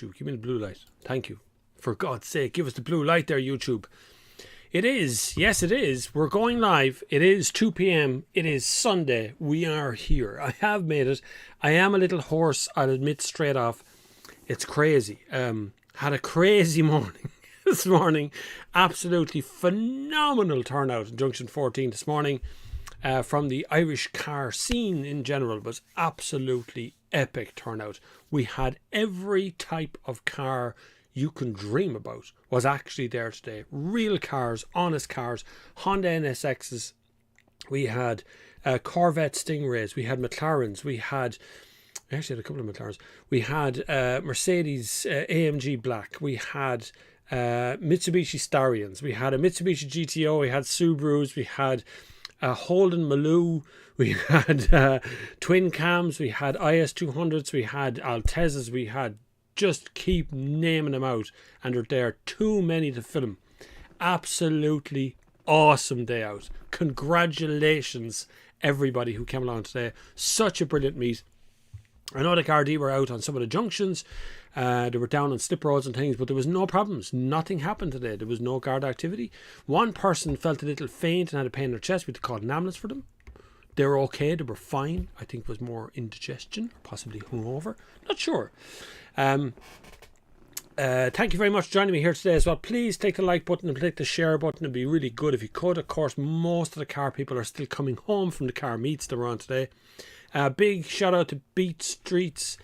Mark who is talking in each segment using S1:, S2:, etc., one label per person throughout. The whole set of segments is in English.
S1: Give me the blue light. Thank you. For God's sake, give us the blue light there, YouTube. It is. Yes, it is. We're going live. It is 2 p.m. It is Sunday. We are here. I have made it. I am a little hoarse. I'll admit straight off. It's crazy. Had a crazy morning this morning. Absolutely phenomenal turnout in Junction 14 this morning. From the Irish car scene in general, was absolutely epic turnout. We had every type of car you can dream about was actually there today. Real cars, honest cars, Honda NSXs. We had Corvette Stingrays. We had McLarens. We actually had a couple of McLarens. We had Mercedes AMG Black. We had Mitsubishi Starions. We had a Mitsubishi GTO. We had Subarus. We had Holden Maloo. We had twin cams. We had IS200s. We had Altezas. We had, just keep naming them out, and there are too many to film. Absolutely awesome day out. Congratulations everybody who came along today. Such a brilliant meet. I know the Gardaí were out on some of the junctions. They were down on slip roads and things, but there was no problems. Nothing happened today. There was no guard activity. One person felt a little faint and had a pain in their chest. We had to call an ambulance for them. They were okay. They were fine. I think it was more indigestion, possibly hungover. Not sure. Thank you very much for joining me here today as well. Please take the like button and click the share button. It'd be really good if you could. Of course, most of the car people are still coming home from the car meets that were on today. Big shout out to Beat Streets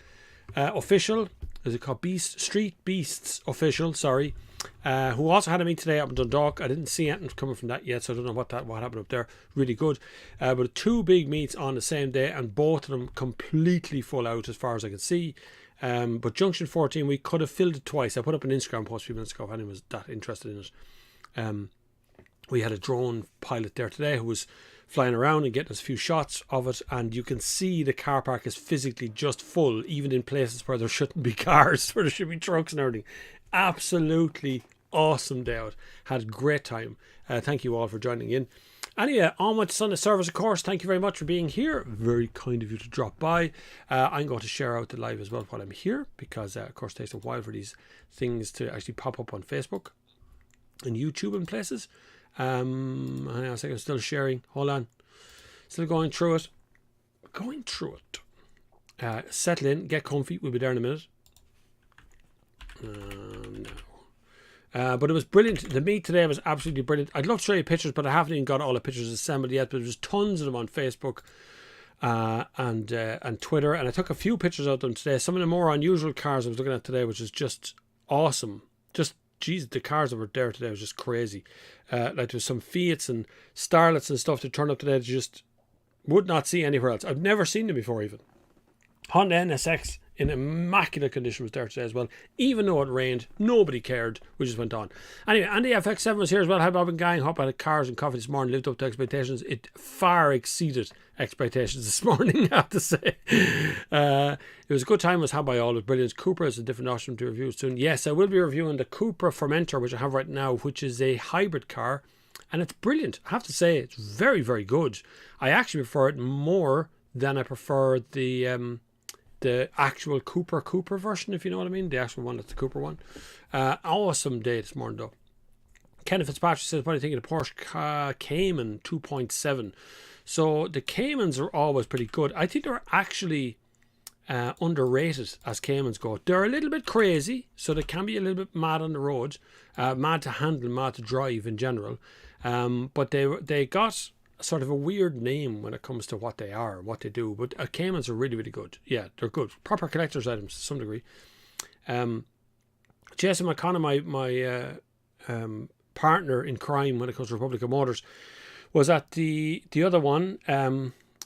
S1: Official. Is it called Beast Street Beasts Official? Sorry. Who also had a meet today up in Dundalk. I didn't see anything coming from that yet, so I don't know what happened up there. Really good. But two big meets on the same day, and both of them completely full out as far as I can see. But Junction 14, we could have filled it twice. I put up an Instagram post a few minutes ago if anyone was that interested in it. We had a drone pilot there today who was flying around and getting us a few shots of it, and you can see the car park is physically just full, even in places where there shouldn't be cars, where there should be trucks and everything. Absolutely awesome day out. Had a great time. Thank you all for joining in. Anyway, on with Sunday service, of course. Thank you very much for being here. Very kind of you to drop by. I'm going to share out the live as well while I'm here, because of course it takes a while for these things to actually pop up on Facebook and YouTube and places. Hang on a second, I'm still sharing. Hold on. Still going through it. Settle in, get comfy. We'll be there in a minute. But it was brilliant. The meet today was absolutely brilliant. I'd love to show you pictures, but I haven't even got all the pictures assembled yet. But there's tons of them on Facebook and Twitter, and I took a few pictures of them today. Some of the more unusual cars I was looking at today, which is just awesome. Just, geez, the cars that were there today was just crazy. Like there was some Fiats and Starlets and stuff that turned up today that you just would not see anywhere else. I've never seen them before even. Honda NSX in immaculate condition was there today as well. Even though it rained, nobody cared. We just went on. Anyway, Andy FX7 was here as well. Hi Bob and gang. Hope I had cars and coffee this morning. Lived up to expectations. It far exceeded expectations this morning, I have to say. It was a good time. It was had by all. It was brilliant. Cupra is a different option to review soon. Yes, I will be reviewing the Cupra Formentor, which I have right now, which is a hybrid car. And it's brilliant. I have to say, it's very, very good. I actually prefer it more than I prefer the actual Cooper version, if you know what I mean. The actual one, that's the Cooper one. Awesome day this morning though. Kenneth Fitzpatrick says, what do you think of the Porsche Cayman 2.7? So the Caymans are always pretty good. I think they're actually underrated as Caymans go. They're a little bit crazy, so they can be a little bit mad on the road, mad to handle, mad to drive in general. But they got sort of a weird name when it comes to what they are, what they do. But Caymans are really, really good. Yeah, they're good. Proper collector's items to some degree. Jason McConnell, my partner in crime when it comes to Republic of Motors, was at the other one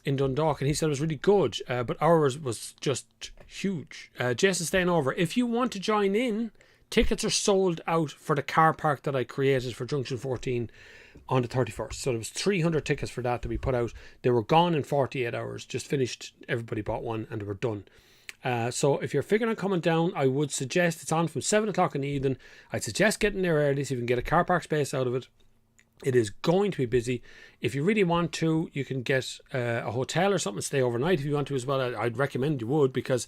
S1: in Dundalk, and he said it was really good, but ours was just huge. Jason staying over. If you want to join in, tickets are sold out for the car park that I created for Junction 14 on the 31st. So there was 300 tickets for that to be put out. They were gone in 48 hours. Just finished. Everybody bought one and they were done. So if you're figuring on coming down, I would suggest it's on from 7 o'clock in the evening. I'd suggest getting there early so you can get a car park space out of it. It is going to be busy. If you really want to, you can get a hotel or something, stay overnight if you want to as well. I'd recommend you would, because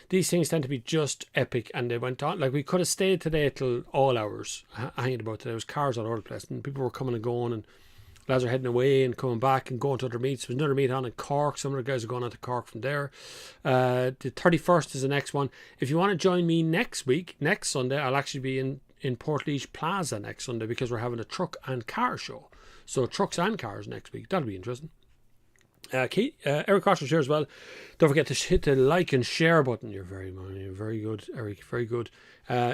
S1: these things tend to be just epic, and they went on. Like, we could have stayed today till all hours hanging about today. There was cars all over the place, and people were coming and going, and lads are heading away and coming back and going to other meets. There's another meet on in Cork. Some of the guys are going on to Cork from there. The 31st is the next one. If you want to join me next week, next Sunday, I'll actually be in Portlaoise Plaza next Sunday, because we're having a truck and car show. So trucks and cars next week. That'll be interesting. Eric Crosser's here as well. Don't forget to hit the like and share button. You're very good, Eric. Very good.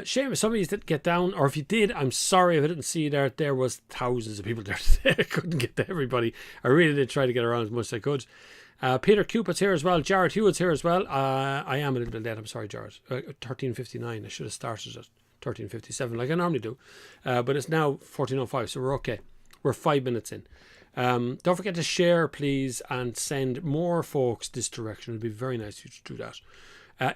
S1: Shame if some of you didn't get down, or if you did, I'm sorry if I didn't see you there. There was thousands of people there today. I couldn't get to everybody. I really did try to get around as much as I could. Peter Cupid's here as well. Jared Hewitt's here as well. I am a little bit late. I'm sorry, Jared. 13:59. I should have started at 13:57 like I normally do. But it's now 14:05, so we're okay. We're 5 minutes in. Don't forget to share, please, and send more folks this direction. It'd be very nice if you to do that.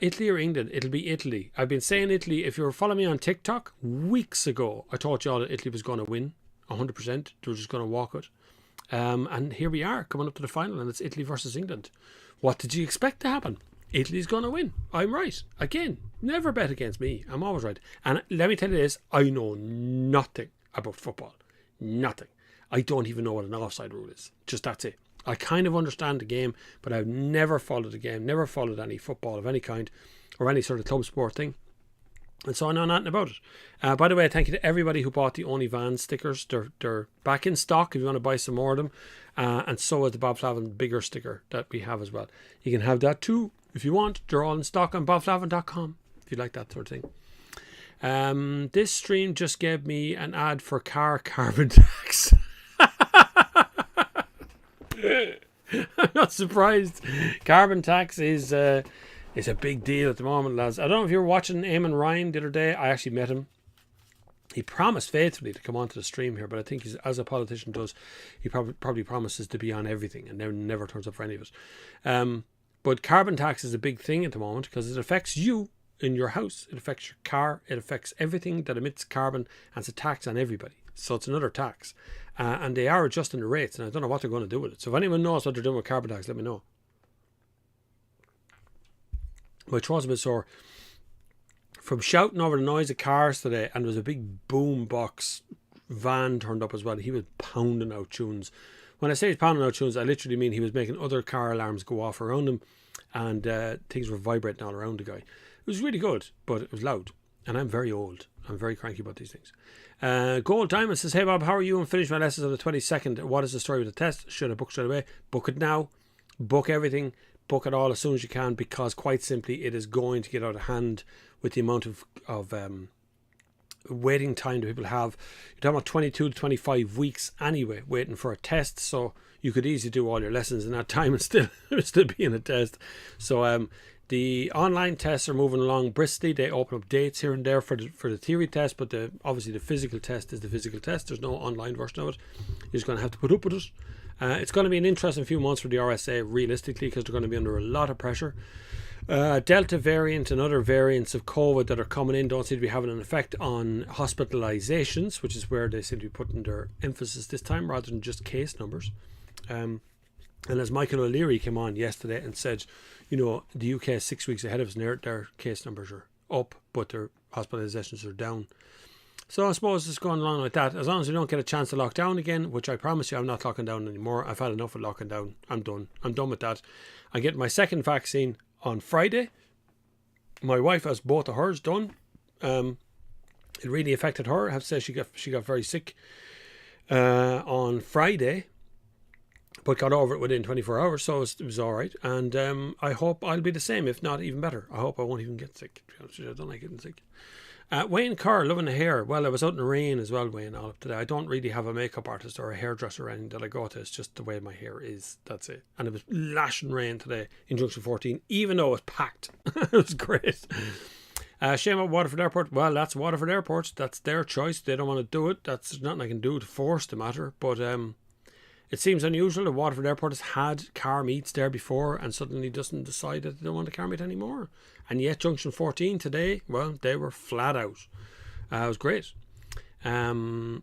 S1: Italy or England? It'll be Italy. I've been saying Italy. If you were following me on TikTok weeks ago, I told you all that Italy was going to win 100%. They were just going to walk it. And here we are, coming up to the final, and it's Italy versus England. What did you expect to happen? Italy's going to win. I'm right. Again, never bet against me. I'm always right. And let me tell you this, I know nothing about football. Nothing. I don't even know what an offside rule is. Just that's it. I kind of understand the game, but I've never followed the game, never followed any football of any kind, or any sort of club sport thing. And so I know nothing about it. By the way, thank you to everybody who bought the Only Vans stickers. They're back in stock if you want to buy some more of them. And so is the bobflavin bigger sticker that we have as well. You can have that too if you want. They're all in stock on bobflavin.com if you like that sort of thing. This stream just gave me an ad for carbon tax. I'm not surprised. Carbon tax is a big deal at the moment, lads. I don't know if you were watching Eamon Ryan the other day. I actually met him. He promised faithfully to come onto the stream here, but I think he's, as a politician does, he probably promises to be on everything and never turns up for any of it. But carbon tax is a big thing at the moment because it affects you in your house. It affects your car. It affects everything that emits carbon, and it's a tax on everybody. So it's another tax. And they are adjusting the rates, and I don't know what they're going to do with it. So if anyone knows what they're doing with carbon tax, let me know. My throat's a bit sore from shouting over the noise of cars today, and there was a big boom box van turned up as well. He was pounding out tunes. When I say he's pounding out tunes, I literally mean he was making other car alarms go off around him, and things were vibrating all around the guy. It was really good, but it was loud, and I'm very old. I'm very cranky about these things. Gold Diamond says, hey Bob, how are you? And finished my lessons on the 22nd. What is the story with the test? Should I book straight away? Book it now. Book everything. Book it all as soon as you can, because quite simply it is going to get out of hand with the amount of waiting time that people have. You're talking about 22 to 25 weeks anyway waiting for a test, so you could easily do all your lessons in that time and still be in a test. So the online tests are moving along briskly. They open up dates here and there for the theory test, but obviously the physical test is the physical test. There's no online version of it. You're just going to have to put up with it. It's going to be an interesting few months for the RSA, realistically, because they're going to be under a lot of pressure. Delta variant and other variants of COVID that are coming in don't seem to be having an effect on hospitalizations, which is where they seem to be putting their emphasis this time rather than just case numbers. And as Michael O'Leary came on yesterday and said, you know, the UK is 6 weeks ahead of us, and their case numbers are up, but their hospitalizations are down. So I suppose it's going along like that. As long as we don't get a chance to lock down again, which I promise you I'm not locking down anymore. I've had enough of locking down. I'm done. I'm done with that. I get my second vaccine on Friday. My wife has both of hers done. It really affected her. I have to say she got very sick on Friday, but got over it within 24 hours, so it was all right. And I hope I'll be the same, if not even better. I hope I won't even get sick. I don't like getting sick. Wayne Carr, loving the hair. Well, I was out in the rain as well, Wayne, all up today. I don't really have a makeup artist or a hairdresser or anything that I go to. It's just the way my hair is. That's it. And it was lashing rain today in Junction 14, even though it was packed. It was great. Shame at Waterford Airport. Well, that's Waterford Airport. That's their choice. They don't want to do it. There's nothing I can do to force the matter. But it seems unusual that Waterford Airport has had car meets there before and suddenly doesn't decide that they don't want a car meet anymore. And yet Junction 14 today, well, they were flat out. It was great. But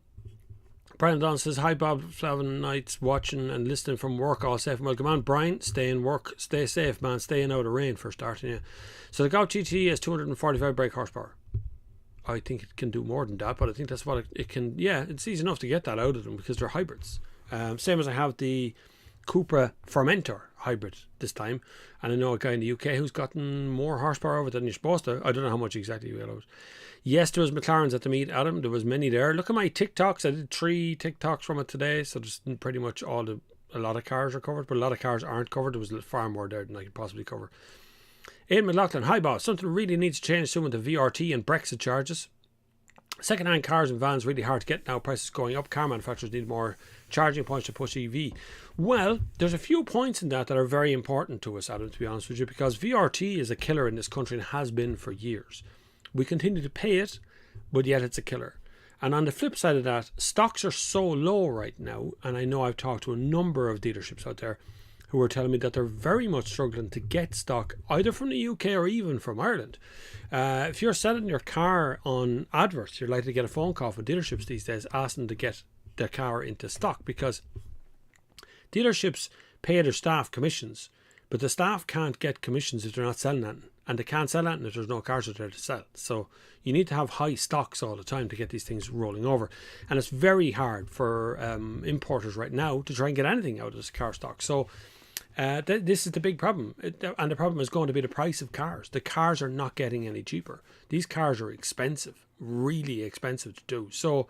S1: Brian Don says, hi Bob, Flavin nights watching and listening from work, all safe and welcome on. Brian, stay in work, stay safe man, stay in out of rain for starting. Yeah. So the Golf GT has 245 brake horsepower. I think it can do more than that, but I think that's what it can. Yeah, it's easy enough to get that out of them because they're hybrids. Same as I have the Cupra Formentor hybrid this time, and I know a guy in the UK who's gotten more horsepower over it than you're supposed to. I don't know how much exactly you allowed. Yes, there was McLarens at the meet, Adam. There was many there. Look at my TikToks. I did 3 TikToks from it today, so just pretty much a lot of cars are covered, but a lot of cars aren't covered. There was far more there than I could possibly cover. Aidan McLaughlin, hi boss. Something really needs to change soon with the VRT and Brexit charges. Second-hand cars and vans really hard to get now. Prices going up. Car manufacturers need more charging points to push EV. Well, there's a few points in that are very important to us, Adam, to be honest with you, because VRT is a killer in this country and has been for years. We continue to pay it, but yet it's a killer. And on the flip side of that, stocks are so low right now, and I know I've talked to a number of dealerships out there who are telling me that they're very much struggling to get stock either from the UK or even from Ireland. If you're selling your car on adverts, you're likely to get a phone call from dealerships these days asking to get their car into stock, because dealerships pay their staff commissions, but the staff can't get commissions if they're not selling anything, and they can't sell anything if there's no cars out there to sell. So you need to have high stocks all the time to get these things rolling over, and it's very hard for importers right now to try and get anything out of this car stock. So this is the big problem, and the problem is going to be the price of cars. The cars are not getting any cheaper. These cars are expensive, really expensive to do. So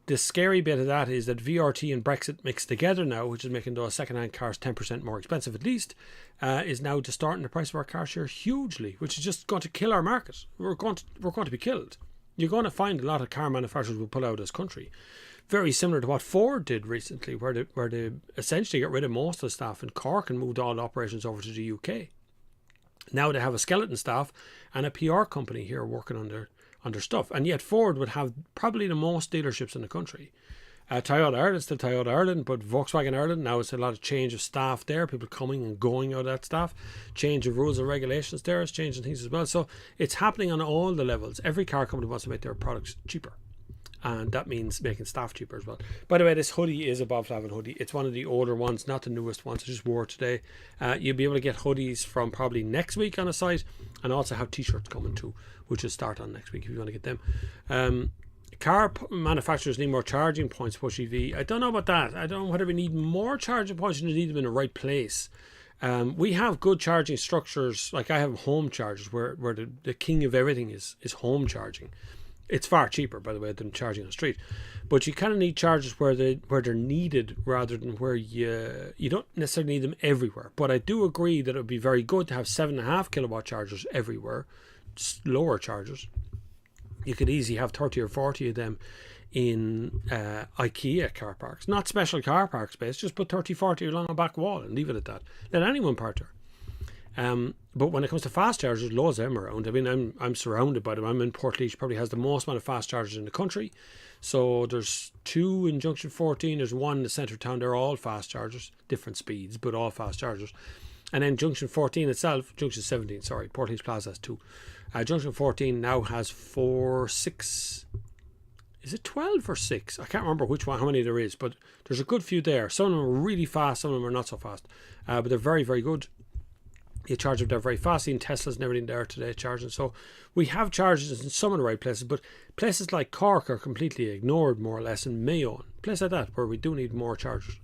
S1: the scary bit of that is that VRT and Brexit mixed together now, which is making those second-hand cars 10% more expensive at least, is now distorting the price of our car share hugely, which is just going to kill our market. We're going to be killed. You're going to find a lot of car manufacturers will pull out of this country. Very similar to what Ford did recently, where they essentially got rid of most of the staff in Cork and moved all operations over to the UK. Now they have a skeleton staff and a PR company here working on their stuff, and yet Ford would have probably the most dealerships in the country. Toyota Ireland, still Toyota Ireland, but Volkswagen Ireland, now it's a lot of change of staff there, people coming and going out of that staff, change of rules and regulations there, it's changing things as well. So it's happening on all the levels. Every car company wants to make their products cheaper, and that means making staff cheaper as well. By the way, this hoodie is a Bob Flavin hoodie. It's one of the older ones, not the newest ones. I just wore it today. You'll be able to get hoodies from probably next week on the site, and also have t-shirts coming too, which will start on next week if you want to get them. Car manufacturers need more charging points to push EV. I don't know about that. I don't know whether we need more charging points and need them in the right place. We have good charging structures. Like I have home chargers where the king of everything is home charging. It's far cheaper, by the way, than charging on the street. But you kind of need chargers where they're needed rather than where you don't necessarily need them everywhere. But I do agree that it would be very good to have 7.5 kilowatt chargers everywhere, lower chargers. You could easily have 30 or 40 of them in IKEA car parks. Not special car park space, just put 30, 40 along a back wall and leave it at that. Let anyone park there. But when it comes to fast chargers, loads of them around. I mean, I'm surrounded by them. I'm in Portlaoise, probably has the most amount of fast chargers in the country. So there's 2 in Junction 14. There's 1 in the centre of town. They're all fast chargers, different speeds, but all fast chargers. And then Junction 14 itself, Junction 17, sorry, Portlaoise Plaza has 2. Junction 14 now has 6. Is it 12 or 6? I can't remember which one, how many there is, but there's a good few there. Some of them are really fast, some of them are not so fast. But they're very, very good. You charge them there very fast. Seen Teslas and everything there today charging. So we have chargers in some of the right places, but places like Cork are completely ignored more or less, and Mayo, places like that where we do need more chargers.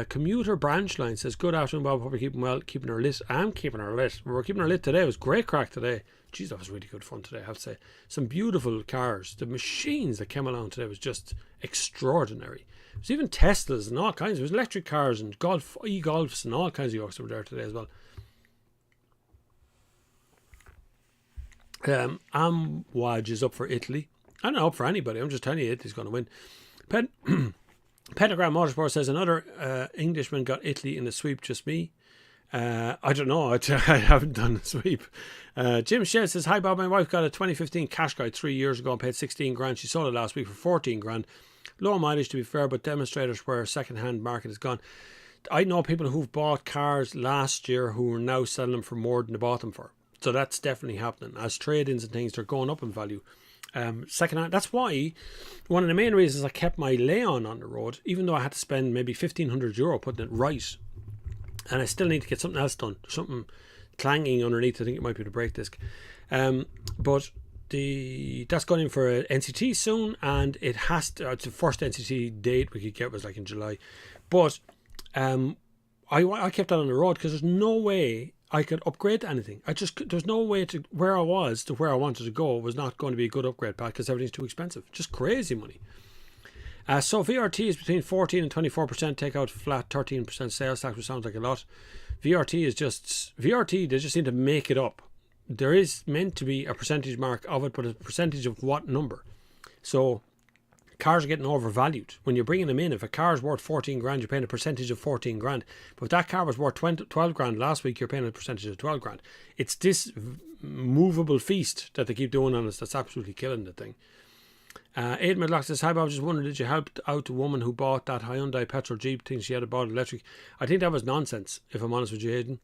S1: Commuter branch line says, good afternoon Bob, hope you're keeping her lit. I'm keeping her lit. We're keeping her lit today. It was great crack today. Jeez, that was really good fun today, I have to say. Some beautiful cars. The machines that came along today was just extraordinary. There's even Teslas and all kinds. There was electric cars and e-golfs and all kinds of yokes that were there today as well. Amwaj is up for Italy. I'm not up for anybody. I'm just telling you Italy's going to win. Pentagram Motorsport says another Englishman got Italy in the sweep, just me. I don't know. I haven't done the sweep. Jim Shedd says, hi Bob, my wife got a 2015 Qashqai 3 years ago and paid 16 grand. She sold it last week for 14 grand. Low mileage to be fair, but demonstrators where second-hand market is gone. I know people who've bought cars last year who are now selling them for more than they bought them for. So that's definitely happening. As trade-ins and things, they're going up in value. Second-hand. That's why one of the main reasons I kept my Leon on the road, even though I had to spend maybe €1,500 putting it right, and I still need to get something else done, something clanging underneath. I think it might be the brake disc, but that's going in for an NCT soon, and it has to. It's the first NCT date we could get was like in July, but I kept that on the road because there's no way I could upgrade to anything. There's no way to where I was to where I wanted to go was not going to be a good upgrade pack because everything's too expensive. Just crazy money. So VRT is between 14 and 24%, take out flat 13% sales tax, which sounds like a lot. VRT is just VRT. They just need to make it up. There is meant to be a percentage mark of it, but a percentage of what number? So cars are getting overvalued. When you're bringing them in, if a car is worth 14 grand, you're paying a percentage of 14 grand. But if that car was worth 12 grand last week, you're paying a percentage of 12 grand. It's this movable feast that they keep doing on us that's absolutely killing the thing. Aidan McLaughlin says, hi Bob, I was just wondering, did you help out the woman who bought that Hyundai petrol Jeep thing she had bought electric? I think that was nonsense, if I'm honest with you, Aidan.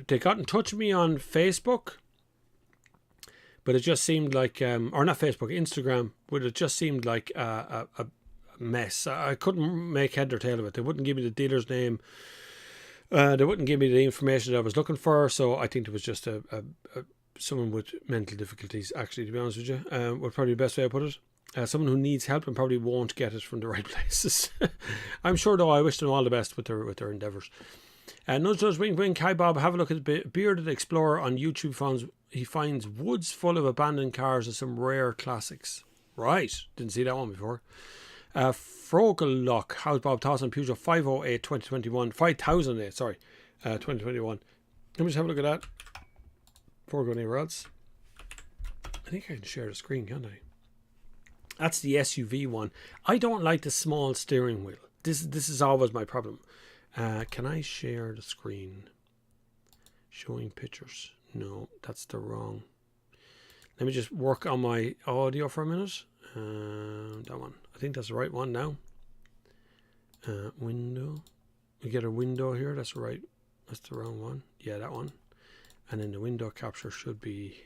S1: They got in touch with me on Facebook, but it just seemed like, or not Facebook, Instagram, but it just seemed like a mess. I couldn't make head or tail of it. They wouldn't give me the dealer's name. They wouldn't give me the information that I was looking for. So I think it was just someone with mental difficulties, actually, to be honest with you, would probably be the best way I put it. Someone who needs help and probably won't get it from the right places. I'm sure, though, I wish them all the best with their endeavours. Nudge Nudge Wink Wink, hi Bob, have a look at the Bearded Explorer on YouTube. He finds woods full of abandoned cars and some rare classics. Right, didn't see that one before. Frogellock, how's Bob thoughts on Peugeot 508 2021? 5008, sorry, 2021. Let me just have a look at that before going anywhere else. I think I can share the screen, can't I? That's the SUV one. I don't like the small steering wheel. This is always my problem. Can I share the screen? Showing pictures. No, that's the wrong. Let me just work on my audio for a minute. That one. I think that's the right one now. Window. We get a window here. That's right. That's the wrong one. Yeah, that one. And then the window capture should be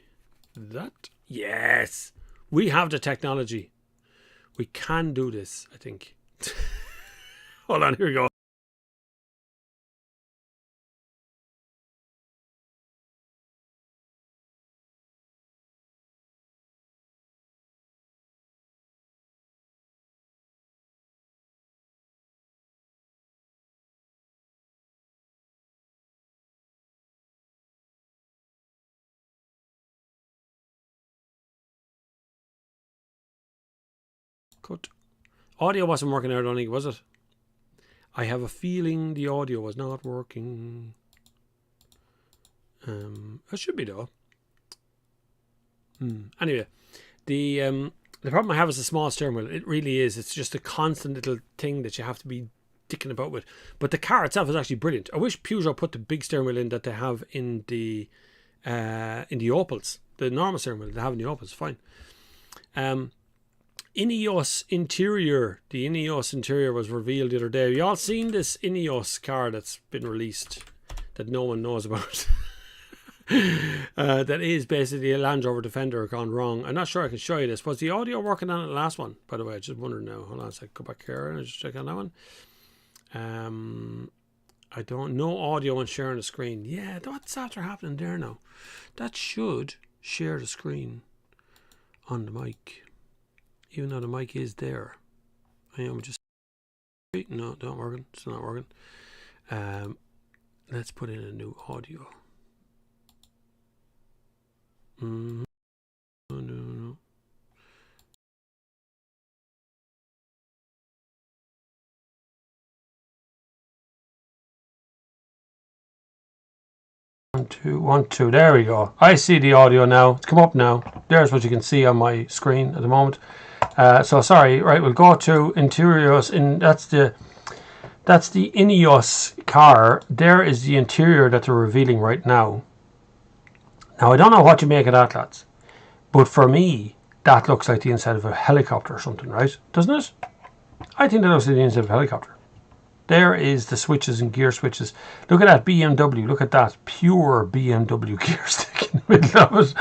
S1: that. Yes! We have the technology. We can do this, I think. Hold on, here we go. Cut. Audio wasn't working out, I don't think, was it? I have a feeling the audio was not working. It should be though. Anyway, the problem I have is the small steering wheel. It really is. It's just a constant little thing that you have to be dicking about with. But the car itself is actually brilliant. I wish Peugeot put the big steering wheel in that they have in the Opels. The normal steering wheel they have in the Opels, fine. Ineos interior. The Ineos interior was revealed the other day. You all seen this Ineos car that's been released that no one knows about? That is basically a Land Rover Defender gone wrong. I'm not sure I can show you this. Was the audio working on it the last one? By the way, I just wondered now. Hold on a sec. Go back here and just check on that one. I don't know audio and sharing the screen. Yeah, what's after happening there now? That should share the screen on the mic. Even though the mic is there. I am just... No, not working. It's not working. Let's put in a new audio. No. 1, 2, 1, 2. There we go. I see the audio now. It's come up now. There's what you can see on my screen at the moment. So sorry. Right, we'll go to interiors. That's the Ineos car. There is the interior that they're revealing right now. Now I don't know what you make of that, lads, but for me that looks like the inside of a helicopter or something, right? Doesn't it? I think that looks like the inside of a helicopter. There is the switches and gear switches. Look at that BMW. Look at that pure BMW gear stick in the middle of it.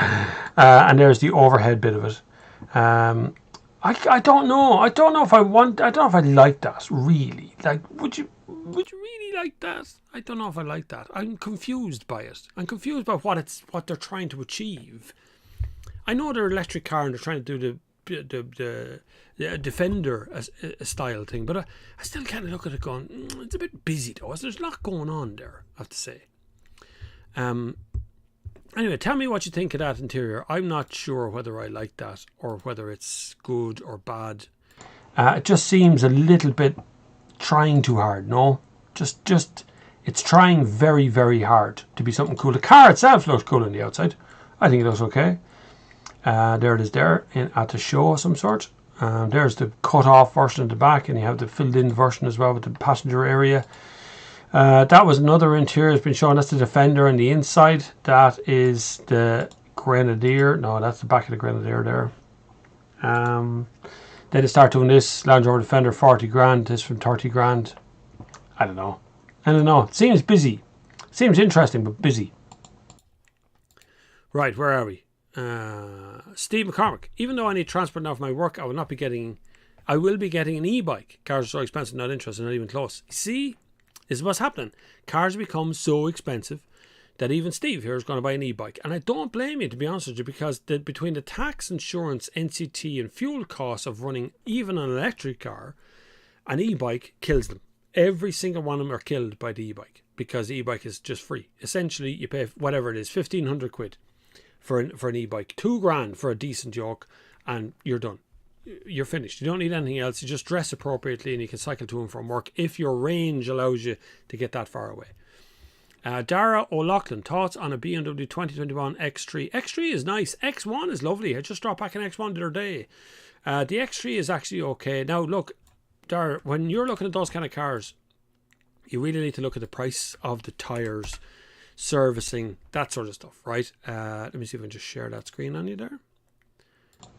S1: And there's the overhead bit of it. I don't know. I don't know if I like that really. Like, would you really like that? I don't know if I like that. I'm confused by it. I'm confused by what they're trying to achieve. I know they're an electric car and they're trying to do the Defender style thing, but I still kind of look at it going, it's a bit busy though. There's a lot going on there, I have to say. Anyway, tell me what you think of that interior. I'm not sure whether I like that or whether it's good or bad. It just seems a little bit trying too hard, no? Just it's trying very, very hard to be something cool. The car itself looks cool on the outside. I think it looks okay. There it is there at the show of some sort. There's the cut-off version at the back, and you have the filled-in version as well with the passenger area. That was another interior that's been shown. That's the Defender on the inside. That is the Grenadier. No, that's the back of the Grenadier there. Then they start doing this Land Rover Defender 40 grand. This from 30 grand. I don't know. It seems busy. Seems interesting, but busy. Right, where are we? Steve McCormick. Even though I need transport now for my work, I will be getting an e-bike. Cars are so expensive, not interested, not even close. See, this is what's happening. Cars become so expensive that even Steve here is going to buy an e-bike. And I don't blame you, to be honest with you, because between the tax, insurance, NCT and fuel costs of running even an electric car, an e-bike kills them. Every single one of them are killed by the e-bike because the e-bike is just free. Essentially, you pay whatever it is, 1,500 quid. For an e-bike, 2 grand for a decent yoke, and you're done. You're finished. You don't need anything else. You just dress appropriately and you can cycle to and from work if your range allows you to get that far away. Dara O'Loughlin, thoughts on a BMW 2021 X3? X3 is nice. X1 is lovely. I just dropped back an X1 the other day. The X3 is actually okay. Now look, Dara, when you're looking at those kind of cars, you really need to look at the price of the tyres, servicing, that sort of stuff, right? Let me see if I can just share that screen on you there.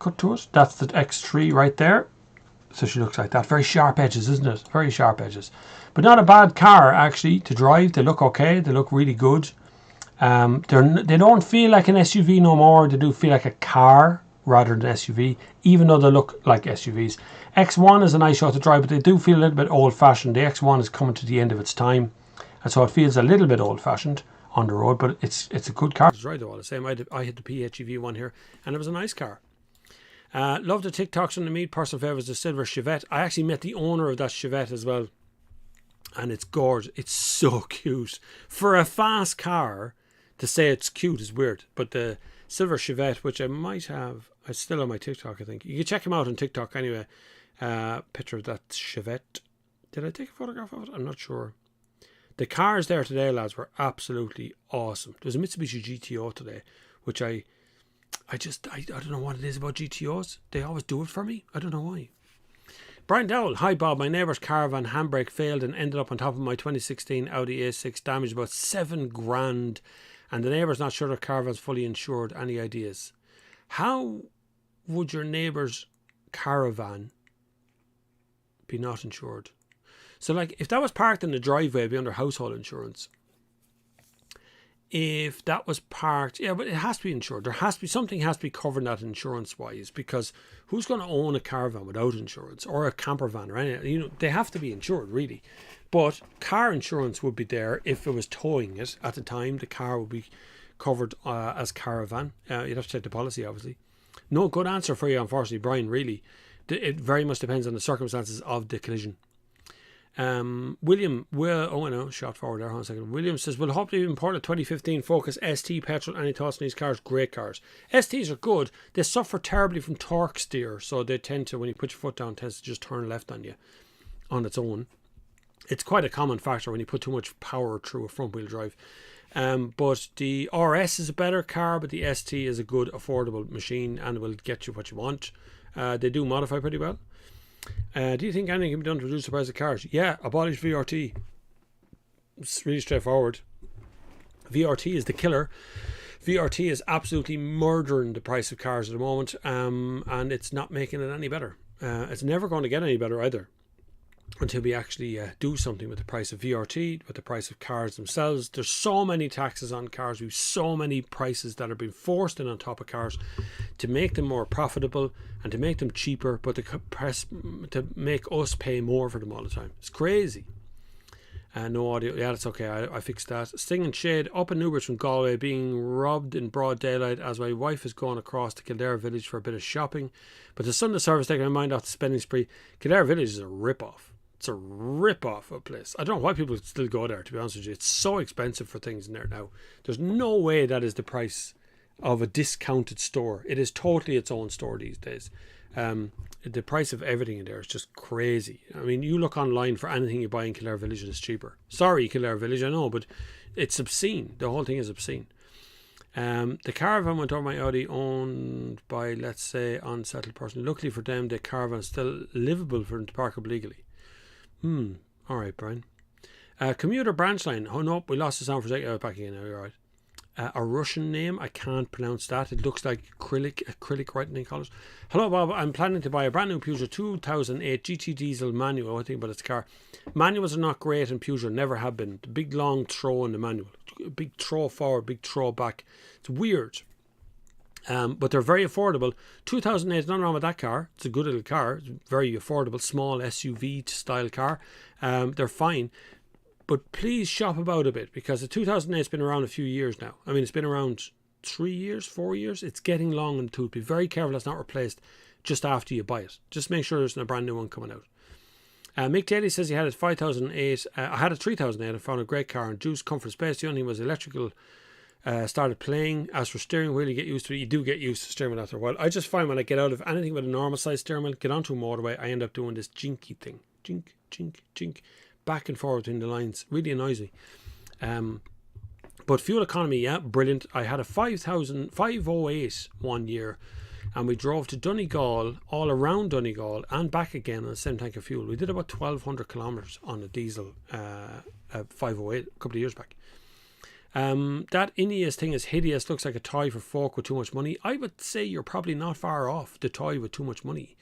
S1: Cut to it. That's the X3 right there. So she looks like that. Very sharp edges, isn't it? Very sharp edges. But not a bad car, actually, to drive. They look okay. They look really good. They don't feel like an SUV no more. They do feel like a car rather than SUV, even though they look like SUVs. X1 is a nice shot to drive, but they do feel a little bit old-fashioned. The X1 is coming to the end of its time, and so it feels a little bit old-fashioned on the road, but it's a good car. It's right, all the same. I had the PHEV one here, and it was a nice car. Love the TikToks on the meet. Personal favourite is the silver Chevette. I actually met the owner of that Chevette as well, and it's gorgeous. It's so cute. For a fast car, to say it's cute is weird, but the silver Chevette, which I might have, it's still on my TikTok, I think. You can check him out on TikTok anyway. Picture of that Chevette. Did I take a photograph of it? I'm not sure. The cars there today, lads, were absolutely awesome. There was a Mitsubishi GTO today, which I don't know what it is about GTOs. They always do it for me. I don't know why. Brian Dowell. Hi, Bob. My neighbour's caravan handbrake failed and ended up on top of my 2016 Audi A6, damaged about 7 grand. And the neighbour's not sure their caravan's fully insured. Any ideas? How would your neighbour's caravan be not insured? So, like, if that was parked in the driveway, it'd be under household insurance. If that was parked, yeah, but it has to be insured. There has to be something has to be covered that insurance-wise, because who's going to own a caravan without insurance, or a camper van, or anything? You know, they have to be insured, really. But car insurance would be there if it was towing it at the time. The car would be covered as caravan. You'd have to check the policy, obviously. No good answer for you, unfortunately, Brian. Really, it very much depends on the circumstances of the collision. William, shot forward there, hold on a second. William says, we'll hopefully import a 2015 Focus ST petrol. Any thoughts on these cars? Great cars. STs are good. They suffer terribly from torque steer, so they tend to, when you put your foot down, it tends to just turn left on you on its own. It's quite a common factor when you put too much power through a front wheel drive. But the RS is a better car, but the ST is a good, affordable machine and will get you what you want. They do modify pretty well. Do you think anything can be done to reduce the price of cars? Yeah, abolish VRT. It's really straightforward. VRT is the killer. VRT is absolutely murdering the price of cars at the moment, and it's not making it any better. It's never going to get any better either. until we actually do something with the price of VRT, with the price of cars themselves. There's so many taxes on cars. We've so many prices that are being forced in on top of cars to make them more profitable and to make them cheaper, but to make us pay more for them all the time. It's crazy. No audio. Yeah, that's okay. I fixed that. Sting and Shade up in Newbridge from Galway, being robbed in broad daylight as my wife is going across to Kildare Village for a bit of shopping. But the Sunday service taking my mind off the spending spree. Kildare Village is a rip-off. It's a rip-off of a place. I don't know why people still go there, to be honest with you. It's so expensive for things in there now. There's no way that is the price of a discounted store. It is totally its own store these days. The price of everything in there is just crazy. I mean, you look online for anything you buy in Kildare Village and it's cheaper. Sorry, Kildare Village, I know, but it's obscene. The whole thing is obscene. The caravan went over my Audi, owned by, let's say, unsettled person. Luckily for them, the caravan is still livable for them to park up legally. Alright, Brian. Commuter branch line. Oh no, we lost the sound for a second. Back again now, you're right. A Russian name, I can't pronounce that. It looks like acrylic writing colours. Hello Bob, I'm planning to buy a brand new Peugeot 2008 GT diesel manual. What do you think about its car? Manuals are not great in Peugeot, never have been. The big long throw in the manual. Big throw forward, big throw back. It's weird. But they're very affordable. 2008, nothing wrong with that car. It's a good little car. It's very affordable, small SUV style car. They're fine. But please shop about a bit, because the 2008 has been around a few years now. I mean, it's been around 3 years, 4 years. It's getting long in the tooth. Be very careful it's not replaced just after you buy it. Just make sure there's a brand new one coming out. Mick Daly says he had a 5008. I had a 3008. I found a great car and juice, comfort, space. The only thing was electrical. Started playing. As for steering wheel, you get used to it. You do get used to steering wheel after a while. I just find when I get out of anything with a normal size steering wheel, get onto a motorway, I end up doing this jinky thing. Jink, jink, jink. Back and forward between the lines. Really annoys me. But fuel economy, yeah, brilliant. I had a 508 one year, and we drove to Donegal, all around Donegal and back again on the same tank of fuel. We did about 1,200 kilometres on a diesel 508 a couple of years back. That Ineos thing is hideous. Looks like a toy for folk with too much money. I would say you're probably not far off the toy with too much money.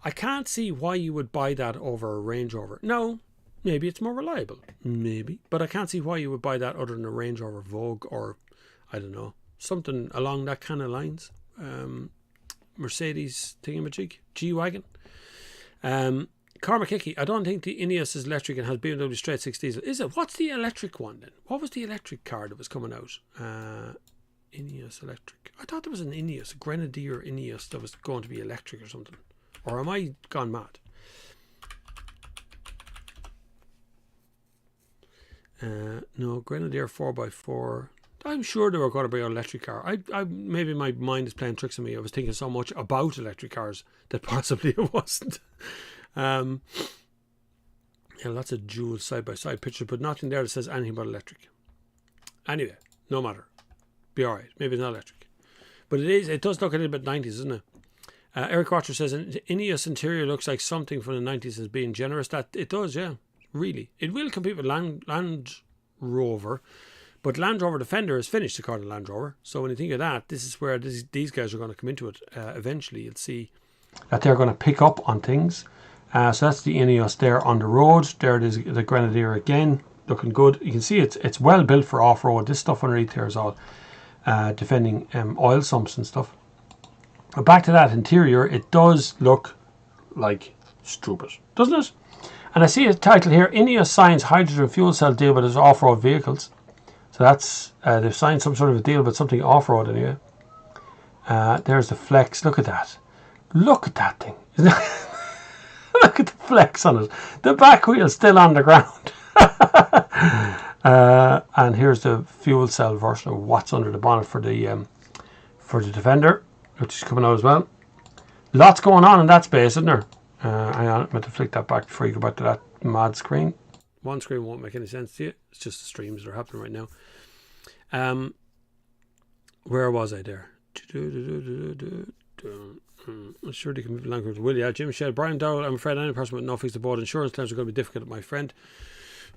S1: I can't see why you would buy that over a Range Rover. No, maybe it's more reliable. Maybe. But I can't see why you would buy that other than a Range Rover Vogue or, I don't know, something along that kind of lines. Mercedes thingamajig, G-Wagon. Cormac Hickey, I don't think the Ineos is electric and has BMW straight 6 diesel. Is it? What's the electric one then? What was the electric car that was coming out? Ineos electric. I thought there was an Ineos, a Grenadier Ineos that was going to be electric or something. Or am I gone mad? No, Grenadier 4x4. I'm sure they were going to bring an electric car. I maybe my mind is playing tricks on me. I was thinking so much about electric cars that possibly it wasn't. Yeah, lots of dual side-by-side pictures, but nothing there that says anything about electric. Anyway, no matter. Be alright. Maybe it's not electric. But it does look a little bit 90s, doesn't it? Eric Watcher says, an Ineos interior looks like something from the 90s as being generous. That it does, yeah. Really. It will compete with Land Rover. But Land Rover Defender is finished according to Land Rover. So when you think of that, this is where these guys are going to come into it. Eventually, you'll see that they're going to pick up on things. So that's the Ineos there on the road. There it is, the Grenadier again, looking good. You can see it's well built for off-road. This stuff underneath here is all defending oil sumps and stuff. But back to that interior, it does look like stupid, doesn't it? And I see a title here, Ineos signs hydrogen fuel cell deal with its off-road vehicles. So that's, they've signed some sort of a deal with something off-road anyway. There's the Flex. Look at that. Look at that thing. Look at the Flex on it. The back wheel's still on the ground. And here's the fuel cell version of what's under the bonnet for the Defender, which is coming out as well. Lots going on in that space, isn't there? Hang on, I'm going to flick that back before you go back to that mad screen. One screen won't make any sense to you. It's just the streams that are happening right now. Where was I there? I'm sure they can move along. Will ya? Jim Shell, Brian Dowell, I'm afraid any person with no fixed abode insurance claims are going to be difficult, my friend.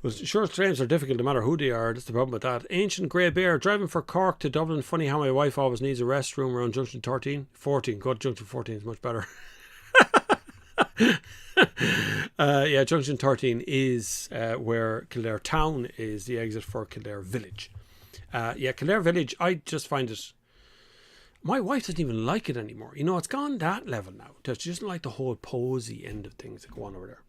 S1: Well, insurance claims are difficult no matter who they are. That's the problem with that. Ancient Grey Bear, driving for Cork to Dublin. Funny how my wife always needs a restroom around Junction 14. Go to Junction 14, is much better. Yeah, Junction 13 is where Kildare Town is the exit for Kildare Village. Yeah, Kildare Village, I just find it... My wife doesn't even like it anymore. You know, it's gone that level now. She doesn't like the whole posy end of things that go on over there.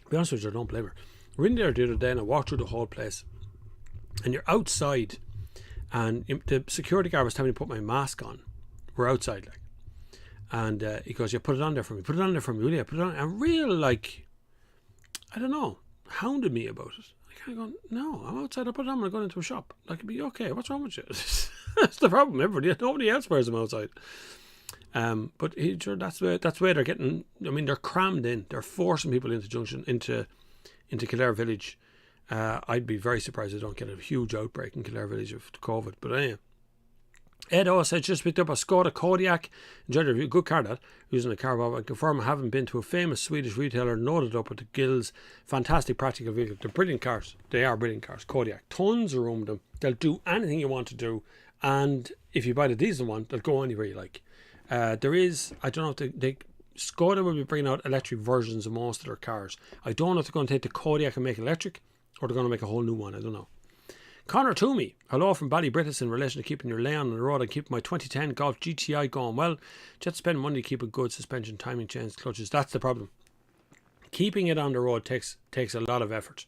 S1: To be honest with you, I don't blame her. We're in there the other day and I walked through the whole place. And you're outside and the security guard was telling me to put my mask on. We're outside, like. And he goes, yeah, put it on there for me. Put it on there for me, will you? Put it on. And real, like, I don't know, hounded me about it. I kind of go, no, I'm outside. I put it on when I go into a shop. Like, it'd be okay. What's wrong with you? That's the problem. Nobody else wears them outside. But that's where they're getting. I mean, they're crammed in. They're forcing people into Junction, into Kildare Village. I'd be very surprised if they don't get a huge outbreak in Kildare Village of COVID. But anyway. Ed O said just picked up a Skoda Kodiaq. Enjoyed the review. Good car that. Using the car, Bob. I confirm I haven't been to a famous Swedish retailer loaded up with the gills. Fantastic practical vehicle. They're brilliant cars. They are brilliant cars. Kodiaq. Tons of room in them. They'll do anything you want to do. And if you buy the diesel one, they'll go anywhere you like. There is, I don't know if Skoda will be bringing out electric versions of most of their cars. I don't know if they're going to take the Kodiaq and make it electric or they're going to make a whole new one. I don't know. Connor Toomey, hello from Ballybritis in relation to keeping your lay on the road and keeping my 2010 Golf GTI going well. Just have to spend money to keep a good suspension, timing chains, clutches. That's the problem. Keeping it on the road takes a lot of effort.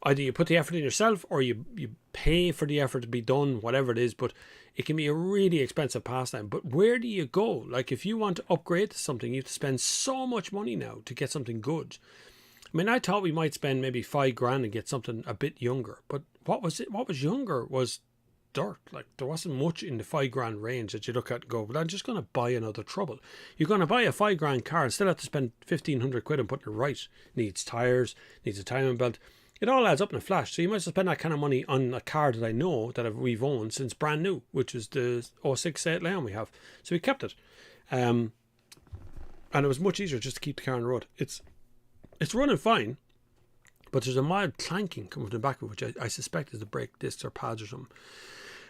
S1: Either you put the effort in yourself or you pay for the effort to be done, whatever it is, but it can be a really expensive pastime. But where do you go? Like if you want to upgrade to something, you have to spend so much money now to get something good. I mean, I thought we might spend maybe $5,000 and get something a bit younger, but what was younger was dirt. Like there wasn't much in the $5,000 range that you look at and go, well, I'm just going to buy another trouble. You're going to buy a $5,000 car and still have to spend £1,500 on putting it right. Needs tires, needs a timing belt. It all adds up in a flash. So you might as well spend that kind of money on a car that I know that we've owned since brand new, which is the 06 Seat Leon we have. So we kept it. And it was much easier just to keep the car on the road. It's running fine, but there's a mild clanking coming from the back of it, which I suspect is the brake discs or pads or something.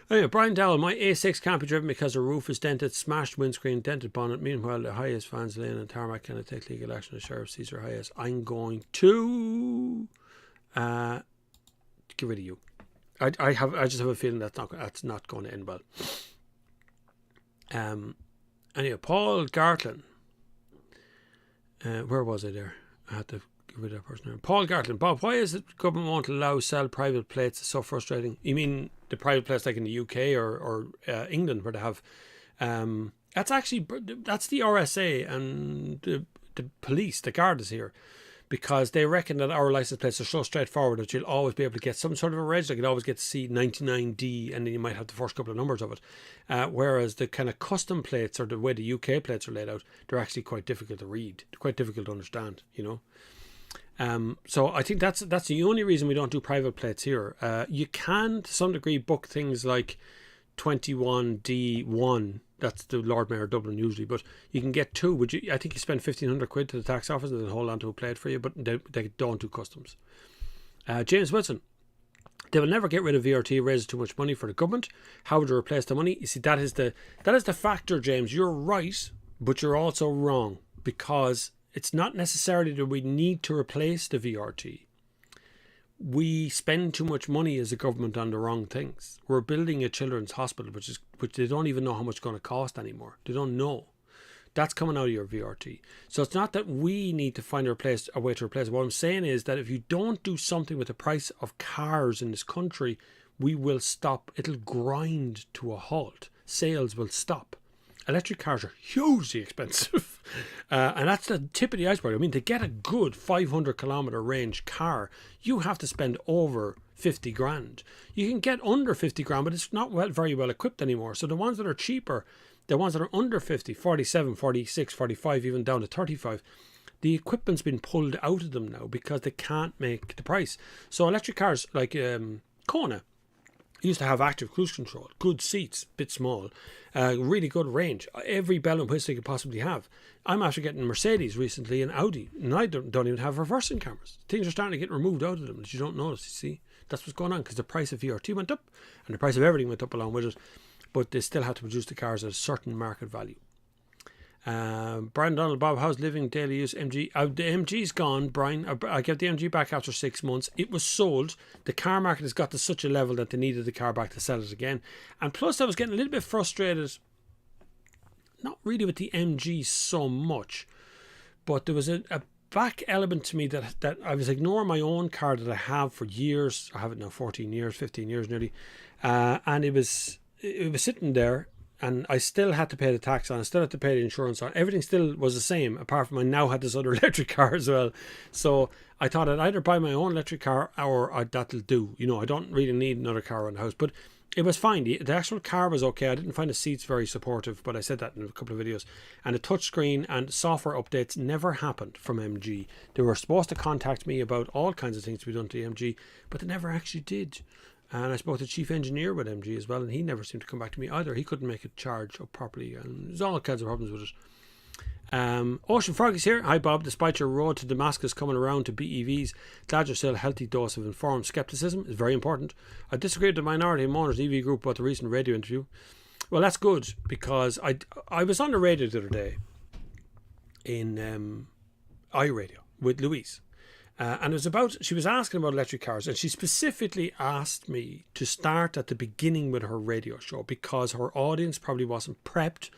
S1: Anyway, Brian Dowell, my A6 can't be driven because the roof is dented, smashed windscreen, dented bonnet. Meanwhile, the highest fans laying on tarmac can take legal action. The sheriff sees her highest. I'm going to get rid of you. I just have a feeling that's not going to end well. Anyway, Paul Gartlin. Where was I there? I had to get rid of that person. Paul Gartlin. Bob, why is it government won't allow sell private plates? It's so frustrating. You mean the private plates like in the UK or England where they have... that's the RSA and the police, the guard is here. Because they reckon that our license plates are so straightforward that you'll always be able to get some sort of a reg. Like you'll always get to see 99D and then you might have the first couple of numbers of it. Whereas the kind of custom plates or the way the UK plates are laid out, they're actually quite difficult to read. They're quite difficult to understand, you know. So I think that's the only reason we don't do private plates here. You can, to some degree, book things like 21D1. That's the Lord Mayor of Dublin usually, but you can get two. I think you spend £1,500 to the tax office and they'll hold on to a plate for you, but they don't do customs. James Wilson, they will never get rid of VRT. It raises too much money for the government. How would you replace the money? You see, that is the factor, James. You're right, but you're also wrong because it's not necessarily that we need to replace the VRT. We spend too much money as a government on the wrong things. We're building a children's hospital, which they don't even know how much it's going to cost anymore. They don't know. That's coming out of your VRT. So it's not that we need to find a way to replace it. What I'm saying is that if you don't do something with the price of cars in this country, we will stop. It'll grind to a halt. Sales will stop. Electric cars are hugely expensive. And that's the tip of the iceberg. I mean, to get a good 500 kilometer range car, you have to spend over 50 grand. You can get under 50 grand, but it's not very well equipped anymore. So the ones that are cheaper, the ones that are under 50, 47, 46, 45, even down to 35, the equipment's been pulled out of them now because they can't make the price. So electric cars like Kona used to have active cruise control, good seats, bit small, really good range, every bell and whistle you could possibly have. I'm after getting Mercedes recently and Audi, and I don't even have reversing cameras. Things are starting to get removed out of them that you don't notice, you see. That's what's going on because the price of VRT went up and the price of everything went up along with it, but they still have to produce the cars at a certain market value. Brian Donald, Bob, how's living daily use MG? The MG's gone, Brian. I gave the MG back after 6 months. It was sold. The car market has got to such a level that they needed the car back to sell it again. And plus, I was getting a little bit frustrated. Not really with the MG so much, but there was a back element to me that I was ignoring my own car that I have for years. I have it now 14 years, 15 years nearly. And it was sitting there, and I still had to pay the tax on it, still had to pay the insurance on it. Everything still was the same, apart from I now had this other electric car as well. So I thought I'd either buy my own electric car or that'll do. You know, I don't really need another car around the house. But it was fine. The actual car was okay. I didn't find the seats very supportive, but I said that in a couple of videos. And the touchscreen and software updates never happened from MG. They were supposed to contact me about all kinds of things to be done to the MG, but they never actually did. And I spoke to the chief engineer with MG as well, and he never seemed to come back to me either. He couldn't make it charge up properly, and there's all kinds of problems with it. Ocean Frog is here. Hi Bob, despite your road to Damascus coming around to BEVs, glad you're still a healthy dose of informed skepticism is very important. I disagree with the minority of owners EV group about the recent radio interview. Well, that's good, because I was on the radio the other day in iRadio with Louise. And it was about, she was asking about electric cars, and she specifically asked me to start at the beginning with her radio show because her audience probably wasn't prepped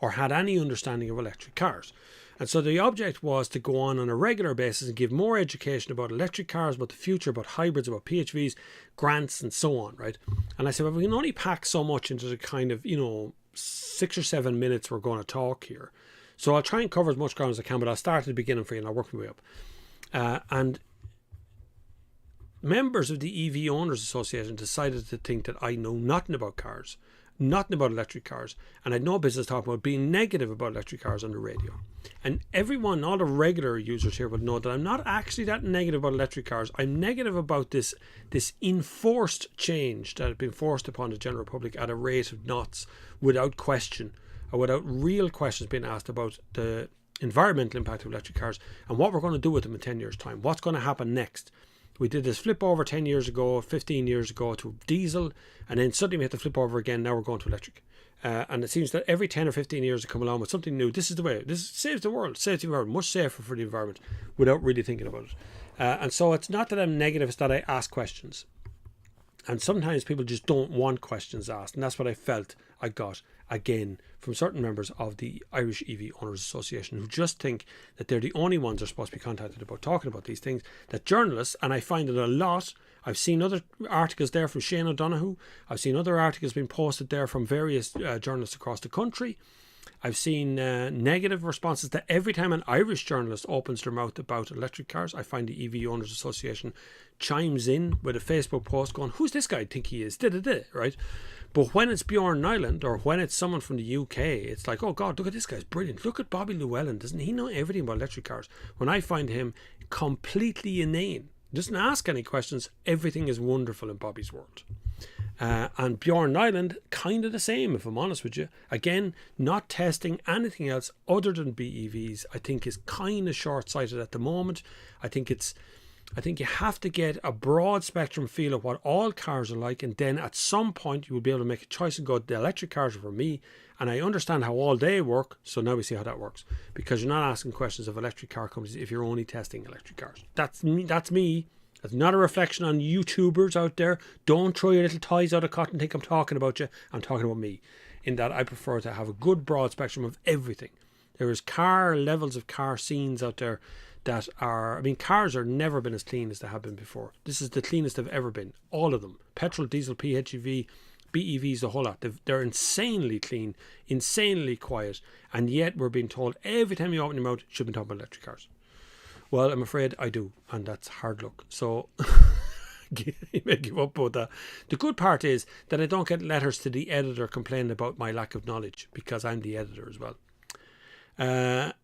S1: or had any understanding of electric cars. And so the object was to go on a regular basis and give more education about electric cars, about the future, about hybrids, about PHVs, grants, and so on, right? And I said, well, we can only pack so much into the kind of, 6 or 7 minutes we're going to talk here. So I'll try and cover as much ground as I can, but I'll start at the beginning for you and I'll work my way up. And members of the EV Owners Association decided to think that I know nothing about cars, nothing about electric cars, and I had no business talking about being negative about electric cars on the radio. And everyone, all the regular users here will know that I'm not actually that negative about electric cars. I'm negative about this enforced change that has been forced upon the general public at a rate of knots, without question, or without real questions being asked about the environmental impact of electric cars and what we're going to do with them in 10 years time. What's going to happen next? We did this flip over 10 years ago, 15 years ago to diesel, and then suddenly we had to flip over again. Now we're going to electric. And it seems that every 10 or 15 years to come along with something new. This is the way. This saves the world, saves the environment, much safer for the environment without really thinking about it. And so it's not that I'm negative, it's that I ask questions. And sometimes people just don't want questions asked. And that's what I felt I got again from certain members of the Irish EV Owners Association, who just think that they're the only ones that are supposed to be contacted about talking about these things. That journalists, and I find it a lot, I've seen other articles there from Shane O'Donoghue. I've seen other articles being posted there from various journalists across the country. I've seen negative responses that every time an Irish journalist opens their mouth about electric cars, I find the EV Owners Association chimes in with a Facebook post going, who's this guy think he is? Right? But when it's Bjorn Nyland or when it's someone from the UK, it's like, oh God, look at this guy's brilliant. Look at Bobby Llewellyn. Doesn't he know everything about electric cars? When I find him completely inane, doesn't ask any questions, everything is wonderful in Bobby's world. And Bjorn Nyland, kind of the same, if I'm honest with you. Again, not testing anything else other than BEVs, I think is kind of short-sighted at the moment. I think you have to get a broad spectrum feel of what all cars are like, and then at some point you will be able to make a choice and go, the electric cars are for me, and I understand how all they work, so now we see how that works. Because you're not asking questions of electric car companies if you're only testing electric cars. That's me. That's not a reflection on YouTubers out there. Don't throw your little toys out of cotton and think I'm talking about you. I'm talking about me. In that I prefer to have a good broad spectrum of everything. There is levels of car scenes out there that are, cars are never been as clean as they have been before. This is the cleanest they've ever been. All of them. Petrol, diesel, PHEV, BEVs, the whole lot. They're insanely clean, insanely quiet. And yet we're being told every time you open your mouth, you should be talking about electric cars. Well, I'm afraid I do, and that's hard luck. So you may give up about that. The good part is that I don't get letters to the editor complaining about my lack of knowledge, because I'm the editor as well. But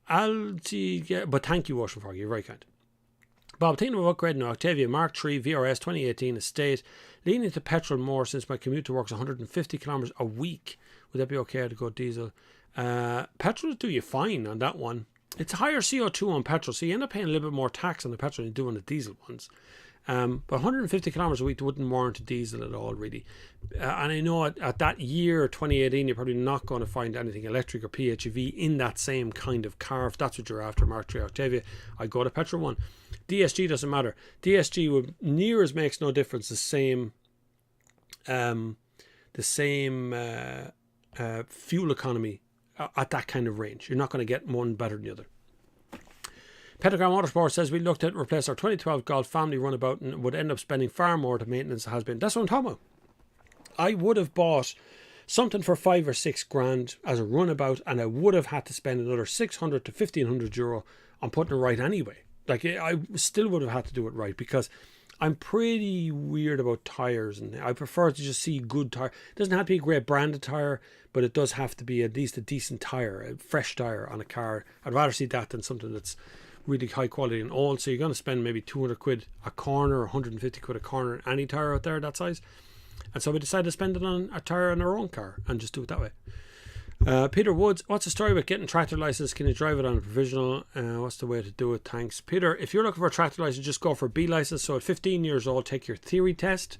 S1: thank you, Ocean Frog, you're very kind. Bob, thinking of upgrading an Octavia Mark III VRS 2018 estate, leaning to petrol more since my commute to work is 150 kilometres a week. Would that be okay to go diesel? Petrol will do you fine on that one. It's higher CO2 on petrol, so you end up paying a little bit more tax on the petrol than you do on the diesel ones. But 150 kilometers a week wouldn't warrant a diesel at all, really. And I know at that year, 2018, you're probably not going to find anything electric or PHEV in that same kind of car. If that's what you're after, Mark III Octavia, I'd go to petrol one. DSG doesn't matter. DSG would near as makes no difference. The same fuel economy at that kind of range. You're not going to get one better than the other. Pentagram Motorsport says we looked at replace our 2012 Golf family runabout and would end up spending far more to maintenance has been. That's what I'm talking about. I would have bought something for 5 or 6 grand as a runabout, and I would have had to spend another 600 to 1500 euro on putting it right anyway. Like, I still would have had to do it right, because I'm pretty weird about tyres, and I prefer to just see good tyre. It doesn't have to be a great branded tyre, but it does have to be at least a decent tyre, a fresh tyre on a car. I'd rather see that than something that's really high quality and old. So you're going to spend maybe 200 quid a corner, 150 quid a corner on any tyre out there that size. And so we decided to spend it on a tyre on our own car and just do it that way. Peter Woods, what's the story about getting tractor license? Can you drive it on a provisional? What's the way to do it? Thanks. Peter, if you're looking for a tractor license, just go for a B license. So at 15 years old, take your theory test.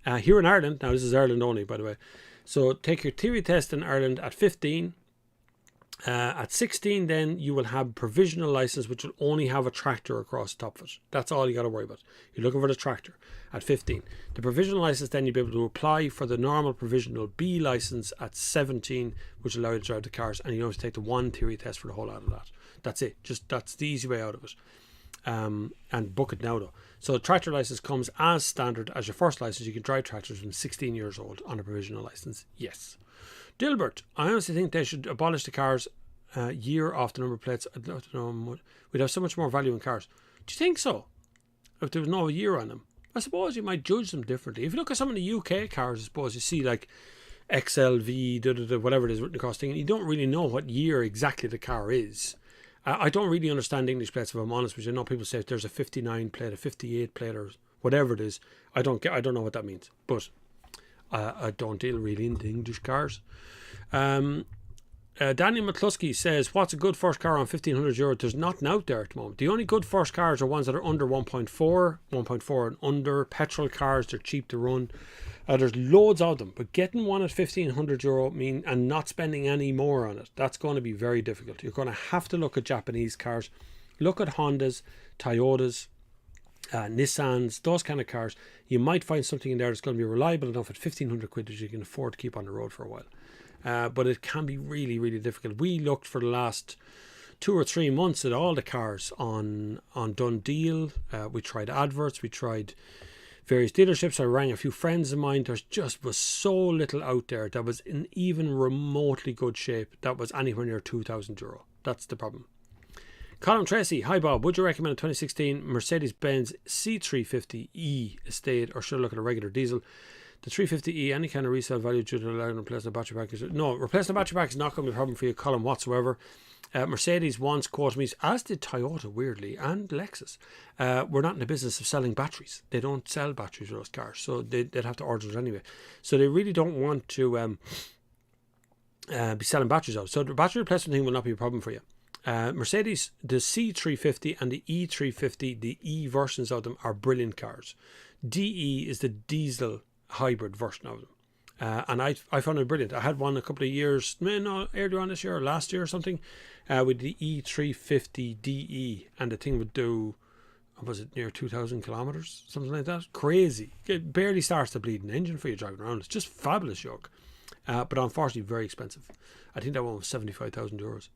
S1: Here in Ireland, now this is Ireland only, by the way. So take your theory test in Ireland at 15. At 16, then you will have a provisional license, which will only have a tractor across the top of it. That's all you got to worry about. You're looking for the tractor at 15. The provisional license, then you'll be able to apply for the normal provisional B license at 17, which will allow you to drive the cars, and you don't have to take the one theory test for the whole lot of that. That's it. That's the easy way out of it. And book it now, though. So tractor license comes as standard as your first license. You can drive tractors from 16 years old on a provisional license. Yes. Dilbert, I honestly think they should abolish the cars year off the number plates. I don't know, we'd have so much more value in cars. Do you think so? If there was no year on them, I suppose you might judge them differently. If you look at some of the UK cars, I suppose you see like XLV, whatever it is written across thing, and you don't really know what year exactly the car is. I don't really understand English plates, if I'm honest, which I know people say if there's a 59 plate, a 58 plate, or whatever it is. I don't know what that means, but I don't deal really in the English cars. Daniel McCluskey says, what's a good first car on 1,500 euro? There's nothing out there at the moment. The only good first cars are ones that are under 1.4 and under. Petrol cars, they're cheap to run. There's loads of them, but getting one at 1,500 euro and not spending any more on it, that's going to be very difficult. You're going to have to look at Japanese cars. Look at Hondas, Toyotas, Nissans, those kind of cars. You might find something in there that's going to be reliable enough at 1,500 quid that you can afford to keep on the road for a while. But it can be really, really difficult. We looked for the last 2 or 3 months at all the cars on Done Deal. We tried adverts, we tried various dealerships. I rang a few friends of mine. There just was so little out there that was in even remotely good shape that was anywhere near 2,000 euro. That's the problem. Colin Tracy, hi Bob, would you recommend a 2016 Mercedes-Benz C350E estate, or should I look at a regular diesel? The 350E, any kind of resale value due to allowing replacing the battery pack? No, replacing the battery pack is not going to be a problem for you, Colin, whatsoever. Mercedes once quoted me, as did Toyota, weirdly, and Lexus. We're not in the business of selling batteries. They don't sell batteries for those cars, so they'd have to order it anyway. So they really don't want to be selling batteries out. So the battery replacement thing will not be a problem for you. Mercedes, the C350 and the E350, the E versions of them are brilliant cars. DE is the diesel hybrid version of them. And I found it brilliant. I had one a couple of years, earlier on this year or last year or something, with the E350 DE, and the thing would do, was it near 2,000 kilometers, something like that? Crazy. It barely starts the bleeding engine for you driving around. It's just fabulous yoke, but unfortunately very expensive. I think that one was 75,000 euros.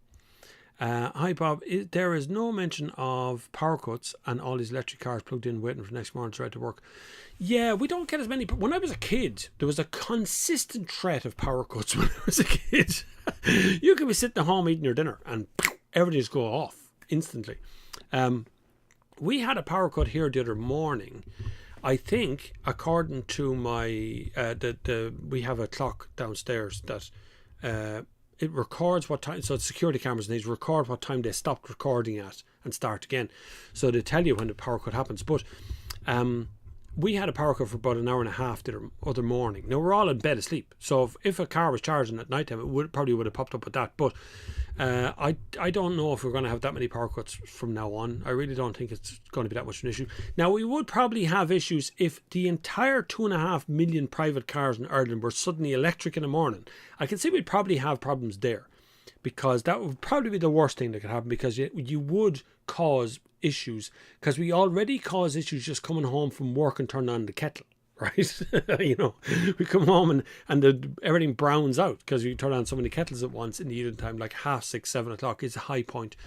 S1: Hi Bob, there is no mention of power cuts and all these electric cars plugged in waiting for next morning to ride to work. Yeah, we don't get as many. When I was a kid, there was a consistent threat of power cuts when I was a kid. You could be sitting at home eating your dinner and everything just go off instantly. We had a power cut here the other morning. I think, according to my we have a clock downstairs that it records what time, so it's security cameras, and they record what time they stopped recording at and start again. So they tell you when the power cut happens. But we had a power cut for about an hour and a half the other morning. Now, we're all in bed asleep. So if a car was charging at night time, it probably would have popped up with that. But I don't know if we're going to have that many power cuts from now on. I really don't think it's going to be that much of an issue. Now, we would probably have issues if the entire 2.5 million private cars in Ireland were suddenly electric in the morning. I can see we'd probably have problems there, because that would probably be the worst thing that could happen, because you would cause issues, because we already cause issues just coming home from work and turning on the kettle. Right, we come home and everything browns out because we turn on so many kettles at once in the evening time, like 6:30, 7 o'clock is a high point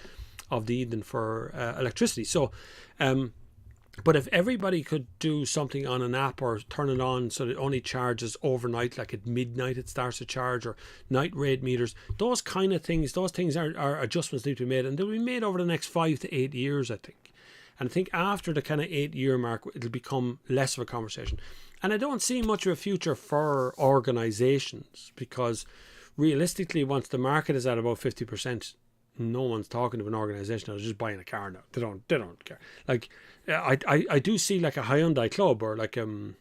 S1: of the evening for electricity. So, but if everybody could do something on an app or turn it on so that it only charges overnight, like at midnight it starts to charge, or night rate meters, those kind of things, are adjustments need to be made, and they'll be made over the next 5 to 8 years, I think. And I think after the kind of 8-year mark, it'll become less of a conversation. And I don't see much of a future for organisations, because realistically, once the market is at about 50%, no one's talking to an organisation that's just buying a car now. They don't care. Like, I do see like a Hyundai club, or like a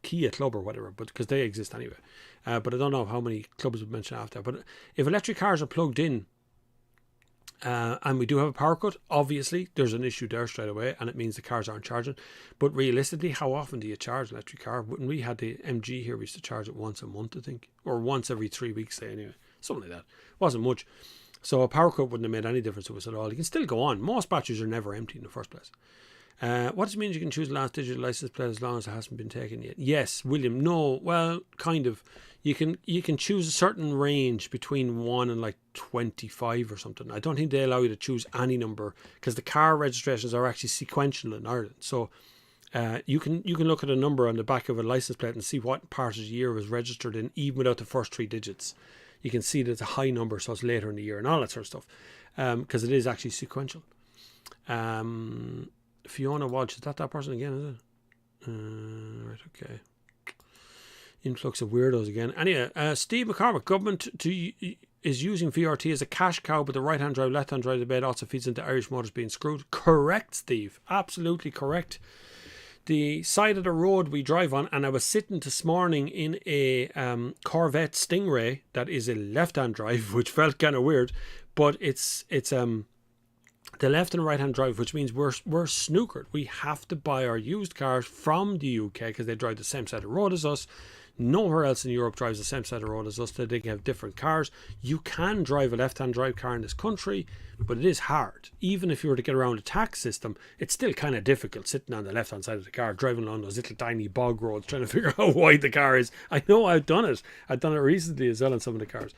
S1: Kia club or whatever, but because they exist anyway. But I don't know how many clubs would mention after. But if electric cars are plugged in, and we do have a power cut, obviously there's an issue there straight away, and it means the cars aren't charging. But realistically, how often do you charge an electric car? When we had the MG here, we used to charge it once a month, I think, or once every 3 weeks, say, anyway, something like that. Wasn't much. So a power cut wouldn't have made any difference to us at all. You can still go on. Most batteries are never empty in the first place. What does it mean you can choose the last digital license plate as long as it hasn't been taken yet? Yes, William. No, well, kind of. You can choose a certain range between 1 and like 25 or something. I don't think they allow you to choose any number, because the car registrations are actually sequential in Ireland. So you can look at a number on the back of a license plate and see what part of the year it was registered in, even without the first 3 digits. You can see that it's a high number, so it's later in the year and all that sort of stuff, because it is actually sequential. Fiona Walsh, is that person again, is it? Right, okay. Influx of weirdos again. Anyway, Steve McCormick, government is using VRT as a cash cow, but the right-hand drive, left-hand drive debate also feeds into Irish motors being screwed. Correct, Steve. Absolutely correct. The side of the road we drive on, and I was sitting this morning in a Corvette Stingray that is a left-hand drive, which felt kind of weird, but it's the left and right hand drive, which means we're snookered. We have to buy our used cars from the UK because they drive the same side of the road as us. Nowhere else in Europe drives the same side of the road as us. They can have different cars. You can drive a left-hand drive car in this country, but it is hard. Even if you were to get around a tax system, it's still kind of difficult sitting on the left-hand side of the car, driving along those little tiny bog roads, trying to figure out how wide the car is. I know, I've done it. I've done it recently as well on some of the cars.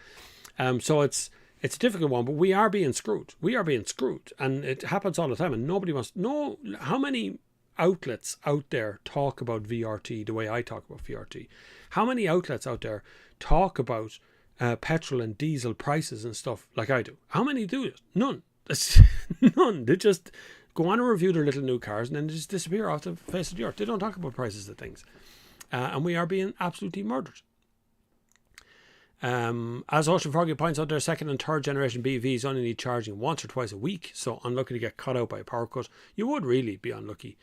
S1: So it's a difficult one, but we are being screwed. We are being screwed, and it happens all the time, and nobody wants to know how many outlets out there talk about VRT the way I talk about VRT. How many outlets out there talk about petrol and diesel prices and stuff like I do? How many do it? None. None. They just go on and review their little new cars and then just disappear off the face of the earth. They don't talk about prices of things. And we are being absolutely murdered. As Ocean Froggy points out, their second and third generation BEVs only need charging once or twice a week, so unlucky to get caught out by a power cut. You would really be unlucky.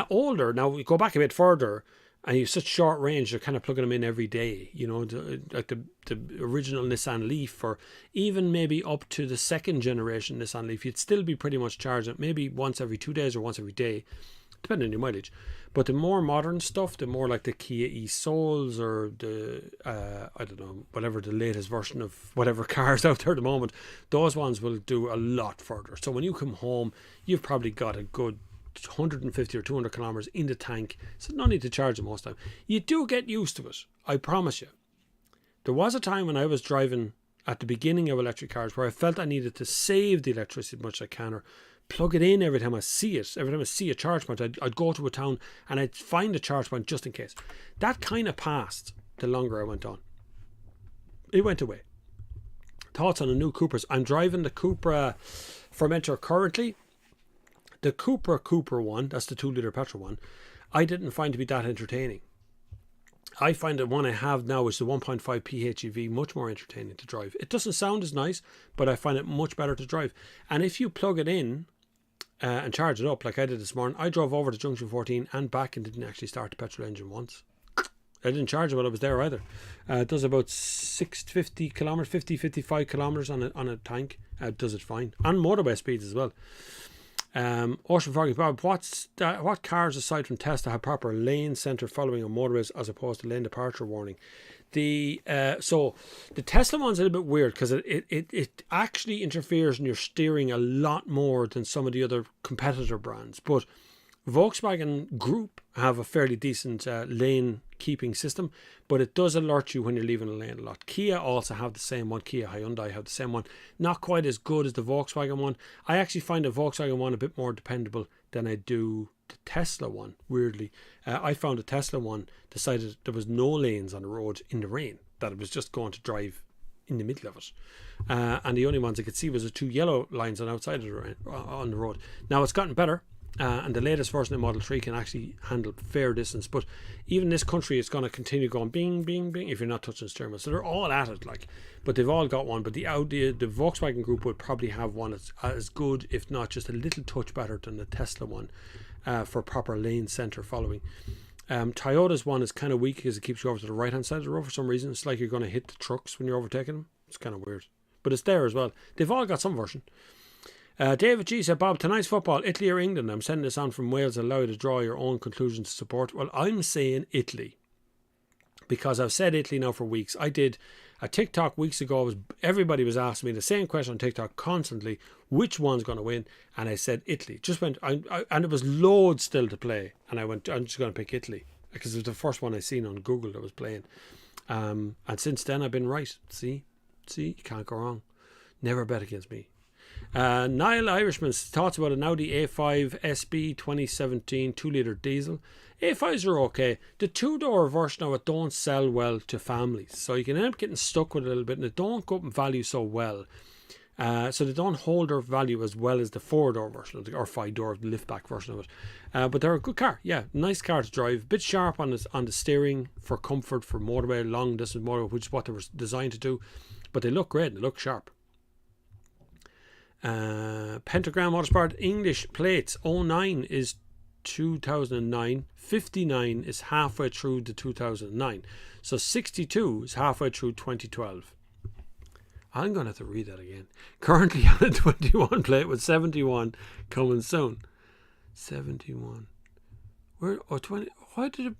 S1: Older, now we go back a bit further, and you have such short range, you're kind of plugging them in every day, you know, like the original Nissan Leaf, or even maybe up to the second generation Nissan Leaf, you'd still be pretty much charging maybe once every 2 days or once every day, depending on your mileage. But the more modern stuff, the more like the Kia e-Souls or the, I don't know, whatever the latest version of whatever cars out there at the moment, those ones will do a lot further. So when you come home, you've probably got a good 150 or 200 kilometers in the tank, so no need to charge them most of the time. You do get used to it, I promise you. There was a time when I was driving at the beginning of electric cars where I felt I needed to save the electricity as much as I can, or plug it in every time I see it. Every time I see a charge point, I'd go to a town and I'd find a charge point just in case. That kind of passed the longer I went on. It went away. Thoughts on a new Cupras? I'm driving the Cupra Formentor currently. The Cupra one, that's the 2-litre petrol one, I didn't find to be that entertaining. I find the one I have now, which is the 1.5 PHEV, much more entertaining to drive. It doesn't sound as nice, but I find it much better to drive. And if you plug it in and charge it up like I did this morning, I drove over to Junction 14 and back and didn't actually start the petrol engine once. I didn't charge it while I was there either. It does about 650 kilometers, 55 kilometers on a tank. Does it fine. On motorway speeds as well. Ocean Fogging Bob, what cars aside from Tesla have proper lane centre following on motorways as opposed to lane departure warning? So the Tesla one's a little bit weird because it actually interferes in your steering a lot more than some of the other competitor brands. But Volkswagen Group have a fairly decent lane keeping system, but it does alert you when you're leaving a lane a lot. Kia also have the same one. Kia, Hyundai have the same one. Not quite as good as the Volkswagen one. I actually find the Volkswagen one a bit more dependable than I do the Tesla one, weirdly. I found the Tesla one decided there was no lanes on the road in the rain, that it was just going to drive in the middle of it. And the only ones I could see was the 2 yellow lines on outside of on the road. Now it's gotten better. And the latest version of Model 3 can actually handle fair distance. But even in this country, it's going to continue going bing, bing, bing if you're not touching the steering wheel. So they're all at it, like. But they've all got one. But the Volkswagen Group would probably have one as good, if not just a little touch better than the Tesla one for proper lane centre following. Toyota's one is kind of weak because it keeps you over to the right-hand side of the road for some reason. It's like you're going to hit the trucks when you're overtaking them. It's kind of weird. But it's there as well. They've all got some version. David G said, Bob, tonight's football, Italy or England? I'm sending this on from Wales. Allow you to draw your own conclusions to support. Well, I'm saying Italy because I've said Italy now for weeks. I did a TikTok weeks ago. Everybody was asking me the same question on TikTok constantly. Which one's going to win? And I said Italy. Just went, and it was loads still to play. And I went, I'm just going to pick Italy because it was the first one I seen on Google that was playing. And since then I've been right. See, you can't go wrong. Never bet against me. Niall Irishman's thoughts about an Audi A5 SB 2017 2-litre diesel. A5s are okay. The 2-door version of it don't sell well to families, so you can end up getting stuck with it a little bit, and it don't go up in value so well. So they don't hold their value as well as the 4-door version or 5-door liftback version of it. But they're a good car. Yeah, nice car to drive. Bit sharp on the steering for comfort, for motorway, long distance motorway, which is what they were designed to do. But they look great. They look sharp. Pentagram Motorsport English plates 09 is 2009, 59 is halfway through the 2009, so 62 is halfway through 2012. I'm going to have to read that again. Currently on a 21 plate with 71 coming soon. 71 where, or 20, why did it,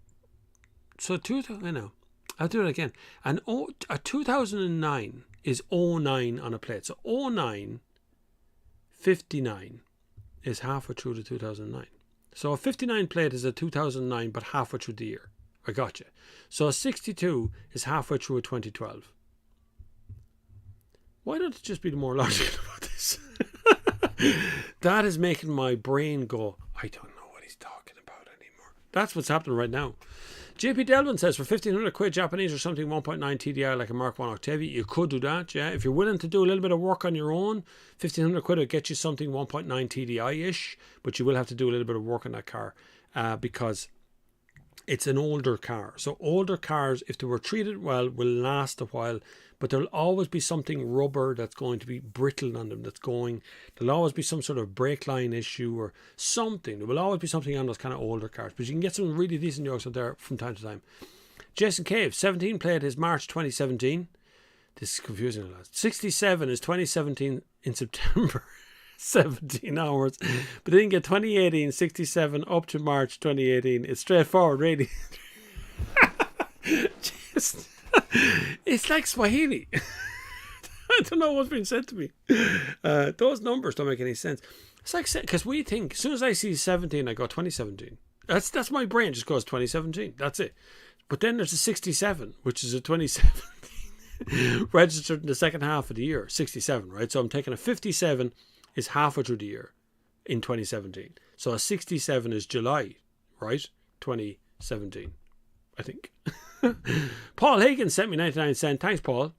S1: so 2000, I know, I'll do it again. And a 2009 is 09 on a plate, so 09 59 is halfway through the 2009. So a 59 plate is a 2009 but halfway through the year. I got you. So a 62 is halfway through a 2012. Why don't it just be more logical about this? That is making my brain go, I don't know what he's talking about anymore. That's what's happening right now. JP Delvin says, for 1,500 quid Japanese or something 1.9 TDI like a Mark 1 Octavia, you could do that, yeah. If you're willing to do a little bit of work on your own, 1,500 quid will get you something 1.9 TDI-ish, but you will have to do a little bit of work on that car because it's an older car. So older cars, if they were treated well, will last a while, but there'll always be something rubber that's going to be brittle on them. There'll always be some sort of brake line issue or something. There will always be something on those kind of older cars, but you can get some really decent yokes out there from time to time. Jason Cave, 17 plate is March 2017. This is confusing a lot. 67 is 2017 in September. 17 hours, but then get 2018 67 up to March 2018. It's straightforward, really. It's like Swahili. I don't know what's been said to me. Those numbers don't make any sense. It's like, because we think as soon as I see 17 I go 2017. That's my brain just goes 2017. That's it. But then there's a 67, which is a 2017 registered in the second half of the year. 67, right? So I'm taking a 57 is halfway through the year in 2017. So a 67 is July, right? 2017, I think. Paul Hagan sent me 99 cents. Thanks, Paul.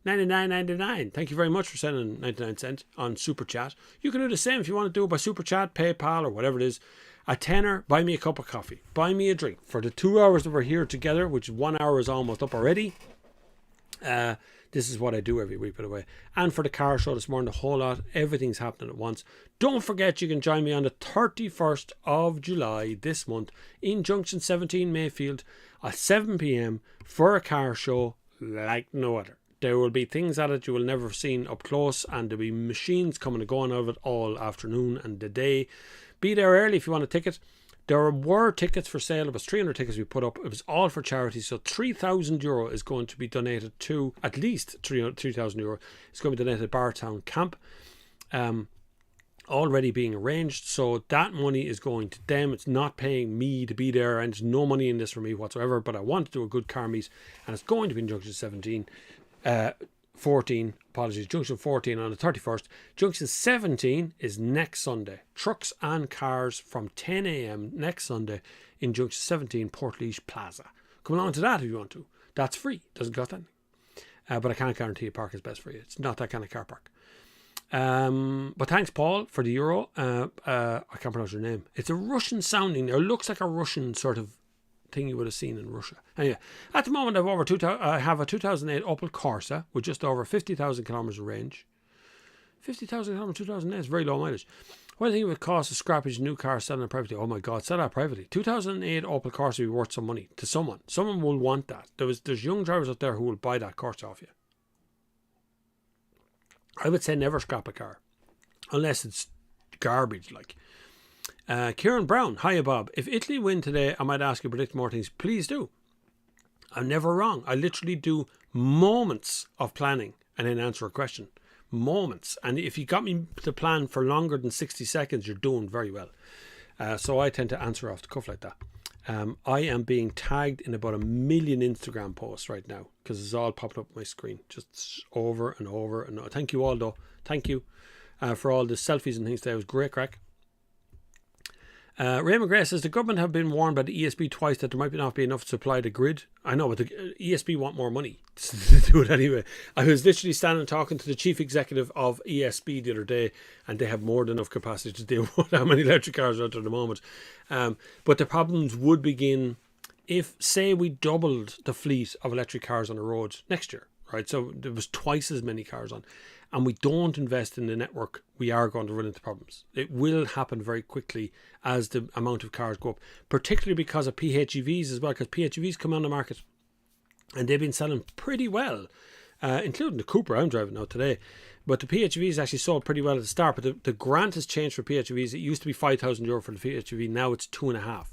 S1: 99.99. Thank you very much for sending 99 cents on Super Chat. You can do the same if you want to do it by Super Chat, PayPal, or whatever it is. A tenner, buy me a cup of coffee. Buy me a drink. For the 2 hours that we're here together, which 1 hour is almost up already, this is what I do every week, by the way. And for the car show this morning, the whole lot, everything's happening at once. Don't forget you can join me on the 31st of July this month in Junction 17 Mayfield at 7 p.m. for a car show like no other. There will be things at it you will never have seen up close, and there'll be machines coming and going out of it all afternoon and the day. Be there early if you want a ticket. There were tickets for sale. It was 300 tickets we put up. It was all for charity. So €3,000 is going to be donated to, at least €3,000 is going to be donated to Bartown Camp. Already being arranged. So that money is going to them. It's not paying me to be there, and there's no money in this for me whatsoever. But I want to do a good car meet, and it's going to be in Junction 14 on the 31st. Junction 17 is next Sunday. Trucks and cars from 10 a.m. next Sunday in Junction 17, Portlaoise Plaza. Come along to that if you want to. That's free. Doesn't cost anything. But I can't guarantee a park is best for you. It's not that kind of car park. But thanks, Paul, for the euro. I can't pronounce your name. It's a Russian sounding. It looks like a Russian sort of thing you would have seen in Russia. Anyway, at the moment I have a 2008 Opel Corsa with just over 50,000 kilometers of range. 50,000 kilometers 2008 is very low mileage. What do you think it would cost to scrappage a new car selling it privately? Oh my God, sell that privately. 2008 Opel Corsa would be worth some money to someone. Someone will want that. There's young drivers out there who will buy that Corsa off you. I would say never scrap a car unless it's garbage like. Kieran Brown, hiya Bob. If Italy win today, I might ask you to predict more things. Please do. I'm never wrong. I literally do moments of planning and then answer a question. Moments. And if you got me to plan for longer than 60 seconds, you're doing very well. So I tend to answer off the cuff like that. I am being tagged in about 1 million Instagram posts right now because it's all popping up on my screen just over and over and over. Thank you all though. Thank you for all the selfies and things today. It was great crack. Raymond Gray says the government have been warned by the ESB twice that there might not be enough to supply the grid. I know, but the ESB want more money to do it anyway. I was literally standing talking to the chief executive of ESB the other day, and they have more than enough capacity to deal with how many electric cars are out there at the moment. But the problems would begin if, say, we doubled the fleet of electric cars on the roads next year, right? So there was twice as many cars on, and we don't invest in the network, we are going to run into problems. It will happen very quickly as the amount of cars go up, particularly because of PHEVs as well, because PHEVs come on the market and they've been selling pretty well, including the Cooper I'm driving now today. But the PHEVs actually sold pretty well at the start, but the grant has changed for PHEVs. It used to be €5,000 for the PHEV, now it's 2.5.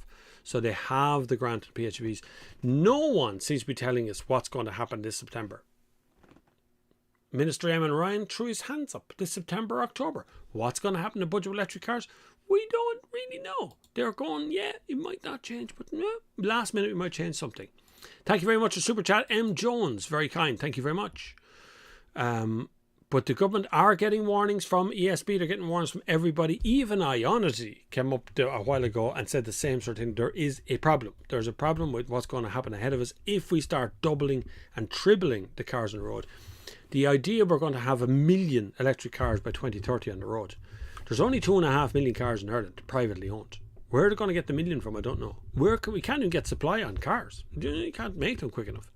S1: So they have the grant for PHEVs. No one seems to be telling us what's going to happen this September. Minister Eamon Ryan threw his hands up this September, October. What's going to happen to budget of electric cars? We don't really know. They're going, yeah, it might not change, but last minute we might change something. Thank you very much for Super Chat. M. Jones, very kind. Thank you very much. But the government are getting warnings from ESB. They're getting warnings from everybody. Even Ionity came up a while ago and said the same sort of thing. There is a problem. There's a problem with what's going to happen ahead of us if we start doubling and tripling the cars on the road. The idea we're going to have 1 million electric cars by 2030 on the road. There's only 2.5 million cars in Ireland, privately owned. Where are they going to get the million from? I don't know. We can't even get supply on cars. You can't make them quick enough.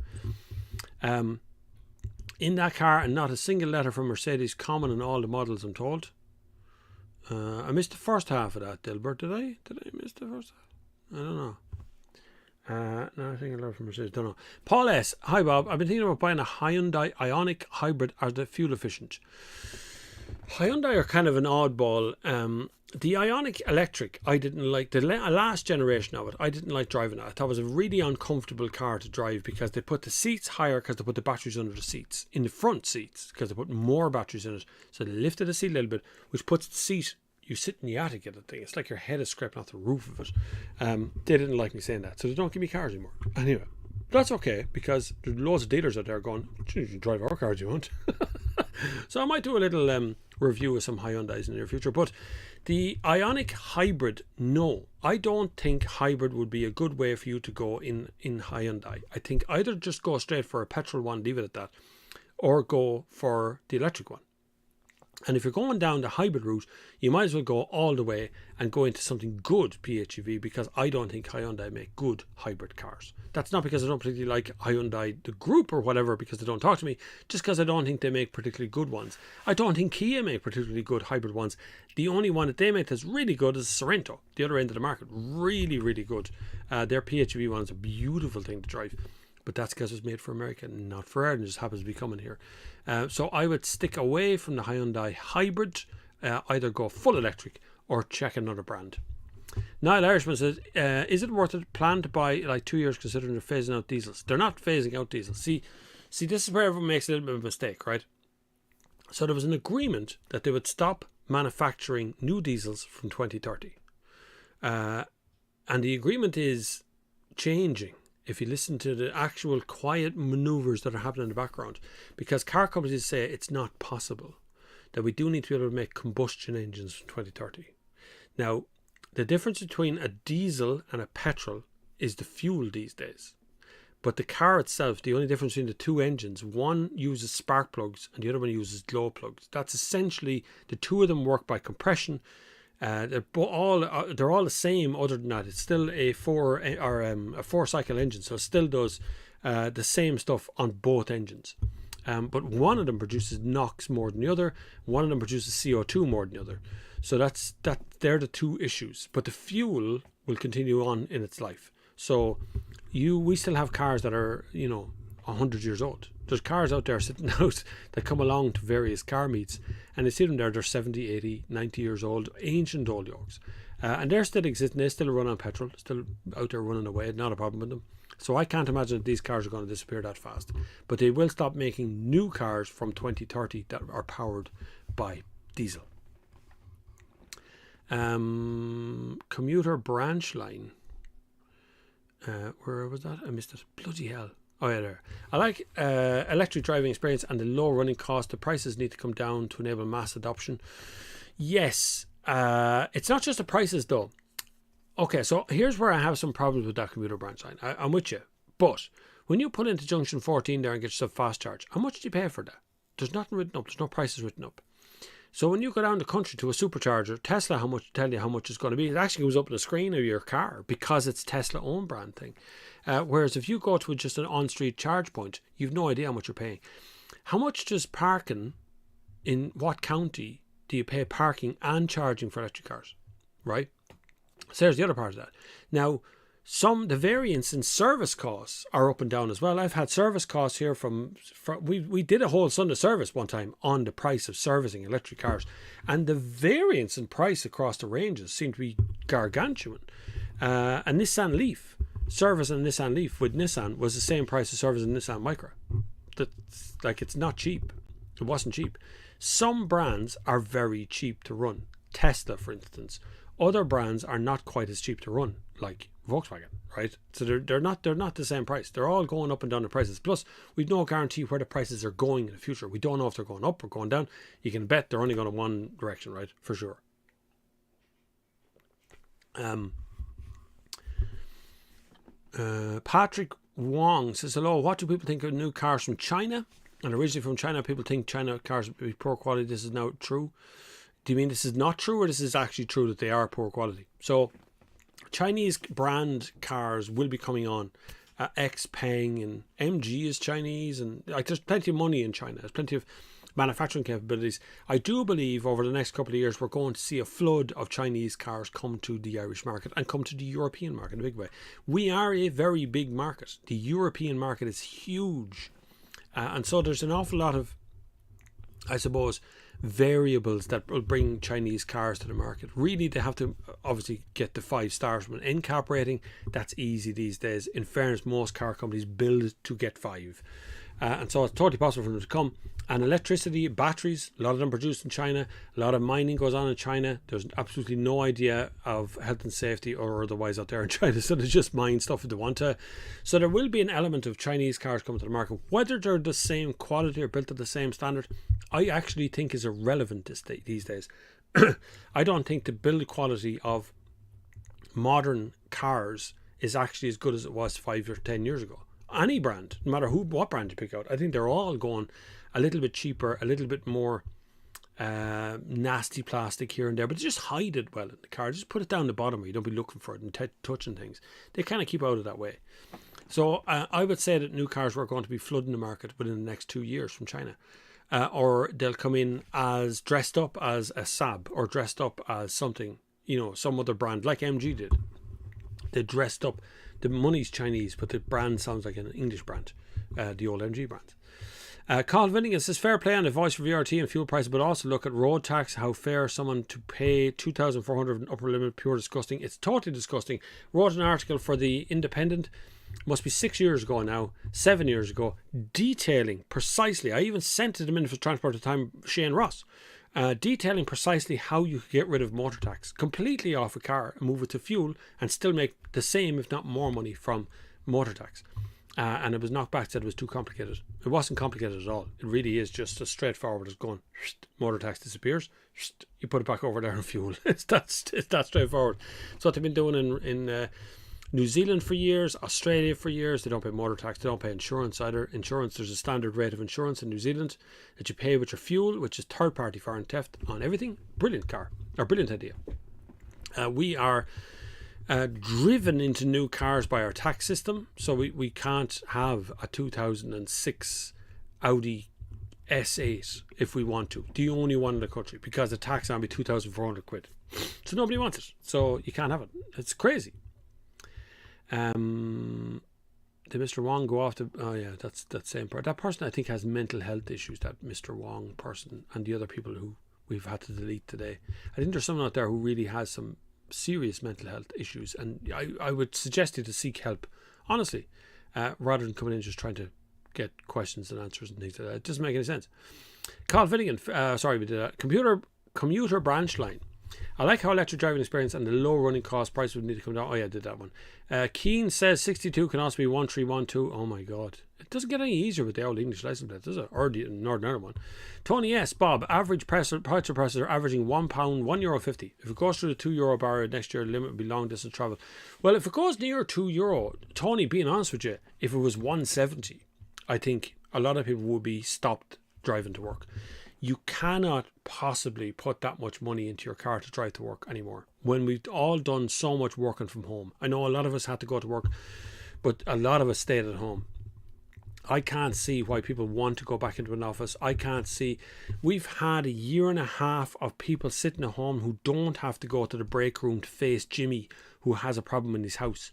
S1: In that car, and not a single letter from Mercedes, common in all the models, I'm told. I missed the first half of that, Dilbert. Did I miss the first half? I don't know. No, I think I learned from Mercedes. Don't know. Paul S. Hi Bob. I've been thinking about buying a Hyundai Ioniq hybrid. Are they fuel efficient? Hyundai are kind of an oddball. The Ioniq electric, I didn't like. The last generation of it, I didn't like driving it. I thought it was a really uncomfortable car to drive because they put the seats higher because they put the batteries under the seats. In the front seats, because they put more batteries in it. So they lifted the seat a little bit, which puts the seat, you sit in the attic of the thing. It's like your head is scraping off the roof of it. They didn't like me saying that. So they don't give me cars anymore. Anyway, that's okay because there's loads of dealers out there going, you can drive our cars you want. So I might do a little review of some Hyundais in the near future. But the Ioniq hybrid, no. I don't think hybrid would be a good way for you to go in Hyundai. I think either just go straight for a petrol one, leave it at that, or go for the electric one. And if you're going down the hybrid route, you might as well go all the way and go into something good PHEV, because I don't think Hyundai make good hybrid cars. That's not because I don't particularly like Hyundai, the group or whatever, because they don't talk to me, just because I don't think they make particularly good ones. I don't think Kia make particularly good hybrid ones. The only one that they make that's really good is Sorento, the other end of the market. Really, really good. Their PHEV one is a beautiful thing to drive. but that's because it's made for America, not for Ireland. It just happens to be coming here. So I would stick away from the Hyundai hybrid, either go full electric or check another brand. Niall Irishman says, is it worth it? Plan to buy like 2 years considering they're phasing out diesels. They're not phasing out diesels. See, this is where everyone makes a little bit of a mistake, right? So there was an agreement that they would stop manufacturing new diesels from 2030. And the agreement is changing if you listen to the actual quiet maneuvers that are happening in the background, because car companies say it's not possible, that we do need to be able to make combustion engines from 2030. Now, the difference between a diesel and a petrol is the fuel these days. But the car itself, the only difference between the two engines, one uses spark plugs and the other one uses glow plugs. That's essentially, the two of them work by compression. They're all the same. Other than that, it's still a four cycle engine, so it still does the same stuff on both engines. But one of them produces NOx more than the other. One of them produces CO2 more than the other. So they're the two issues. But the fuel will continue on in its life. So we still have cars that are 100 years old. There's cars out there sitting out that come along to various car meets, and they see them there, they're 70, 80, 90 years old, ancient old yokes. And they're still existing, they still run on petrol, still out there running away, not a problem with them. So I can't imagine that these cars are going to disappear that fast. But they will stop making new cars from 2030 that are powered by diesel. Commuter branch line. Where was that? I missed it. Bloody hell. Oh yeah, there. I like electric driving experience and the low running cost. The prices need to come down to enable mass adoption. Yes. It's not just the prices though. Okay, so here's where I have some problems with that commuter branch line. I'm with you. But when you pull into junction 14 there and get yourself fast charge, how much do you pay for that? There's nothing written up. There's no prices written up. So when you go down the country to a supercharger, Tesla tell you how much it's going to be. It actually goes up on the screen of your car because it's Tesla own brand thing. Whereas if you go to just an on-street charge point, you've no idea how much you're paying. How much does parking, in what county do you pay parking and charging for electric cars? Right? So there's the other part of that. Now, the variance in service costs are up and down as well. I've had service costs here we did a whole Sunday service one time on the price of servicing electric cars, and the variance in price across the ranges seemed to be gargantuan. A Nissan Leaf, service on Nissan Leaf with Nissan was the same price as service in Nissan Micra. It's not cheap. It wasn't cheap. Some brands are very cheap to run. Tesla, for instance. Other brands are not quite as cheap to run, like Volkswagen, right? So they're not the same price. They're all going up and down in prices. Plus, we've no guarantee where the prices are going in the future. We don't know if they're going up or going down. You can bet they're only going in one direction, right? For sure. Patrick Wong says, hello, what do people think of new cars from China? And originally from China, people think China cars would be poor quality. This is now true. Do you mean this is not true, or this is actually true that they are poor quality? So Chinese brand cars will be coming on. XPeng and MG is Chinese, and there's plenty of money in China. There's plenty of manufacturing capabilities. I do believe over the next couple of years we're going to see a flood of Chinese cars come to the Irish market and come to the European market in a big way. We are a very big market. The European market is huge. And so there's an awful lot of, I suppose, variables that will bring Chinese cars to the market. Really, they have to obviously get the 5 stars from an NCAP rating. That's easy these days. In fairness, most car companies build to get 5. And so it's totally possible for them to come. And electricity, batteries, a lot of them produced in China. A lot of mining goes on in China. There's absolutely no idea of health and safety or otherwise out there in China. So they just mine stuff if they want to. So there will be an element of Chinese cars coming to the market. Whether they're the same quality or built to the same standard, I actually think is irrelevant these days. I don't think the build quality of modern cars is actually as good as it was 5 or 10 years ago. Any brand, no matter what brand you pick out, I think they're all going a little bit cheaper, a little bit more nasty plastic here and there, but just hide it well in the car. Just put it down the bottom where you don't be looking for it and touching things. They kind of keep out of that way. So I would say that new cars are going to be flooding the market within the next 2 years from China. Or they'll come in as dressed up as a Saab or dressed up as something, some other brand like MG did. They dressed up. The money's Chinese, but the brand sounds like an English brand, the old MG brand. Carl Vinnigan says, fair play on the voice for VRT and fuel prices, but also look at road tax, how fair someone to pay 2,400 an upper limit, pure disgusting. It's totally disgusting. Wrote an article for the Independent, must be 6 years ago now, 7 years ago, detailing precisely, I even sent to the Minister for Transport at the time, Shane Ross, detailing precisely how you could get rid of motor tax completely off a car and move it to fuel and still make the same, if not more money from motor tax. And it was knocked back, said it was too complicated. It wasn't complicated at all. It really is just as straightforward as going, motor tax disappears, you put it back over there in fuel. It's that straightforward. It's what they've been doing in New Zealand for years, Australia for years. They don't pay motor tax, they don't pay insurance either. Insurance, there's a standard rate of insurance in New Zealand that you pay with your fuel, which is third party foreign theft on everything. Brilliant idea. We are driven into new cars by our tax system, so we can't have a 2006 Audi S8 if we want to, the only one in the country, because the tax on be 2,400 quid, so nobody wants it, so you can't have it. It's crazy. Did Mr. Wong go off to, oh yeah, that's that same part. That person I think has mental health issues, that Mr. Wong person, and the other people who we've had to delete today. I think there's someone out there who really has some serious mental health issues, and I would suggest you to seek help, honestly, rather than coming in just trying to get questions and answers and things like that. It doesn't make any sense. Carl Finnegan, sorry, we did that. Commuter branch line. I like how electric driving experience and the low running cost price would need to come down. Oh yeah, I did that one. Keane says 62 can also be 1312. Oh my god, it doesn't get any easier with the old English license plate, does it? Or the Northern Ireland one. Tony S. Bob, average petrol prices are averaging £1, €1.50. If it goes through the €2 barrier next year, the limit would be long distance travel. Well, if it goes near €2, Tony, being honest with you, if it was 170, I think a lot of people would be stopped driving to work. You cannot possibly put that much money into your car to drive to work anymore, when we've all done so much working from home. I know a lot of us had to go to work, but a lot of us stayed at home. I can't see why people want to go back into an office. I can't see. We've had a year and a half of people sitting at home who don't have to go to the break room to face Jimmy, who has a problem in his house.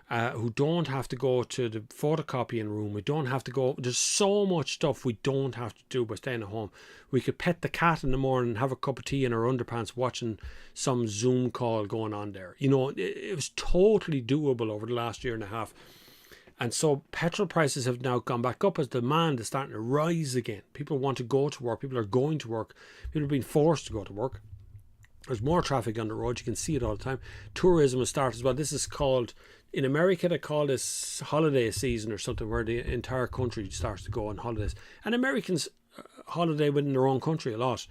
S1: Who don't have to go to the photocopying room. We don't have to go. There's so much stuff we don't have to do by staying at home. We could pet the cat in the morning, have a cup of tea in our underpants, watching some Zoom call going on there. You know, it was totally doable over the last year and a half. And so petrol prices have now gone back up as demand is starting to rise again. People want to go to work. People are going to work. People are being forced to go to work. There's more traffic on the road. You can see it all the time. Tourism has started as well. This is called, in America, they call this holiday season or something, where the entire country starts to go on holidays. And Americans holiday within their own country a lot.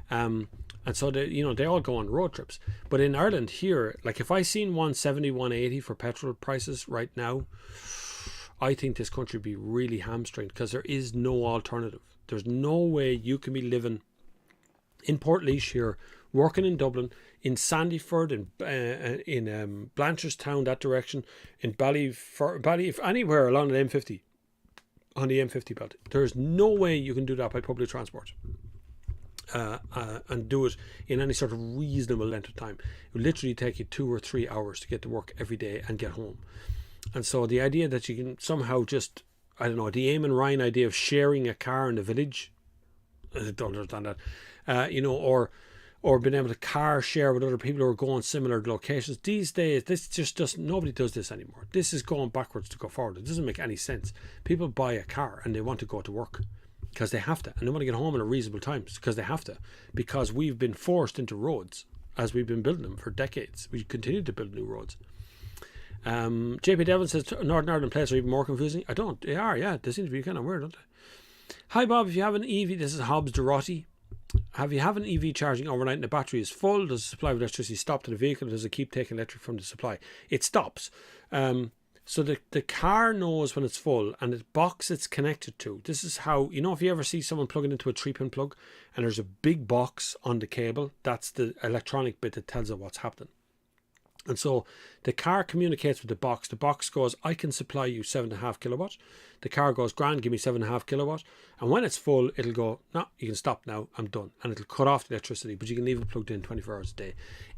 S1: And so they all go on road trips. But in Ireland here, like if I seen 170, 180 for petrol prices right now, I think this country would be really hamstringed, because there is no alternative. There's no way you can be living in Portlaoise here, working in Dublin, in Sandyford, in Blanchardstown, that direction, in Ballyf, anywhere along the M50, on the M50 belt. There's no way you can do that by public transport and do it in any sort of reasonable length of time. It will literally take you 2 or 3 hours to get to work every day and get home. And so the idea that you can somehow just, I don't know, the Eamon Ryan idea of sharing a car in the village, I don't understand that, or being able to car share with other people who are going similar locations. These days, this just doesn't, nobody does this anymore. This is going backwards to go forward. It doesn't make any sense. People buy a car and they want to go to work because they have to, and they want to get home in a reasonable time because they have to, because we've been forced into roads as we've been building them for decades. We continue to build new roads. JP Devlin says Northern Ireland places are even more confusing. I don't. They are, yeah. They seem to be kind of weird, don't they? Hi Bob, if you have an EV, this is Hobbs Dorothy. Have you have an EV charging overnight and the battery is full, does the supply of electricity stop to the vehicle, or does it keep taking electric from the supply? It stops. So the car knows when it's full, and the box it's connected to. This is how, if you ever see someone plugging into a 3-pin plug and there's a big box on the cable, that's the electronic bit that tells it what's happening. And so the car communicates with the box. The box goes, I can supply you 7.5 kilowatt. The car goes, grand, give me 7.5 kilowatt. And when it's full, it'll go, no, you can stop now, I'm done. And it'll cut off the electricity, but you can leave it plugged in 24 hours a day.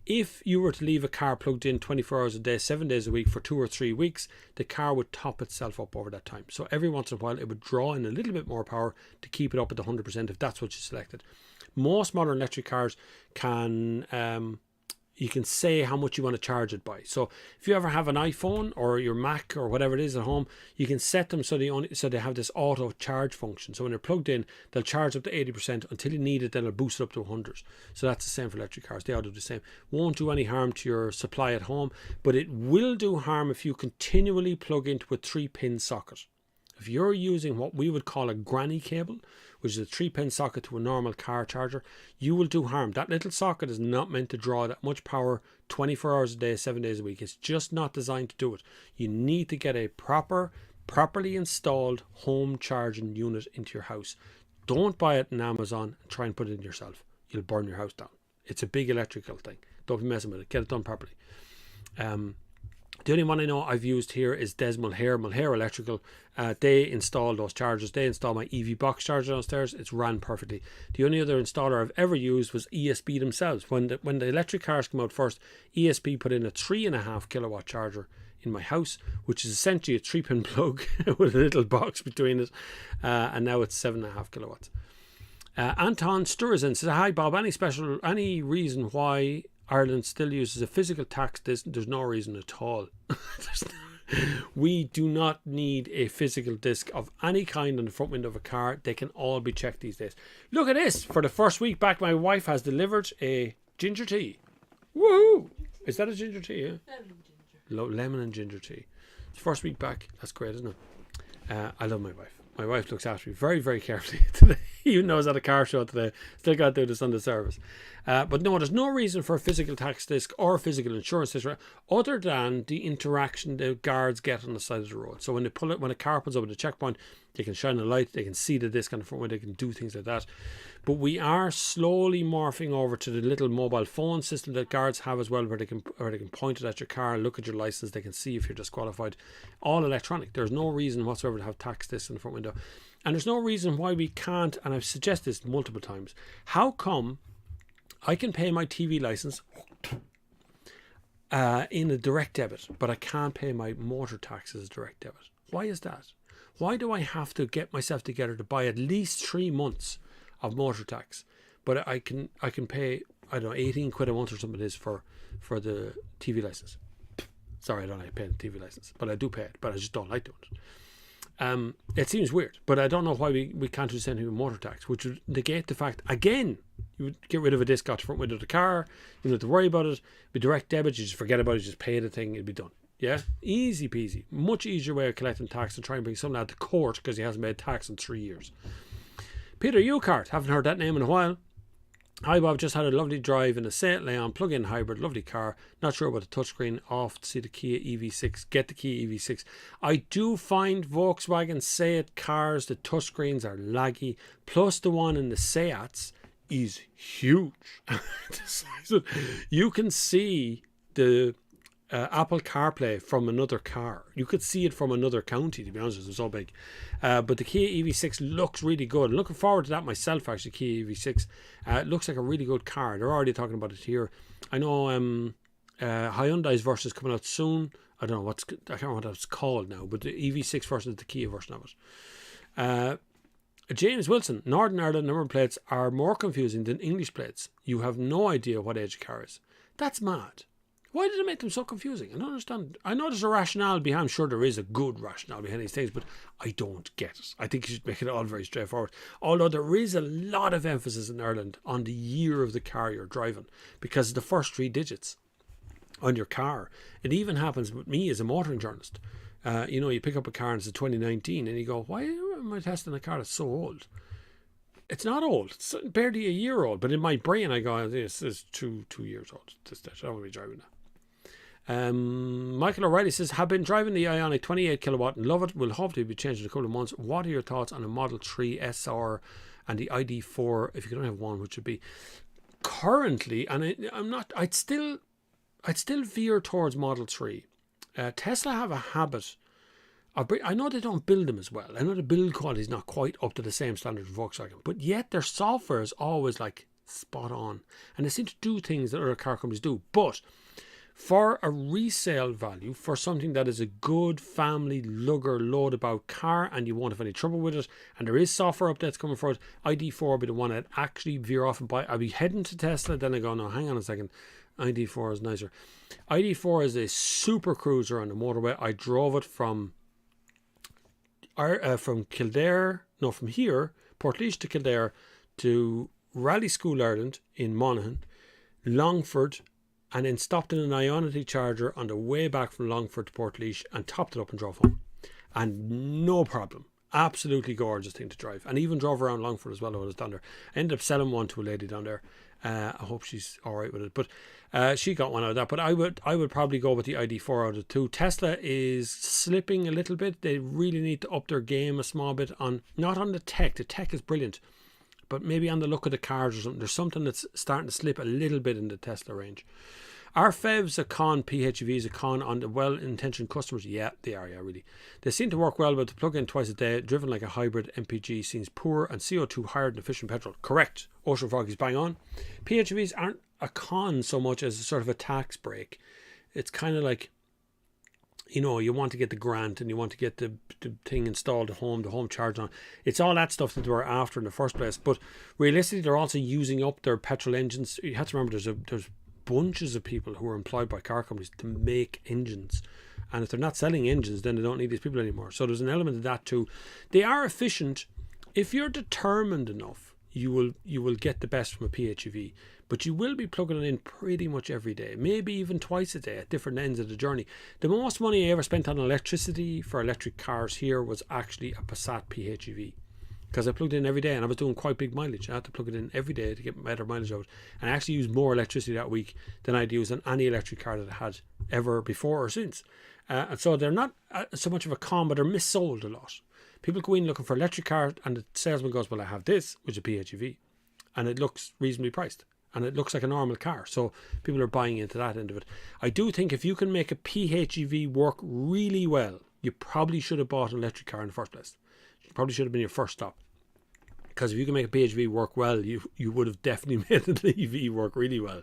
S1: If you were to leave a car plugged in 24 hours a day, 7 days a week for 2 or 3 weeks, the car would top itself up over that time. So every once in a while, it would draw in a little bit more power to keep it up at the 100% if that's what you selected. Most modern electric cars can... you can say how much you want to charge it by. So if you ever have an iPhone or your Mac or whatever it is at home, you can set them so they have this auto charge function. So when they're plugged in, they'll charge up to 80%. Until you need it, then they'll boost it up to 100. So that's the same for electric cars. They all do the same. Won't do any harm to your supply at home, but it will do harm if you continually plug into a 3-pin socket. If you're using what we would call a granny cable, which is a 3-pin socket to a normal car charger, you will do harm. That little socket is not meant to draw that much power 24 hours a day, 7 days a week. It's just not designed to do it. You need to get a properly installed home charging unit into your house. Don't buy it on Amazon and try and put it in yourself. You'll burn your house down. It's a big electrical thing. Don't be messing with it. Get it done properly. The only one I know I've used here is Des Mulher Electrical. They install those chargers. They install my EV box charger downstairs. It's ran perfectly. The only other installer I've ever used was ESP themselves. When the electric cars came out first, ESP put in a 3.5 kilowatt charger in my house, which is essentially a 3-pin plug with a little box between it. And now it's 7.5 kilowatts. Anton Sturzin says, hi Bob, any reason why Ireland still uses a physical tax disc? There's no reason at all. We do not need a physical disc of any kind on the front window of a car. They can all be checked these days. Look at this. For the first week back, my wife has delivered a ginger tea. Woohoo! Is that a ginger tea? Yeah? Lemon and ginger tea. It's first week back. That's great, isn't it? I love my wife. My wife looks after me very, very carefully today. Even though I was at a car show today, still got to do the Sunday service. But no, there's no reason for a physical tax disc or a physical insurance disc other than the interaction the guards get on the side of the road. So when a car pulls up at the checkpoint, they can shine a light, they can see the disc on the front window, they can do things like that. But we are slowly morphing over to the little mobile phone system that guards have as well, where they can point it at your car, look at your license, they can see if you're disqualified. All electronic. There's no reason whatsoever to have tax discs in the front window. And there's no reason why we can't, and I've suggested this multiple times. How come I can pay my TV license in a direct debit, but I can't pay my motor tax as a direct debit? Why is that? Why do I have to get myself together to buy at least 3 months of motor tax, but I can pay, I don't know, 18 quid a month or something it is for the TV license? Sorry, I don't like paying the TV license, but I do pay it, but I just don't like doing it. It seems weird, but I don't know why we can't do anything with motor tax, which would negate the fact, again, you would get rid of a disc out the front window of the car, you don't have to worry about it, with direct debit, you just forget about it, you just pay the thing, it'd be done. Yeah, easy peasy. Much easier way of collecting tax than trying to bring someone out to court because he hasn't paid tax in 3 years. Peter Eucart, haven't heard that name in a while. Hi Bob, just had a lovely drive in a Seat Leon plug-in hybrid, lovely car. Not sure about the touchscreen. Off to see the Kia EV6. Get the Kia EV6. I do find Volkswagen Seat cars, the touchscreens are laggy. Plus the one in the Seats is huge. You can see the Apple CarPlay from another car. You could see it from another county, to be honest, it's so big. But the Kia EV6 looks really good. I'm looking forward to that myself, actually. Kia EV6 it looks like a really good car. They're already talking about it here. I know Hyundai's version is coming out soon. I don't know I can't remember what it's called now, but the EV6 version is the Kia version of it. James Wilson, Northern Ireland number plates are more confusing than English plates. You have no idea what age a car is. That's mad. Why did it make them so confusing? I don't understand. I know there's a rationale behind. I'm sure there is a good rationale behind these things, but I don't get it. I think you should make it all very straightforward. Although there is a lot of emphasis in Ireland on the year of the car you're driving, because the first 3 digits on your car. It even happens with me as a motoring journalist. You pick up a car and it's a 2019 and you go, why am I testing a car that's so old? It's not old. It's barely a year old. But in my brain, I go, this is 2 years old. I don't want to be driving that. Michael O'Reilly says, have been driving the Ioniq 28 kilowatt and love it. Will hopefully be changed in a couple of months. What are your thoughts on a Model 3 SR and the ID4, if you could only have one, which would be currently, and I'd still I'd still veer towards Model 3. Tesla have a habit. I know they don't build them as well. I know the build quality is not quite up to the same standard as Volkswagen, but yet their software is always like spot on. And they seem to do things that other car companies do. But for a resale value, for something that is a good family lugger load about car and you won't have any trouble with it, and there is software updates coming for it, ID4 would be the one I'd actually veer off and buy. I'd be heading to Tesla, then I go, no, hang on a second, ID4 is nicer. ID4 is a super cruiser on the motorway. I drove it from Kildare, no, from here, Portlaoise to Kildare, to Rally School Ireland in Monaghan, Longford, and then stopped in an Ionity charger on the way back from Longford to Portlaoise and topped it up and drove home. And no problem. Absolutely gorgeous thing to drive. And even drove around Longford as well when I was down there. I ended up selling one to a lady down there. I hope she's alright with it. But she got one out of that. But I would probably go with the ID4 out of the two. Tesla is slipping a little bit. They really need to up their game a small bit on, not on the tech. The tech is brilliant. But maybe on the look of the cars or something. There's something that's starting to slip a little bit in the Tesla range. Are FEVs a con, PHEVs a con on the well-intentioned customers? Yeah, they are, yeah, really. They seem to work well, but to plug in twice a day, driven like a hybrid MPG, seems poor and CO2 higher than efficient petrol. Correct. Ocean Frog is bang on. PHEVs aren't a con so much as a sort of a tax break. It's kind of like, you know, you want to get the grant and you want to get the thing installed at home, the home charge on. It's all that stuff that they were after in the first place. But realistically, they're also using up their petrol engines. You have to remember there's bunches of people who are employed by car companies to make engines. And if they're not selling engines, then they don't need these people anymore. So there's an element of that too. They are efficient. If you're determined enough, you will get the best from a PHEV. But you will be plugging it in pretty much every day, maybe even twice a day at different ends of the journey. The most money I ever spent on electricity for electric cars here was actually a Passat PHEV. Because I plugged in every day and I was doing quite big mileage. I had to plug it in every day to get better mileage out. And I actually used more electricity that week than I'd used on any electric car that I had ever before or since. And so they're not so much of a con, but they're missold a lot. People go in looking for electric car and the salesman goes, well, I have this, which is a PHEV. And it looks reasonably priced. And it looks like a normal car. So people are buying into that end of it. I do think if you can make a PHEV work really well, you probably should have bought an electric car in the first place. It probably should have been your first stop. Because if you can make a PHEV work well, you would have definitely made an EV work really well.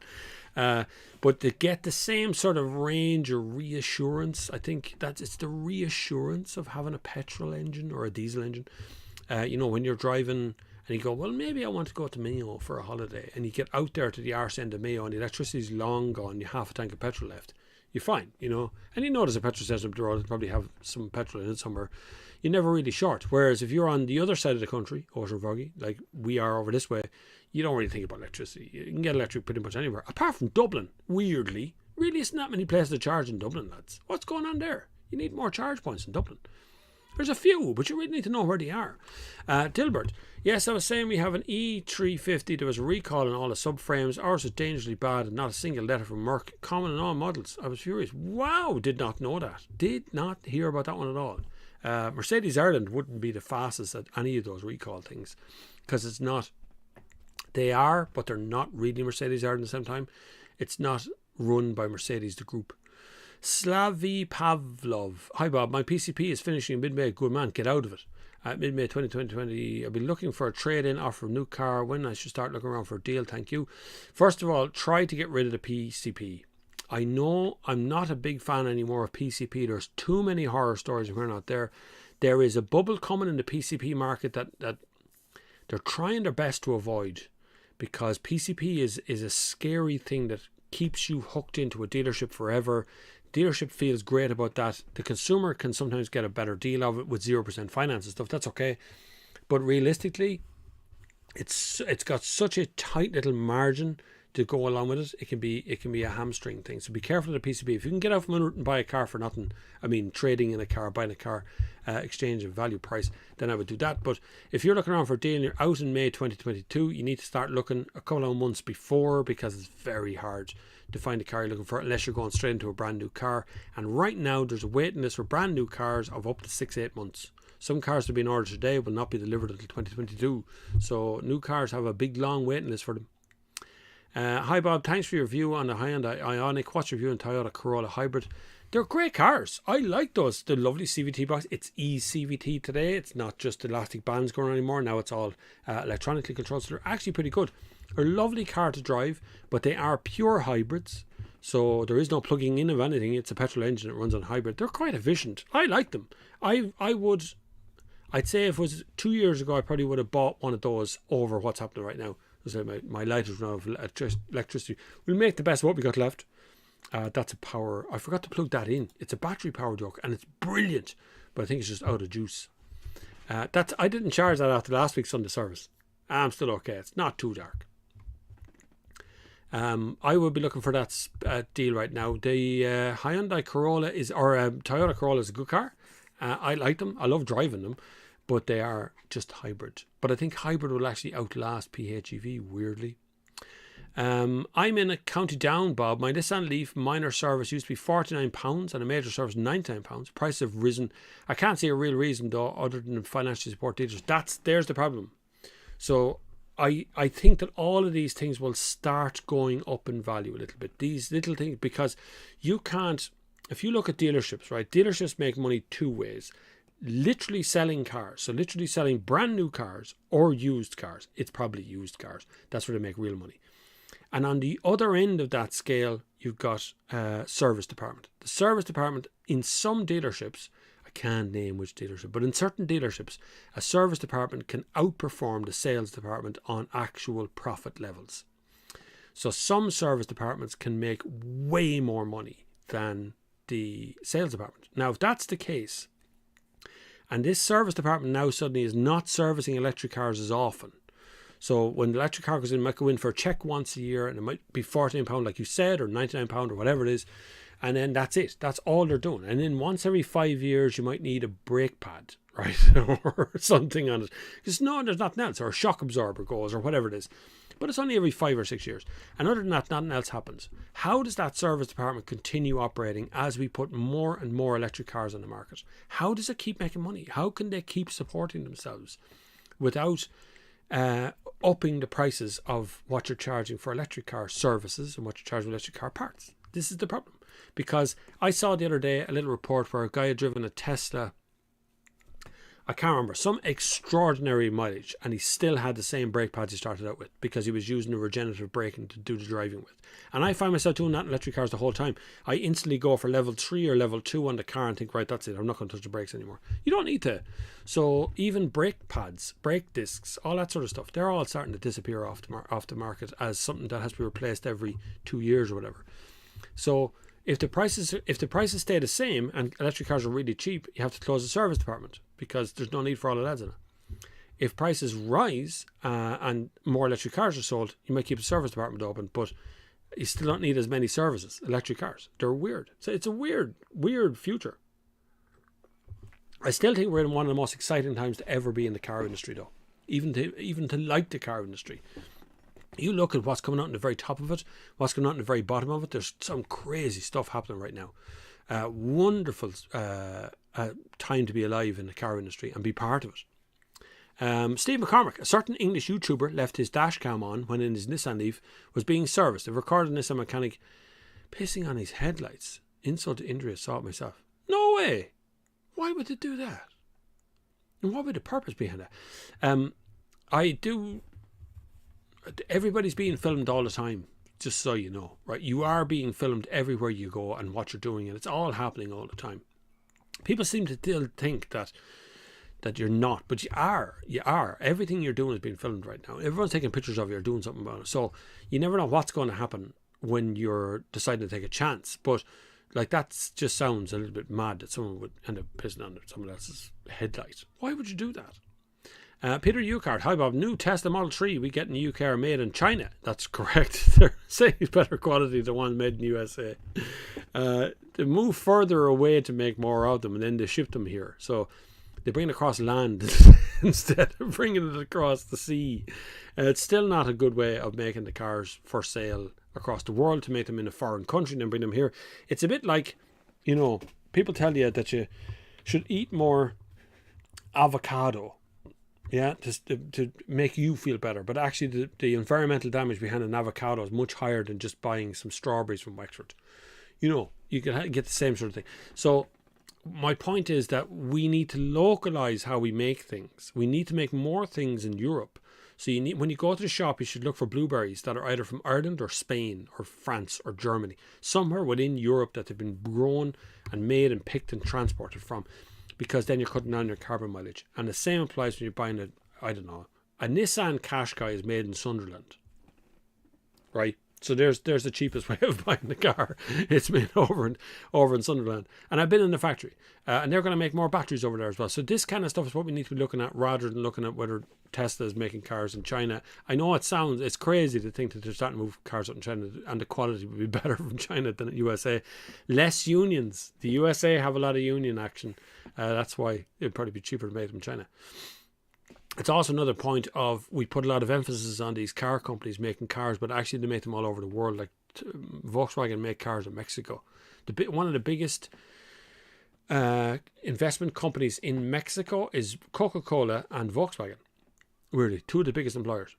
S1: But to get the same sort of range or reassurance, I think that it's the reassurance of having a petrol engine or a diesel engine. You know, when you're driving and you go, well, maybe I want to go to Mayo for a holiday. And you get out there to the arse end of Mayo and the electricity's long gone, you have half a tank of petrol left. You're fine, you know. And you know there's a petrol station up the road, probably have some petrol in it somewhere. You're never really short. Whereas if you're on the other side of the country, Ocean Froggy, like we are over this way, you don't really think about electricity. You can get electric pretty much anywhere. Apart from Dublin, weirdly. Really isn't that many places to charge in Dublin, lads. What's going on there? You need more charge points in Dublin. There's a few, but you really need to know where they are. Dilbert, yes, I was saying we have an E350. There was a recall on all the subframes. Ours is dangerously bad and not a single letter from Merck. Common in all models. I was furious. Wow, did not know that. Did not hear about that one at all. Mercedes Ireland wouldn't be the fastest at any of those recall things because it's not. They are, but they're not really Mercedes Ireland at the same time. It's not run by Mercedes, the group. Slavy Pavlov. Hi Bob, my PCP is finishing in mid-May. Good man, get out of it. At mid-May 2020, I'll be looking for a trade-in offer of a new car. When I should start looking around for a deal, thank you. First of all, try to get rid of the PCP. I know I'm not a big fan anymore of PCP. There's too many horror stories we're not there. There is a bubble coming in the PCP market that they're trying their best to avoid because PCP is a scary thing that keeps you hooked into a dealership forever. Dealership feels great about that. The consumer can sometimes get a better deal of it with 0% finance and stuff. That's okay. But realistically, it's got such a tight little margin to go along with it. It can be a hamstring thing. So be careful of the PCP. If you can get out from under it and buy a car for nothing, I mean trading in a car, buying a car, exchange of value price, then I would do that. But if you're looking around for a deal and you're out in May 2022, you need to start looking a couple of months before because it's very hard to find a car you're looking for unless you're going straight into a brand new car. And right now there's a waiting list for brand new cars of up to 6-8 months. Some cars that have been ordered today will not be delivered until 2022. So new cars have a big long waiting list for them. Hi Bob, thanks for your view on the Hyundai Ioniq. What's your view on Toyota Corolla Hybrid? They're great cars. I like those. The lovely CVT box. It's eCVT today. It's not just elastic bands going on anymore. Now it's all electronically controlled. So they're actually pretty good. They're a lovely car to drive, but they are pure hybrids. So there is no plugging in of anything. It's a petrol engine that runs on hybrid. They're quite efficient. I like them. I'd say if it was 2 years ago, I probably would have bought one of those over what's happening right now. My lighter's run out of electricity. We'll make the best of what we got left. That's a power. I forgot to plug that in. It's a battery powered yoke and it's brilliant, but I think it's just out of juice. I didn't charge that after last week's Sunday service. I'm still okay. It's not too dark. I would be looking for that deal right now. The Hyundai Corolla Toyota Corolla is a good car. I like them. I love driving them, but they are just hybrid. But I think hybrid will actually outlast PHEV, weirdly. I'm in a County Down, Bob. My Nissan Leaf minor service used to be £49 and a major service £99. Prices have risen. I can't see a real reason though, other than financially support dealers. There's the problem. So I think that all of these things will start going up in value a little bit. These little things, because you can't. If you look at dealerships, right? Dealerships make money two ways. Literally selling cars, so literally selling brand new cars or used cars. It's probably used cars. That's where they make real money. And on the other end of that scale, you've got service department. The service department in some dealerships, I can't name which dealership, but in certain dealerships, a service department can outperform the sales department on actual profit levels. So some service departments can make way more money than the sales department. Now, if that's the case, and this service department now suddenly is not servicing electric cars as often. So when the electric car goes in, it might go in for a check once a year and it might be £14 like you said, or £99 or whatever it is. And then that's it. That's all they're doing. And then once every 5 years, you might need a brake pad, right? Or something on it. Because there's nothing else. Or a shock absorber goes or whatever it is. But it's only every 5 or 6 years. And other than that, nothing else happens. How does that service department continue operating as we put more and more electric cars on the market? How does it keep making money? How can they keep supporting themselves without upping the prices of what you're charging for electric car services and what you're charging for electric car parts? This is the problem. Because I saw the other day a little report where a guy had driven a Tesla, I can't remember, some extraordinary mileage, and he still had the same brake pads he started out with because he was using the regenerative braking to do the driving with. And I find myself doing that in electric cars the whole time. I instantly go for level 3 or level 2 on the car and think, right, that's it, I'm not going to touch the brakes anymore. You don't need to. So even brake pads, brake discs, all that sort of stuff, they're all starting to disappear off the market as something that has to be replaced every 2 years or whatever. So if the prices stay the same and electric cars are really cheap, you have to close the service department because there's no need for all of that in it. If prices rise and more electric cars are sold, you might keep the service department open, but you still don't need as many services. Electric cars, they're weird. So it's a weird future. I still think we're in one of the most exciting times to ever be in the car industry, though. Even to like the car industry. You look at what's coming out in the very top of it, what's coming out in the very bottom of it. There's some crazy stuff happening right now. Wonderful time to be alive in the car industry and be part of it. Steve McCormick, a certain English YouTuber, left his dash cam on when in his Nissan Leaf was being serviced. They've recorded a Nissan mechanic pissing on his headlights. Insult to injury, I saw it myself. No way! Why would they do that? And what would the purpose behind that? Everybody's being filmed all the time, just so you know, right? You are being filmed everywhere you go and what you're doing, and it's all happening all the time. People seem to still think that you're not, but you are. Everything you're doing is being filmed right now. Everyone's taking pictures of you or doing something about it. So you never know what's going to happen when you're deciding to take a chance. But like that just sounds a little bit mad that someone would end up pissing on someone else's headlight. Why would you do that? Peter Ucart, hi Bob, new Tesla Model 3 we get in the UK are made in China. That's correct. They're saying it's better quality than ones made in the USA. They move further away to make more of them and then they ship them here. So they bring it across land instead of bringing it across the sea. It's still not a good way of making the cars for sale across the world, to make them in a foreign country and then bring them here. It's a bit like, people tell you that you should eat more avocado. Yeah, to make you feel better. But actually, the environmental damage behind an avocado is much higher than just buying some strawberries from Wexford. You know, you can get the same sort of thing. So my point is that we need to localize how we make things. We need to make more things in Europe. So you need, when you go to the shop, you should look for blueberries that are either from Ireland or Spain or France or Germany, somewhere within Europe that have been grown and made and picked and transported from, because then you're cutting down your carbon mileage. And the same applies when you're buying a Nissan Qashqai is made in Sunderland, right? So there's the cheapest way of buying the car. It's made over in Sunderland. And I've been in the factory. And they're going to make more batteries over there as well. So this kind of stuff is what we need to be looking at, rather than looking at whether Tesla is making cars in China. I know it's crazy to think that they're starting to move cars up in China and the quality would be better from China than the USA. Less unions. The USA have a lot of union action. That's why it'd probably be cheaper to make them in China. It's also another point of, we put a lot of emphasis on these car companies making cars, but actually they make them all over the world. Like Volkswagen make cars in Mexico. One of the biggest investment companies in Mexico is Coca-Cola and Volkswagen. Really, two of the biggest employers.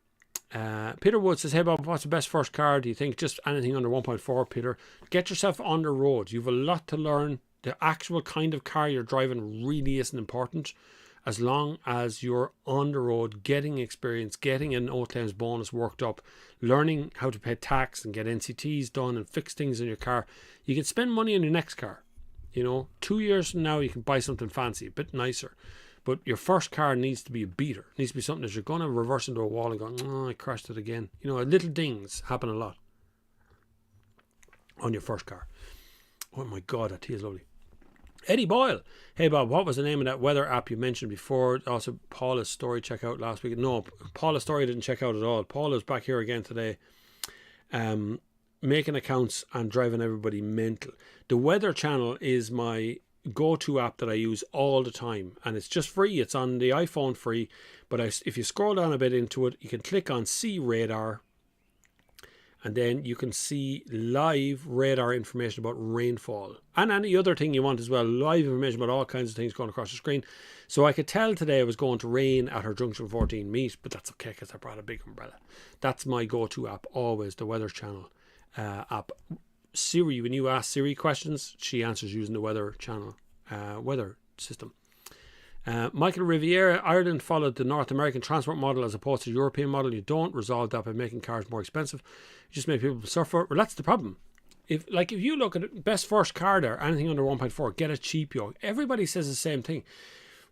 S1: Peter Wood says, hey Bob, what's the best first car? Do you think just anything under 1.4, Peter? Get yourself on the road. You have a lot to learn. The actual kind of car you're driving really isn't important. As long as you're on the road, getting experience, getting an no claims bonus worked up, learning how to pay tax and get NCTs done and fix things in your car, you can spend money on your next car. 2 years from now, you can buy something fancy, a bit nicer. But your first car needs to be a beater. It needs to be something that you're going to reverse into a wall and go, oh, I crashed it again. Little dings happen a lot on your first car. Oh my God, that tea is lovely. Eddie Boyle. Hey Bob, what was the name of that weather app you mentioned before? Also, Paula's story check out last week. No, Paula's story didn't check out at all. Paula's back here again today, making accounts and driving everybody mental. The Weather Channel is my go-to app that I use all the time, and it's just free. It's on the iPhone free, but if you scroll down a bit into it, you can click on See Radar, and then you can see live radar information about rainfall and any other thing you want as well. Live information about all kinds of things going across the screen. So I could tell today it was going to rain at her Junction 14 meet, but that's okay because I brought a big umbrella. That's my go-to app always, the Weather Channel app. Siri, when you ask Siri questions, she answers using the Weather Channel weather system. Michael Riviera, Ireland followed the North American transport model as opposed to the European model. You don't resolve that by making cars more expensive. You just make people suffer. Well, that's the problem. If you look at it, best first car there, anything under 1.4, get it cheap, yo. Everybody says the same thing.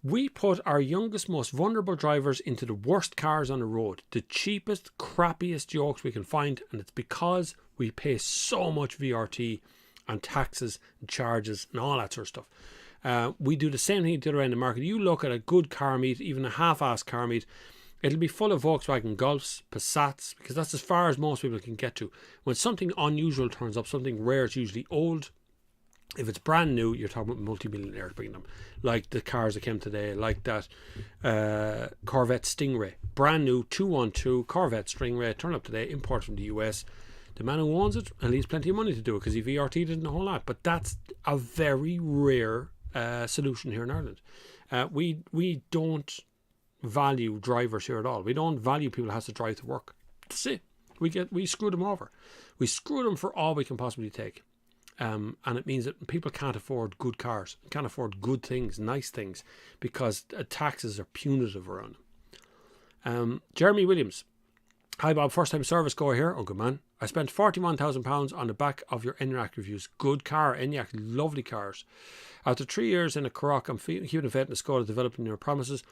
S1: We put our youngest, most vulnerable drivers into the worst cars on the road, the cheapest, crappiest yokes we can find, and it's because we pay so much VRT and taxes and charges and all that sort of stuff. We do the same thing to the other end of the market. You look at a good car meet, even a half-assed car meet, it'll be full of Volkswagen Golfs, Passats, because that's as far as most people can get to. When something unusual turns up, something rare, it's usually old. If it's brand new, you're talking about multi-millionaires bringing them, like the cars that came today, like that Corvette Stingray, brand new 212 Corvette Stingray, turned up today, imported from the US. The man who owns it leaves plenty of money to do it because he VRT'd it in a whole lot, but that's a very rare solution here in Ireland. We don't value drivers here at all. We don't value people who have to drive to work. That's it. We screw them over. We screw them for all we can possibly take. And it means that people can't afford good cars, can't afford good things, nice things, because taxes are punitive around them. Jeremy Williams. Hi Bob, first time service goer here. Oh good man. I spent £41,000 on the back of your ENIAC reviews. Good car, ENIAC, lovely cars. After 3 years in a Corrock, I'm keeping faith in the Skoda developing your promises.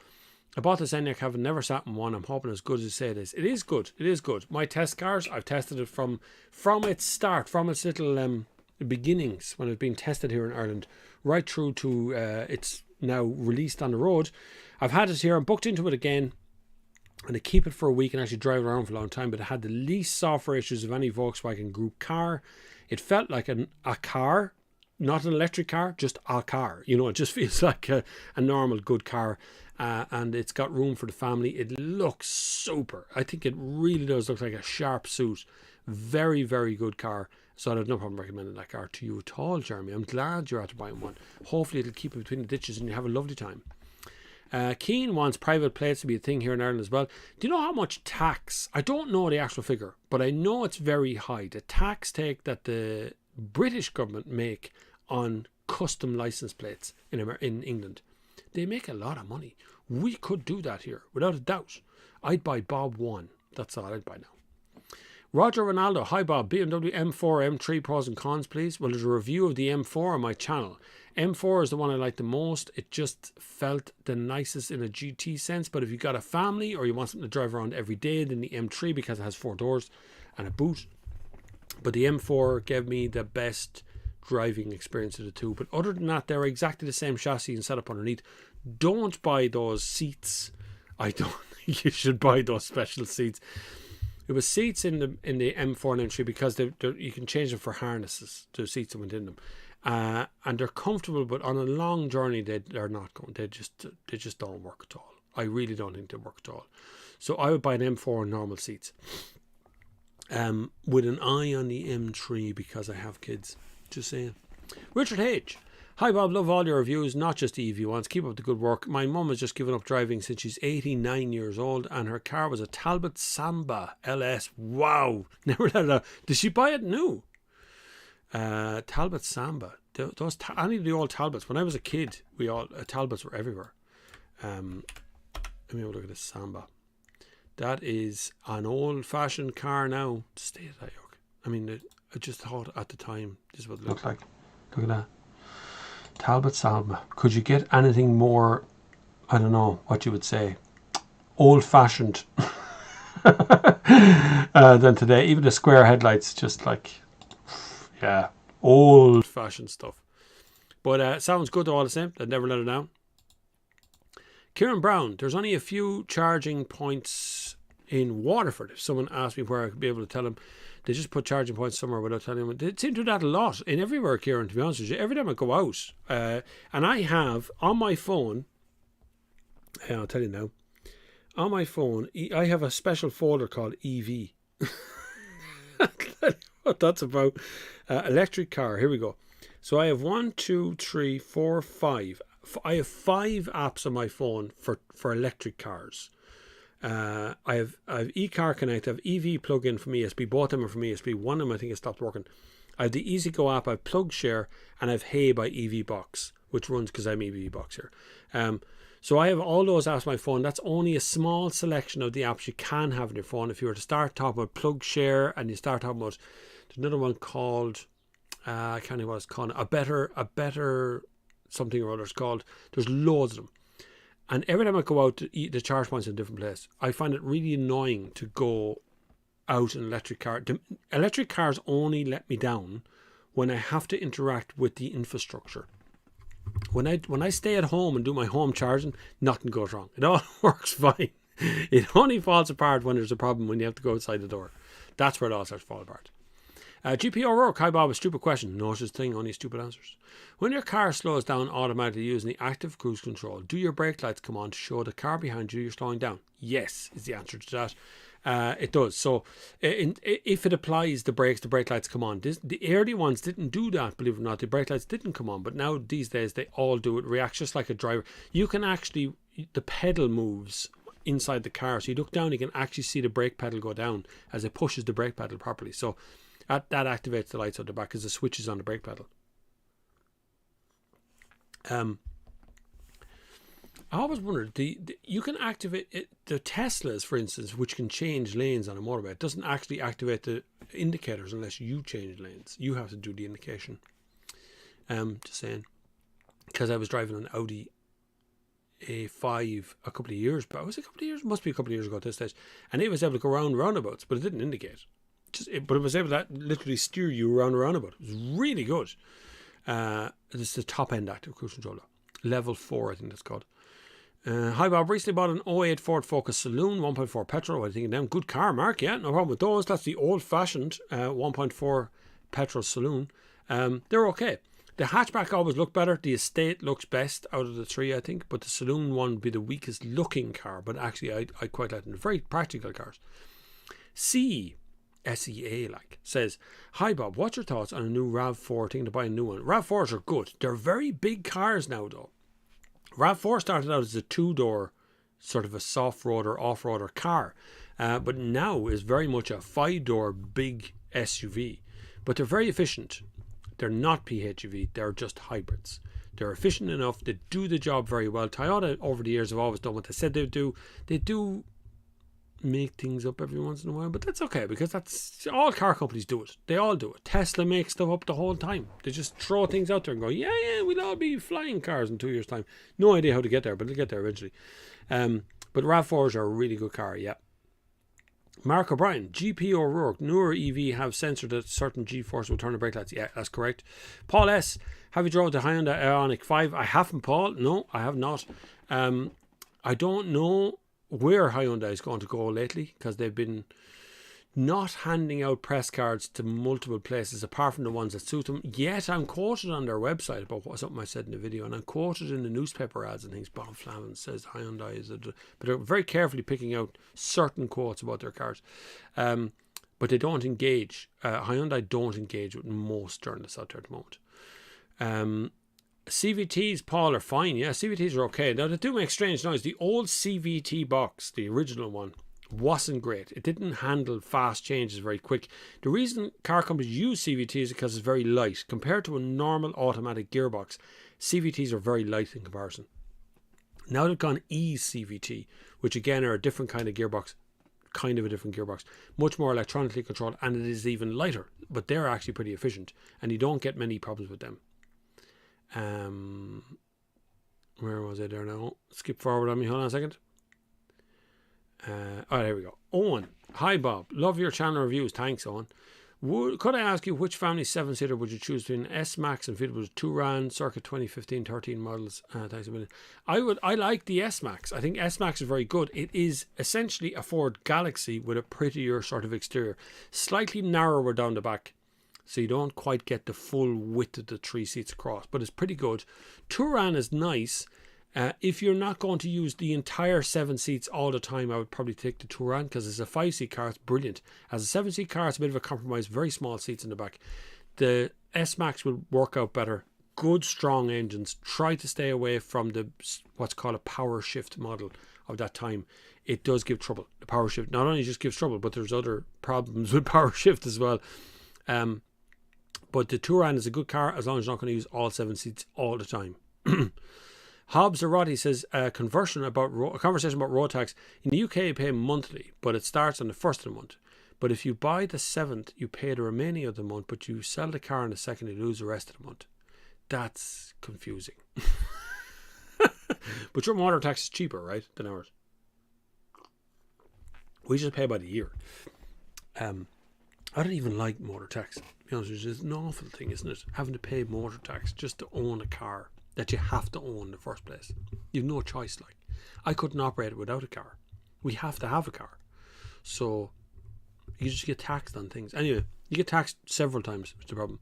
S1: I bought this ENIAC, having never sat in one. I'm hoping as good as you say it is. It is good. It is good. My test cars, I've tested it from its start, from its little beginnings when it's been tested here in Ireland, right through to it's now released on the road. I've had it here. I'm booked into it again. And I keep it for a week and actually drive it around for a long time, but it had the least software issues of any Volkswagen Group car. It felt like a car, not an electric car, just a car. It just feels like a normal good car, and it's got room for the family. It looks super. I think it really does look like a sharp suit. Very, very good car. So I have no problem recommending that car to you at all, Jeremy. I'm glad you're after buying one. Hopefully it'll keep it between the ditches and you have a lovely time. Keane wants private plates to be a thing here in Ireland as well. Do you know how much tax? I don't know the actual figure, but I know it's very high. The tax take that the British government make on custom license plates in England, they make a lot of money. We could do that here without a doubt. I'd buy Bob 1. That's all I'd buy now. Roger Ronaldo, hi Bob, BMW M4, M3 pros and cons please. Well, there's a review of the M4 on my channel. M4 is the one I like the most. It just felt the nicest in a GT sense, but if you got a family or you want something to drive around every day, then the M3, because it has 4 doors and a boot. But the M4 gave me the best driving experience of the two. But other than that, they're exactly the same chassis and setup underneath. Don't buy those seats. I don't think you should buy those special seats. There was seats in the M4 and M3 because you can change them for harnesses, the seats that went in them, and they're comfortable. But on a long journey, they're not going. They just don't work at all. I really don't think they work at all. So I would buy an M4 on normal seats, with an eye on the M3 because I have kids. Just saying. Richard H. Hi Bob, love all your reviews, not just the EV ones. Keep up the good work. My mum has just given up driving since she's 89 years old, and her car was a Talbot Samba LS. Wow, never let her. Did she buy it new? Talbot Samba. Any of the old Talbots. When I was a kid, Talbots were everywhere. Let me have a look at this Samba. That is an old-fashioned car now. State of that yoke. I mean, I just thought at the time this is what it looked like. Look at that. Talbot Samba. Could you get anything more, I don't know what you would say, old-fashioned than today? Even the square headlights, just like, yeah, old-fashioned stuff. But sounds good all the same. I'd never let it down. Kieran Brown, there's only a few charging points in Waterford. If someone asked me where I could be able to tell them, they just put charging points somewhere without telling them. They seem to do that a lot in everywhere, Kieran, to be honest with you. Every time I go out, and I have on my phone, I'll tell you now, on my phone, I have a special folder called EV. I'll tell you what that's about. Electric car, here we go. So I have 1, 2, 3, 4, 5. I have 5 apps on my phone for electric cars. I have eCar Connect, I have EV plug-in from ESP, both of them are from ESP. One of them I think has stopped working. I have the EasyGo app, I have Plug Share, and I have Hey by EV Box, which runs because I'm EV Box here. So I have all those apps on my phone. That's only a small selection of the apps you can have on your phone. If you were to start talking about Plug Share and you start talking about, there's another one called, I can't remember what it's called, a better something or other it's called. There's loads of them. And every time I go out to eat, the charge point's in a different place. I find it really annoying to go out in an electric car. Electric cars only let me down when I have to interact with the infrastructure. When I stay at home and do my home charging, nothing goes wrong. It all works fine. It only falls apart when there's a problem when you have to go outside the door. That's where it all starts to fall apart. GP O'Rourke, hi Bob, a stupid question. No such thing, only stupid answers. When your car slows down automatically using the active cruise control, do your brake lights come on to show the car behind you you're slowing down? Yes, is the answer to that. It does. So if it applies the brakes, the brake lights come on. The early ones didn't do that, believe it or not. The brake lights didn't come on, but now these days they all do. It reacts just like a driver. You can actually, the pedal moves inside the car. So you look down, you can actually see the brake pedal go down as it pushes the brake pedal properly. So that activates the lights on the back because the switch is on the brake pedal. I always wondered, you can activate the Teslas, for instance, which can change lanes on a motorway. It doesn't actually activate the indicators unless you change lanes. You have to do the indication. Just saying, because I was driving an Audi A5 a couple of years, but must be a couple of years ago at this stage, and it was able to go around roundabouts, but it didn't indicate. But it was able to literally steer you around a roundabout. It was really good. It's the top end active cruise controller, level 4, I think that's called. Hi Bob, recently bought an 08 Ford Focus Saloon 1.4 petrol. What do you think of them? Good car, Mark. Yeah, no problem with those. That's the old-fashioned 1.4 petrol Saloon. They're okay. The hatchback always looked better. The Estate looks best out of the 3, I think, but the Saloon one would be the weakest looking car. But actually, I quite like them. They're very practical cars. SEA says, hi Bob, what's your thoughts on a new RAV4? Thinking to buy a new one. RAV4s are good. They're very big cars now though. RAV4 started out as a 2-door, sort of a soft roader, off-roader car, but now is very much a 5-door big SUV. But they're very efficient. They're not PHEV, they're just hybrids. They're efficient enough, they do the job very well. Toyota over the years have always done what they said they'd do. They do make things up every once in a while, but that's okay, because that's all car companies do it. They all do it. Tesla makes stuff up the whole time. They just throw things out there and go, yeah, we'll all be flying cars in 2 years' time. No idea how to get there, but they'll get there eventually. But RAV4s are a really good car, yeah. Mark O'Brien, GP O'Rourke, newer EV have censored that certain G-force will turn the brake lights. Yeah, that's correct. Paul S, have you drove the Hyundai Ioniq 5? I haven't, Paul. No, I have not. I don't know where Hyundai is going to go lately, because they've been not handing out press cards to multiple places apart from the ones that suit them. Yet I'm quoted on their website about something I said in the video, and I'm quoted in the newspaper ads and things. bobflavin says Hyundai is but they're very carefully picking out certain quotes about their cars, but they don't engage. Hyundai don't engage with most journalists out there at the moment. CVTs, Paul, are fine. Yeah, CVTs are okay. Now, they do make strange noise. The old CVT box, the original one, wasn't great. It didn't handle fast changes very quick. The reason car companies use CVTs is because it's very light. Compared to a normal automatic gearbox, CVTs are very light in comparison. Now they've gone e-CVT, which again are a different kind of gearbox, much more electronically controlled, and it is even lighter, but they're actually pretty efficient, and you don't get many problems with them. Where was I there now? Skip forward on me, hold on a second. There we go. Owen, hi Bob, love your channel reviews. Thanks, Owen. Could I ask you which family 7-seater would you choose between S-Max and fitted with Touran circa 2015-13 models? Thanks a million. I like the S-Max. I think S-Max is very good. It is essentially a Ford Galaxy with a prettier sort of exterior, slightly narrower down the back, so you don't quite get the full width of the 3 seats across, but it's pretty good. Touran is nice. If you're not going to use the entire 7 seats all the time, I would probably take the Touran, because as a 5-seat car, it's brilliant. As a 7-seat car, it's a bit of a compromise. Very small seats in the back. The S-Max will work out better. Good, strong engines. Try to stay away from the what's called a power shift model of that time. It does give trouble. The power shift not only just gives trouble, but there's other problems with power shift as well. But the Touran is a good car as long as you're not going to use all 7 seats all the time. Hobbs Arati says a conversation about road tax. In the UK you pay monthly, but it starts on the 1st of the month. But if you buy the 7th, you pay the remaining of the month, but you sell the car on the 2nd, you lose the rest of the month. That's confusing. But your motor tax is cheaper, right, than ours. We just pay by the year. I don't even like motor tax. To be honest with you, it's an awful thing, isn't it? Having to pay motor tax just to own a car that you have to own in the first place. You've no choice. Like, I couldn't operate it without a car. We have to have a car, so you just get taxed on things. Anyway, you get taxed several times, which is the problem.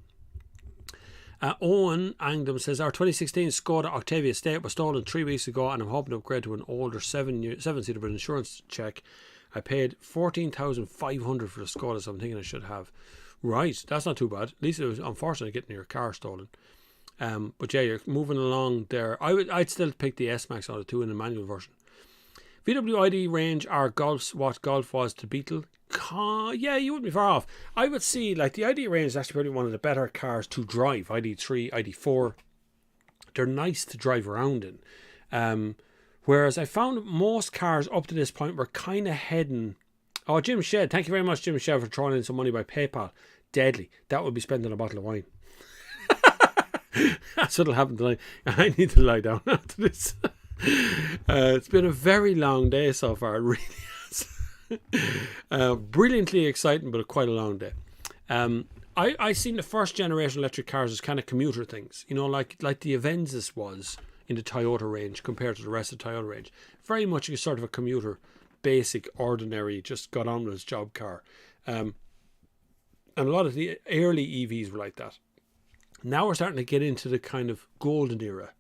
S1: Owen Angdom says our 2016 Skoda Octavia Estate was stolen 3 weeks ago, and I'm hoping to upgrade to an older 7-seater with an insurance check. I paid $14,500 for the Skoda, so I'm thinking I should have. Right, that's not too bad. At least it was unfortunate getting your car stolen. But yeah, you're moving along there. I'd still pick the S-Max out of 2 in the manual version. VW ID range are Golfs what Golf was to Beetle. Yeah, you wouldn't be far off. I would see, like, the ID range is actually probably one of the better cars to drive. ID3, ID4, they're nice to drive around in. Whereas I found most cars up to this point were kind of heading... Oh, Jim Shed, thank you very much, Jim Shed, for throwing in some money by PayPal. Deadly. That would be spent on a bottle of wine. That's what'll happen tonight. I need to lie down after this. It's been a very long day so far. It really has. Brilliantly exciting, but quite a long day. I seen the first generation electric cars as kind of commuter things. You know, like the Avensis was in the Toyota range compared to the rest of the Toyota range. Very much a sort of a commuter, basic, ordinary, just got on with his job car. And a lot of the early EVs were like that. Now we're starting to get into the kind of golden era.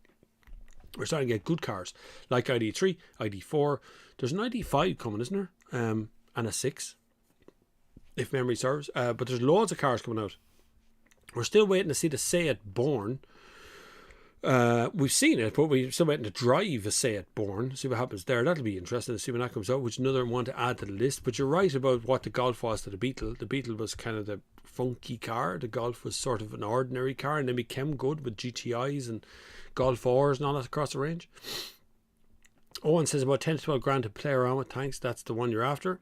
S1: We're starting to get good cars like ID3, ID4. There's an ID5 coming, isn't there? And a 6, if memory serves. But there's loads of cars coming out. We're still waiting to see the Seat Born. We've seen it, but we're still waiting to drive a Seat Born. See what happens there. That'll be interesting to see when that comes out, which another one to add to the list. But you're right about what the Golf was to the Beetle. The Beetle was kind of the funky car. The Golf was sort of an ordinary car, and then became good with GTIs and Golf 4s and all that across the range. Owen says about 10 to 12 grand to play around with. Thanks, that's the one you're after.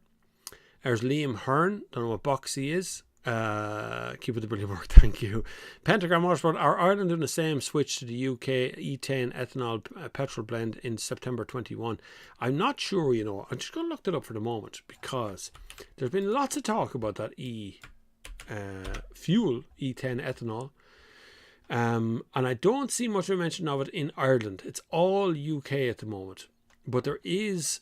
S1: There's Liam Hearn. Don't know what box he is. Keep it the brilliant work, thank you. Pentagram Motorsport, are Ireland doing the same switch to the UK E10 ethanol petrol blend in September 21? I'm not sure, you know. I'm just going to look that up for the moment, because there's been lots of talk about that fuel E10 ethanol, and I don't see much of a mention of it in Ireland. It's all UK at the moment, but there is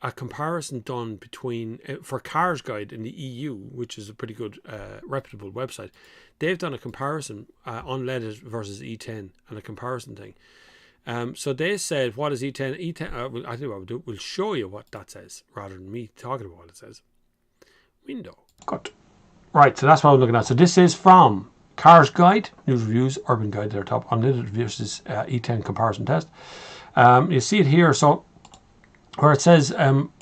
S1: a comparison done between for Cars Guide in the EU, which is a pretty good reputable website. They've done a comparison unleaded versus E10 and a comparison thing. So they said, what is E10? E10 I think what we'll do, we'll show you what that says rather than me talking about what it says. Window. Good. Right, so that's what I'm looking at. So this is from Cars Guide, News Reviews, Urban Guide, their top unleaded versus E10 comparison test. You see it here. So where it says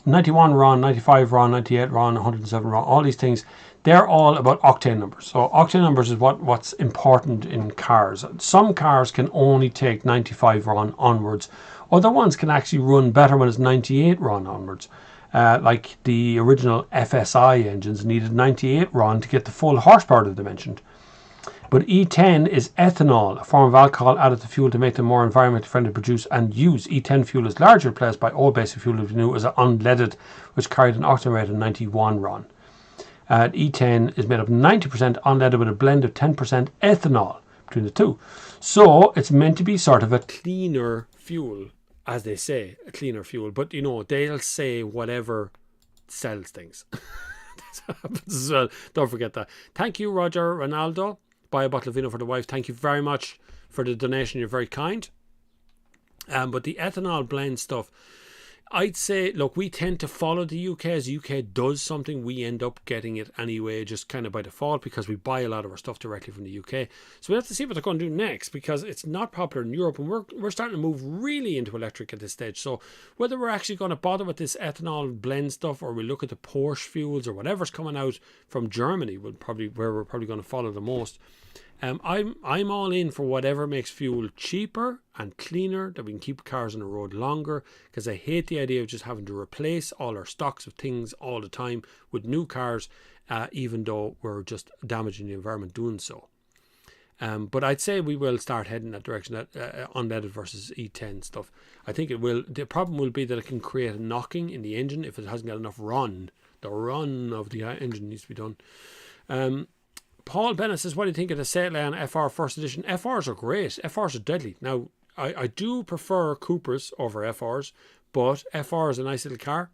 S1: 91 RON, 95 RON, 98 RON, 107 RON, all these things, they're all about octane numbers. So octane numbers is what's important in cars. Some cars can only take 95 RON onwards. Other ones can actually run better when it's 98 RON onwards. Like the original FSI engines needed 98 RON to get the full horsepower that they mentioned. But E10 is ethanol, a form of alcohol added to fuel to make them more environmentally friendly to produce and use. E10 fuel is largely replaced by old basic fuel we knew as unleaded, which carried an octane rate of 91 RON. E10 is made up 90% unleaded with a blend of 10% ethanol between the two. So it's meant to be sort of a cleaner fuel, as they say, a cleaner fuel. But, you know, they'll say whatever sells things. That happens as well. Don't forget that. Thank you, Roger Ronaldo. Buy a bottle of vino for the wife. Thank you very much for the donation. You're very kind. But the ethanol blend stuff, I'd say, look, we tend to follow the UK. As the UK does something, we end up getting it anyway, just kind of by default, because we buy a lot of our stuff directly from the UK. So we have to see what they're going to do next, because it's not popular in Europe, and we're starting to move really into electric at this stage. So whether we're actually going to bother with this ethanol blend stuff, or we look at the Porsche fuels or whatever's coming out from Germany, where we're probably going to follow the most. I'm all in for whatever makes fuel cheaper and cleaner, that we can keep cars on the road longer, because I hate the idea of just having to replace all our stocks of things all the time with new cars, even though we're just damaging the environment doing so. But I'd say we will start heading that direction, that unleaded versus E10 stuff. I think it will. The problem will be that it can create a knocking in the engine if it hasn't got enough run. The run of the engine needs to be done. Paul Bennett says, what do you think of the Seat Leon FR First Edition? FRs are great. FRs are deadly. Now, I do prefer Coupras over FRs, but FR is a nice little car.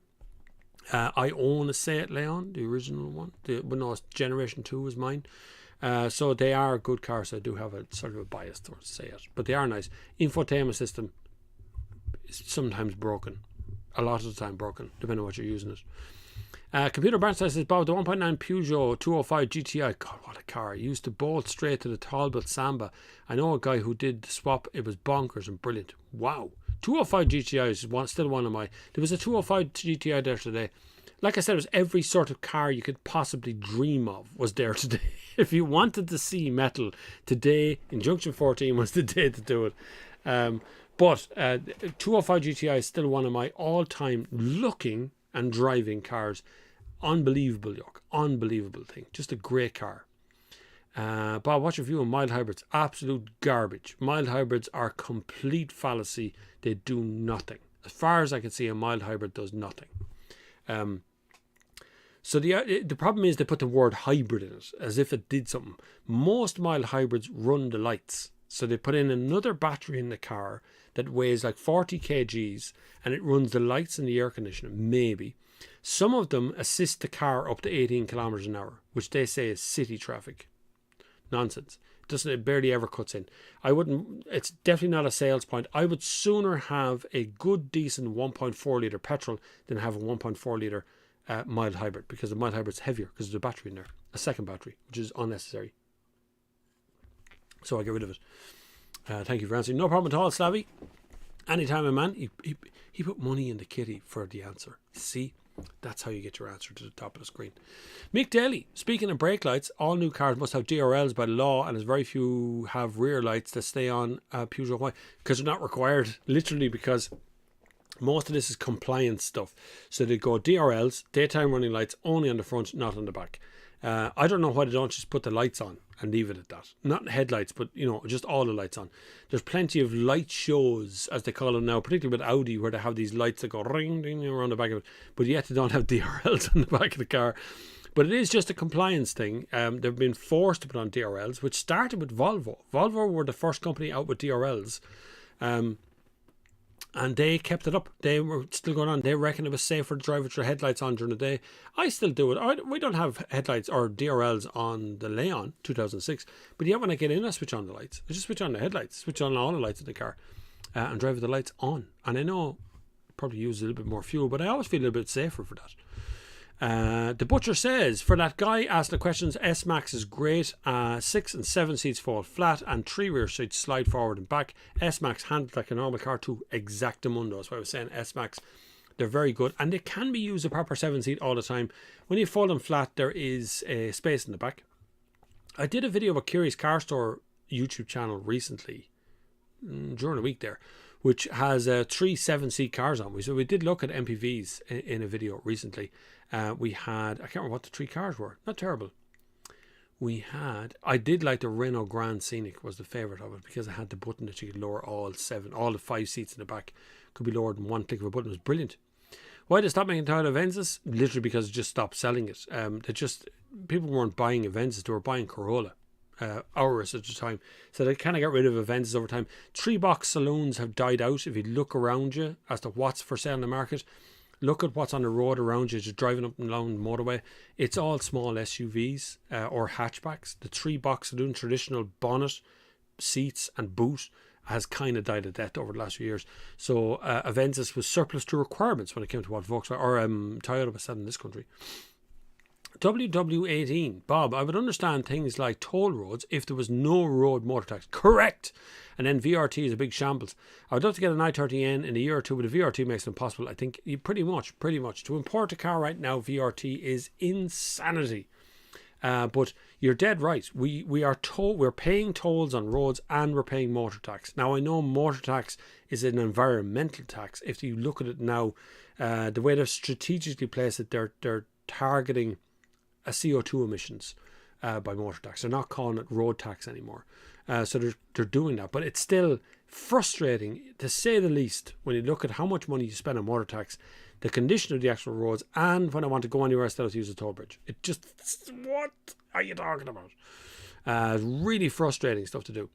S1: I own a Seat Leon, the original one. Generation 2 is mine. So they are good cars. I do have a sort of a bias towards Seat, but they are nice. Infotainment system is sometimes broken. A lot of the time broken, depending on what you're using it. Computer Barnstein says, Bob, the 1.9 Peugeot 205 GTI, God, what a car. Used to bolt straight to the Talbot Samba. I know a guy who did the swap. It was bonkers and brilliant. Wow. 205 GTI is still one of my... There was a 205 GTI there today. Like I said, it was every sort of car you could possibly dream of was there today. If you wanted to see metal today, in Junction 14 was the day to do it. But 205 GTI is still one of my all-time looking and driving cars. Unbelievable yoke. Unbelievable thing. Just a great car. Bob, what's your view on mild hybrids? Absolute garbage. Mild hybrids are complete fallacy. They do nothing. As far as I can see, a mild hybrid does nothing. So the problem is they put the word hybrid in it as if it did something. Most mild hybrids run the lights. So they put in another battery in the car that weighs like 40 kgs and it runs the lights and the air conditioning, maybe. Some of them assist the car up to 18 kilometers an hour, which they say is city traffic. Nonsense. It barely ever cuts in. It's definitely not a sales point. I would sooner have a good, decent 1.4 litre petrol than have a 1.4 litre mild hybrid, because the mild hybrid's heavier because there's a battery in there, a second battery, which is unnecessary. So I get rid of it. Thank you for answering. No problem at all, Slavy. Anytime a man, he put money in the kitty for the answer. See, that's how you get your answer to the top of the screen. Mick Daly, speaking of brake lights, all new cars must have DRLs by law, and as very few have rear lights that stay on. Peugeot, why? Because they're not required, literally, because most of this is compliance stuff. So they go DRLs, daytime running lights, only on the front, not on the back. I don't know why they don't just put the lights on and leave it at that. Not headlights, but, you know, just all the lights on. There's plenty of light shows, as they call them now, particularly with Audi, where they have these lights that go ring, ding, around the back of it. But yet they don't have DRLs on the back of the car. But it is just a compliance thing. They've been forced to put on DRLs, which started with Volvo. Volvo were the first company out with DRLs. And they kept it up. They were still going on. They reckon it was safer to drive with your headlights on during the day. I still do it. We don't have headlights or DRLs on the Leon 2006. But yet when I get in, I switch on the lights. I just switch on the headlights, switch on all the lights in the car, and drive with the lights on. And I know I probably use a little bit more fuel, but I always feel a little bit safer for that. The Butcher says, for that guy asking the questions, S-Max is great. 6 and 7 seats fall flat and 3 rear seats slide forward and back. S-Max handled like a normal car too. Exactamundo. That's why I was saying S-Max. They're very good, and they can be used a proper 7 seat all the time. When you fold them flat, there is a space in the back. I did a video about Curious Car Store YouTube channel recently, during the week there, which has 3 7-seat cars on. So we did look at MPVs in a video recently. We had, I can't remember what the 3 cars were. Not terrible. I did like the Renault Grand Scenic was the favourite of it, because it had the button that you could lower all the 5 seats in the back could be lowered in one click of a button. It was brilliant. Why did they stop making Toyota Avenzas? Literally because they just stopped selling it. People weren't buying Avenzas, they were buying Corolla. Hours at a time. So they kind of got rid of Avenzas over time. 3-box saloons have died out. If you look around you as to what's for sale in the market, look at what's on the road around you, just driving up and down the motorway. It's all small SUVs or hatchbacks. The 3-box saloon, traditional bonnet, seats and boot, has kind of died a death over the last few years. So Avenzas was surplus to requirements when it came to what Volkswagen or Toyota was selling in this country. WW18, Bob, I would understand things like toll roads if there was no road motor tax. Correct. And then VRT is a big shambles. I would love to get an i30N in a year or two, but the VRT makes it impossible. I think you pretty much. To import a car right now, VRT is insanity. But you're dead right. We're paying tolls on roads and we're paying motor tax. Now I know motor tax is an environmental tax. If you look at it now, the way they've strategically placed it, they're targeting a CO2 emissions by motor tax. They're not calling it road tax anymore. So they're doing that. But it's still frustrating, to say the least, when you look at how much money you spend on motor tax, the condition of the actual roads, and when I want to go anywhere, I still have to use a toll bridge. It just, what are you talking about? Really frustrating stuff to do.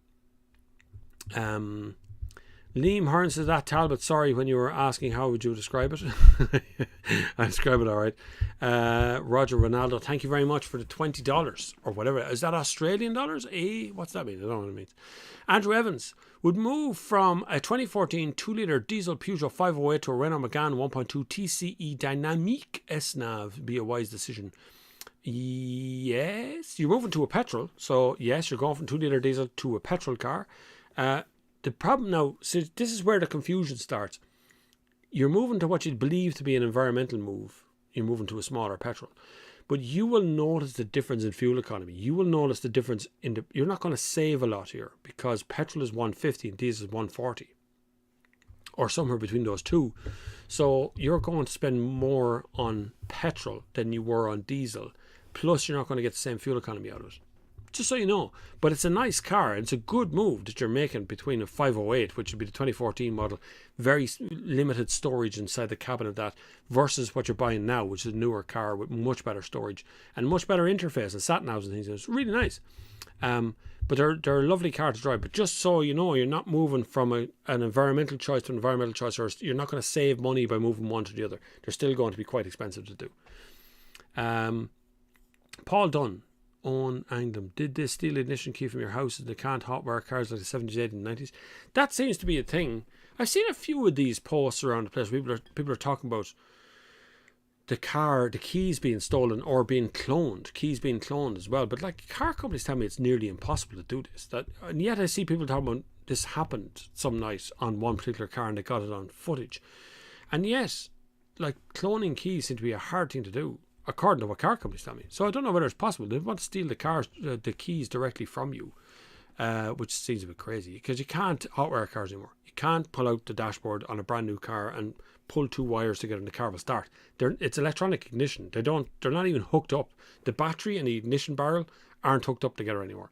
S1: Liam Hearn says that Talbot, sorry, when you were asking how would you describe it. I describe it all right. Roger Ronaldo, thank you very much for the $20 or whatever. Is that Australian dollars? What's that mean? I don't know what it means. Andrew Evans would move from a 2014 2-litre diesel Peugeot 508 to a Renault Megane 1.2 TCE Dynamique S-Nav. Be a wise decision. Yes, you're moving to a petrol. So yes, you're going from 2-litre diesel to a petrol car. The problem now, so this is where the confusion starts. You're moving to what you'd believe to be an environmental move. You're moving to a smaller petrol. But you will notice the difference in fuel economy. You will notice the difference you're not going to save a lot here, because petrol is 150 and diesel is 140. Or somewhere between those two. So you're going to spend more on petrol than you were on diesel. Plus you're not going to get the same fuel economy out of it. Just so you know. But it's a nice car. It's a good move that you're making between a 508, which would be the 2014 model, very limited storage inside the cabin of that, versus what you're buying now, which is a newer car with much better storage and much better interface and sat-navs and things. It's really nice. But they're a lovely car to drive. But just so you know, you're not moving from an environmental choice to an environmental choice, or you're not going to save money by moving one to the other. They're still going to be quite expensive to do. Paul Dunn. Owen Anglem, did this steal ignition key from your house and they can't hotwire cars like the 70s, 80s and 90s? That seems to be a thing. I've seen a few of these posts around the place. People are talking about the keys being stolen or being cloned. Keys being cloned as well. But like, car companies tell me it's nearly impossible to do this. And yet I see people talking about this happened some night on one particular car and they got it on footage. And yet, like, cloning keys seem to be a hard thing to do, according to what car companies tell me. So I don't know whether it's possible. They want to steal the keys directly from you, which seems a bit crazy, because you can't hotwire cars anymore. You can't pull out the dashboard on a brand new car and pull 2 wires together and the car will start. It's electronic ignition. They're not even hooked up. The battery and the ignition barrel aren't hooked up together anymore.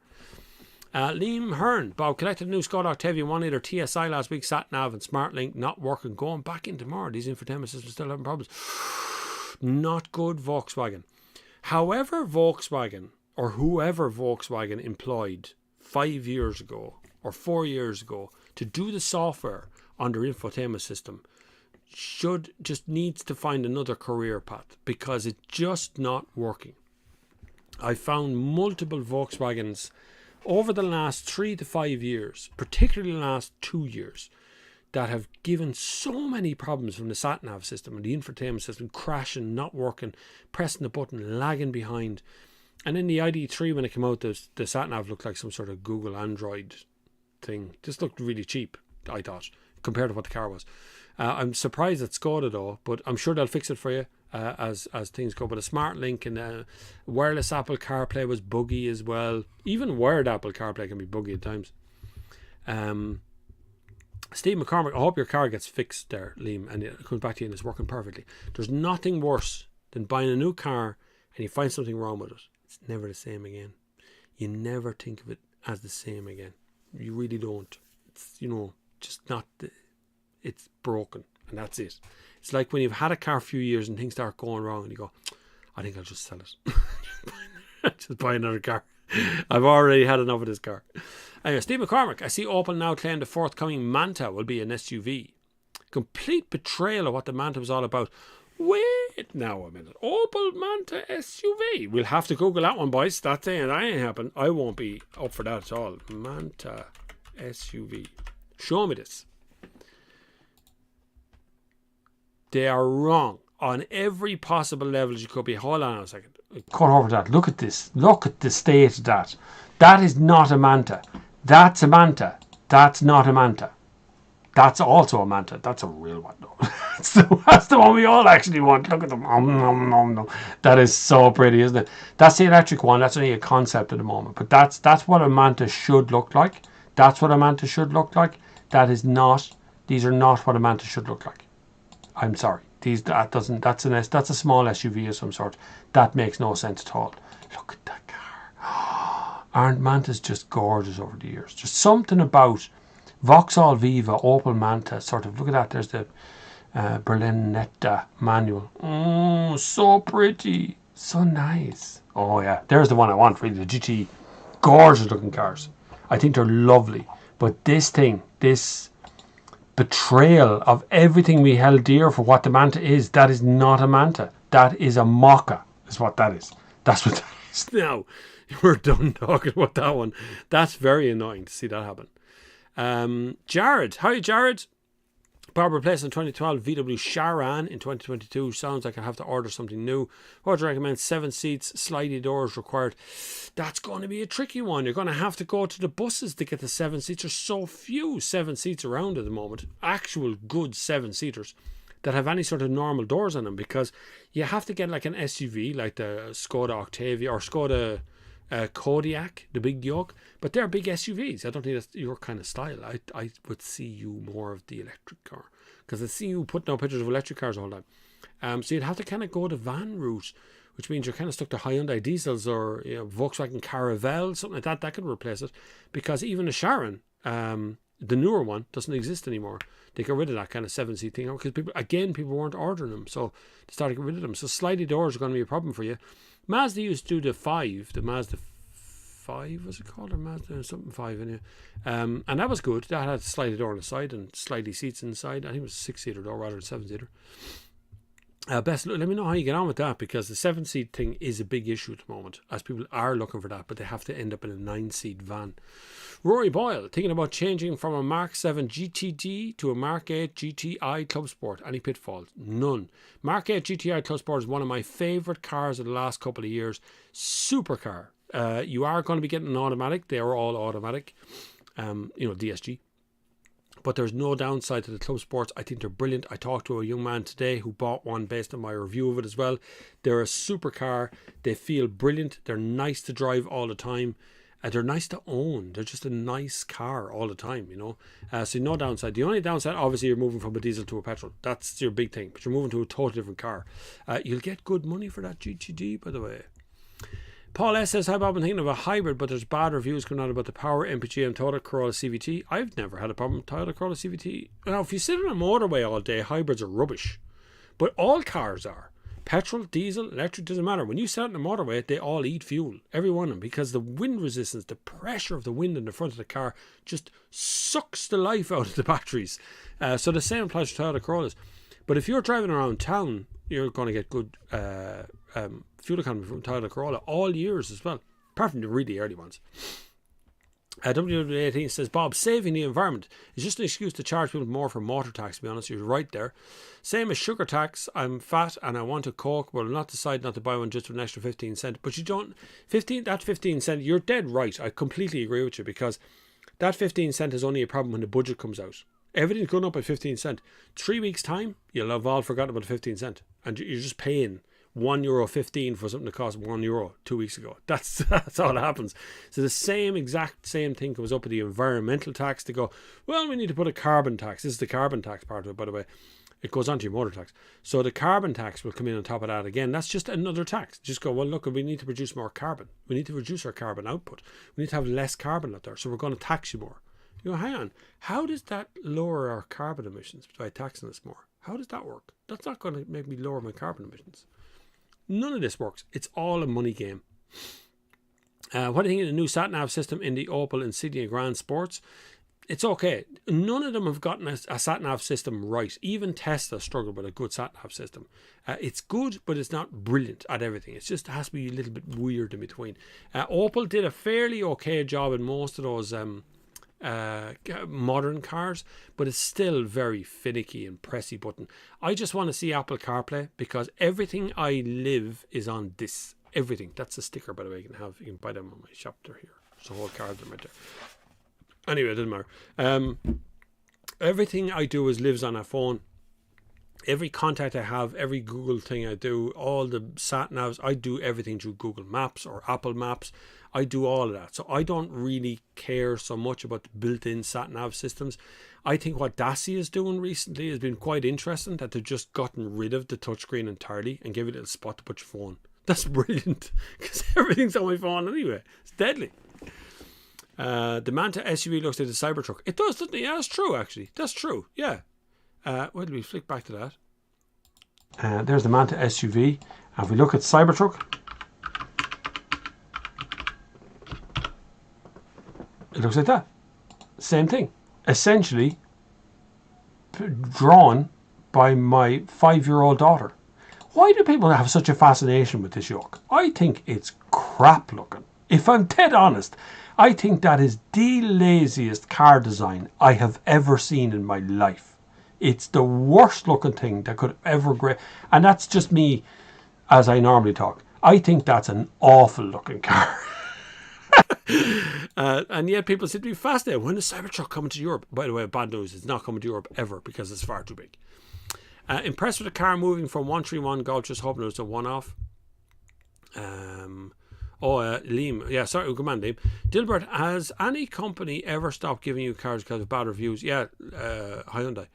S1: Liam Hearn, Bob, collected a new Skoda Octavia 1 litre TSI last week, sat nav and SmartLink not working, going back in tomorrow. These infotainment systems still having problems. Not good, Volkswagen. However, Volkswagen, or whoever Volkswagen employed 5 years ago or 4 years ago to do the software on their infotainment system, just needs to find another career path, because it's just not working. I found multiple Volkswagens over the last 3 to 5 years, particularly the last 2 years, that have given so many problems from the sat-nav system and the infotainment system, crashing, not working, pressing the button, lagging behind. And in the ID3, when it came out, the sat-nav looked like some sort of Google Android thing. Just looked really cheap, I thought, compared to what the car was. I'm surprised at Skoda though, but I'm sure they'll fix it for you as things go. But a SmartLink and wireless Apple CarPlay was buggy as well. Even wired Apple CarPlay can be buggy at times. Steve McCormick, I hope your car gets fixed there, Liam, and it comes back to you and it's working perfectly. There's nothing worse than buying a new car and you find something wrong with it. It's never the same again. You never think of it as the same again. You really don't. It's, just not... It's broken, and that's it. It's like when you've had a car a few years and things start going wrong and you go, I think I'll just sell it. Just buy another car. I've already had enough of this car. Anyway, Steve McCormick, I see Opel now claim the forthcoming Manta will be an SUV. Complete betrayal of what the Manta was all about. Wait now a minute. Opel Manta SUV. We'll have to Google that one, boys. That ain't happened. I won't be up for that at all. Manta SUV. Show me this. They are wrong on every possible level you could be. Hold on a second. Cut over that. Look at this. Look at the state of that. That is not a Manta. That's a Manta. That's not a Manta. That's also a Manta. That's a real one though. That's the one we all actually want. Look at them. That is so pretty, isn't it? That's the electric one. That's only a concept at the moment. But that's what a Manta should look like. That's what a Manta should look like. These are not what a Manta should look like. I'm sorry. That's a small SUV of some sort. That makes no sense at all. Look at that car. Aren't Mantas just gorgeous over the years? There's something about Vauxhall Viva, Opel Manta, sort of. Look at that. There's the Berlin Netta manual. Oh, so pretty. So nice. Oh yeah. There's the one I want, really. The GT. Gorgeous looking cars. I think they're lovely. But this betrayal of everything we held dear for what the Manta is, that is not a Manta. That is a Mocha, is what that is. That's what that is. Now, we're done talking about that one. That's very annoying to see that happen. Jared. Hi, Jared. Bob replaced in 2012 VW Charan in 2022. Sounds like I have to order something new. What do you recommend? 7 seats, slidey doors required. That's going to be a tricky one. You're going to have to go to the buses to get the 7 seats. There's so few 7 seats around at the moment. Actual good 7-seaters that have any sort of normal doors on them, because you have to get like an SUV like the Skoda Octavia or Skoda Kodiaq, the big yoke, but they're big SUVs. I don't think that's your kind of style. I would see you more of the electric car, because I see you putting out pictures of electric cars all the time. So you'd have to kind of go the van route, which means you're kind of stuck to Hyundai diesels or Volkswagen Caravelle, something like that. That could replace it, because even a Charan, the newer one, doesn't exist anymore. They got rid of that kind of 7-seat thing because people weren't ordering them, so they started to get rid of them. So slidey doors are going to be a problem for you. Mazda used to do the Mazda 5, was it called, or Mazda something 5 in here, and that was good. That had a slidey door on the side and slidey seats inside. I think it was a 6-seater door rather than 7-seater. Let me know how you get on with that, because the 7-seat thing is a big issue at the moment, as people are looking for that, but they have to end up in a 9-seat van. Rory Boyle, thinking about changing from a Mark 7 GTD to a Mark 8 GTI Club Sport. Any pitfalls? None. Mark 8 GTI Club Sport is one of my favourite cars of the last couple of years. Super car. You are going to be getting an automatic. They are all automatic. DSG. But there's no downside to the Club Sports. I think they're brilliant. I talked to a young man today who bought one based on my review of it as well. They're a supercar. They feel brilliant. They're nice to drive all the time. They're nice to own. They're just a nice car all the time, So no downside. The only downside, obviously, you're moving from a diesel to a petrol. That's your big thing. But you're moving to a totally different car. You'll get good money for that GTD, by the way. Paul S says, I've been thinking of a hybrid, but there's bad reviews coming out about the power MPG and Toyota Corolla CVT. I've never had a problem with Toyota Corolla CVT. Now, if you sit on a motorway all day, hybrids are rubbish. But all cars are. Petrol, diesel, electric, doesn't matter. When you sit on the motorway, they all eat fuel. Every one of them. Because the wind resistance, the pressure of the wind in the front of the car just sucks the life out of the batteries. So the same applies to Toyota Corollas. But if you're driving around town, you're going to get good fuel economy from Toyota Corolla all years as well, apart from the really early ones. W18 says, Bob, saving the environment is just an excuse to charge people more for motor tax, to be honest. You're right there. Same as sugar tax. I'm fat and I want a Coke, but I'll not decide not to buy one just for an extra 15 cent. But you don't, 15 cent, you're dead right. I completely agree with you, because that 15 cent is only a problem when the budget comes out. Everything's going up by 15 cent. 3 weeks' time, you'll have all forgotten about 15 cent. And you're just paying €1.15 for something that cost €1 2 weeks ago. That's all that happens. So the exact same thing comes up with the environmental tax. They go, well, we need to put a carbon tax. This is the carbon tax part of it, by the way. It goes on to your motor tax. So the carbon tax will come in on top of that again. That's just another tax. Just go, well, look, we need to produce more carbon. We need to reduce our carbon output. We need to have less carbon out there. So we're going to tax you more. You go, hang on. How does that lower our carbon emissions by taxing us more? How does that work? That's not going to make me lower my carbon emissions. None of this works. It's all a money game. What do you think of the new sat-nav system in the Opel Insignia Grand Sports? It's okay. None of them have gotten a sat-nav system right. Even Tesla struggled with a good sat-nav system. It's good, but it's not brilliant at everything. It just has to be a little bit weird in between. Opel did a fairly okay job in most of those modern cars, but it's still very finicky and pressy button. I just want to see Apple CarPlay, because everything I live is on this. Everything. That's a sticker, by the way. You can buy them on my shop. They're here. There's a whole card of them right there. Anyway, it doesn't matter. Everything I do lives on a phone. Every contact I have, every Google thing I do, all the sat navs, I do everything through Google Maps or Apple Maps. I do all of that. So I don't really care so much about the built-in sat nav systems. I think what Dacia is doing recently has been quite interesting, that they've just gotten rid of the touchscreen entirely and gave you a little spot to put your phone. That's brilliant, because everything's on my phone anyway. It's deadly. The Manta SUV looks like a Cybertruck. It does, doesn't it? Yeah, that's true, actually. That's true, yeah. Where do we flick back to that? There's the Manta SUV. And if we look at Cybertruck, it looks like that. Same thing. Essentially drawn by my 5-year-old daughter. Why do people have such a fascination with this yoke? I think it's crap looking. If I'm dead honest, I think that is the laziest car design I have ever seen in my life. It's the worst looking thing that could ever grade. And that's just me as I normally talk. I think that's an awful looking car. And yet people seem to be fascinated. When is Cybertruck coming to Europe? By the way, bad news, it's not coming to Europe ever, because it's far too big. Impressed with the car moving from 131 Golf, just hoping it was a one-off. Liam. Yeah, sorry, good man, Liam. Dilbert, has any company ever stopped giving you cars because of bad reviews? Yeah, Hyundai.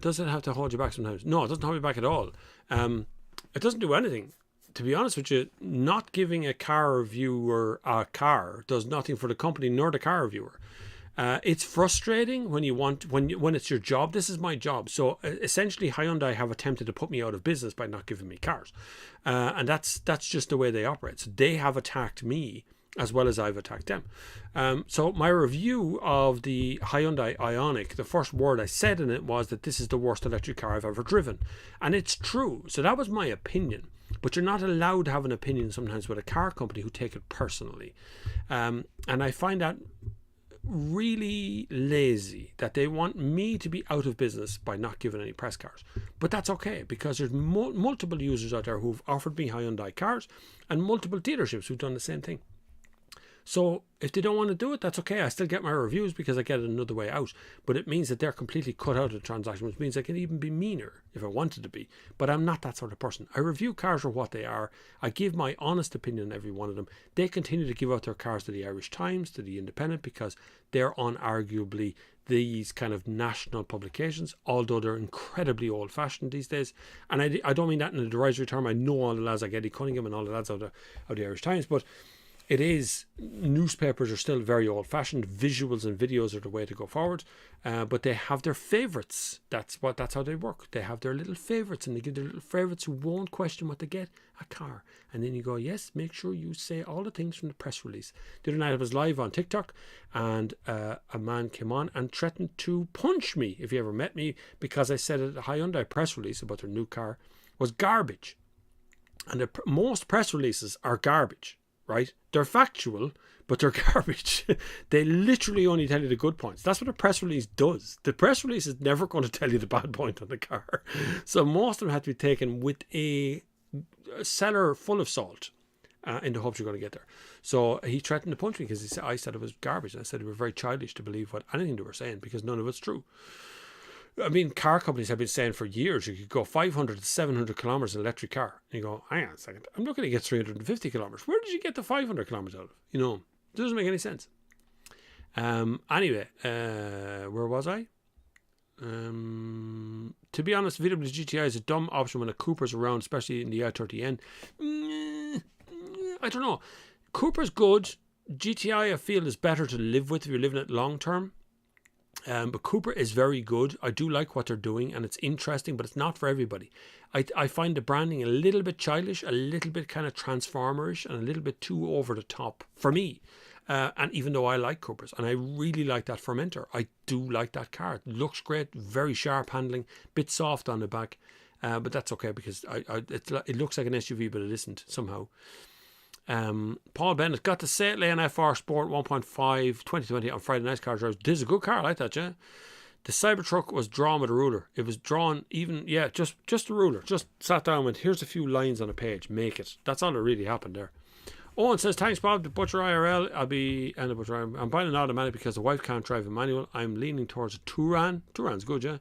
S1: Does it have to hold you back sometimes? No, it doesn't hold you back at all. It doesn't do anything. To be honest with you, not giving a car reviewer a car does nothing for the company nor the car reviewer. It's frustrating when when it's your job. This is my job. So essentially, Hyundai have attempted to put me out of business by not giving me cars, and that's just the way they operate. So they have attacked me as well as I've attacked them. So my review of the Hyundai Ioniq, the first word I said in it was that this is the worst electric car I've ever driven, and it's true. So that was my opinion. But you're not allowed to have an opinion sometimes with a car company who take it personally, and I find that really lazy, that they want me to be out of business by not giving any press cars. But that's okay, because there's multiple users out there who've offered me Hyundai cars, and multiple dealerships who've done the same thing. So if they don't want to do it, that's okay. I still get my reviews because I get it another way out. But it means that they're completely cut out of the transaction, which means I can even be meaner if I wanted to be. But I'm not that sort of person. I review cars for what they are. I give my honest opinion on every one of them. They continue to give out their cars to the Irish Times, to the Independent, because they're unarguably these kind of national publications, although they're incredibly old-fashioned these days. And I don't mean that in a derisory term. I know all the lads like Eddie Cunningham and all the lads of the Irish Times, but it is, newspapers are still very old-fashioned. Visuals and videos are the way to go forward, but they have their favourites. That's how they work. They have their little favourites, and they give their little favourites who won't question what they get, a car. And then you go, yes, make sure you say all the things from the press release. The other night I was live on TikTok, and a man came on and threatened to punch me if he ever met me because I said a Hyundai press release about their new car was garbage. And most press releases are garbage. Right? They're factual, but they're garbage. They literally only tell you the good points. That's what a press release does. The press release is never going to tell you the bad point on the car. So most of them have to be taken with a cellar full of salt in the hopes you're going to get there. So he threatened to punch me because I said it was garbage. And I said it was very childish to believe anything they were saying because none of it's true. I mean, car companies have been saying for years you could go 500 to 700 kilometers in an electric car. And you go, hang on a second, I'm looking to get 350 kilometers. Where did you get the 500 kilometers out of? You know, it doesn't make any sense. Anyway, where was I? To be honest, VW GTI is a dumb option when a Cooper's around, especially in the i30N. I don't know. Cooper's good. GTI I feel is better to live with if you're living it long term. But Cooper is very good. I do like what they're doing and it's interesting, but it's not for everybody. I find the branding a little bit childish, a little bit kind of Transformerish, and a little bit too over the top for me. And even though I like Coopers and I really like that Fermentor, I do like that car. It looks great, very sharp handling, bit soft on the back, but that's okay because it looks like an SUV, but it isn't somehow. Paul Bennett got the Seat Leon FR Sport 1.5 2020 on Friday Night Car Drives. This is a good car, I like that, yeah. The Cybertruck was drawn with a ruler. It was drawn even, yeah, just a ruler. Just sat down with, here's a few lines on a page, make it. That's all that really happened there. Owen says, thanks Bob, the Butcher IRL. I'm buying an automatic because the wife can't drive a manual. I'm leaning towards a Touran. Touran's good, yeah.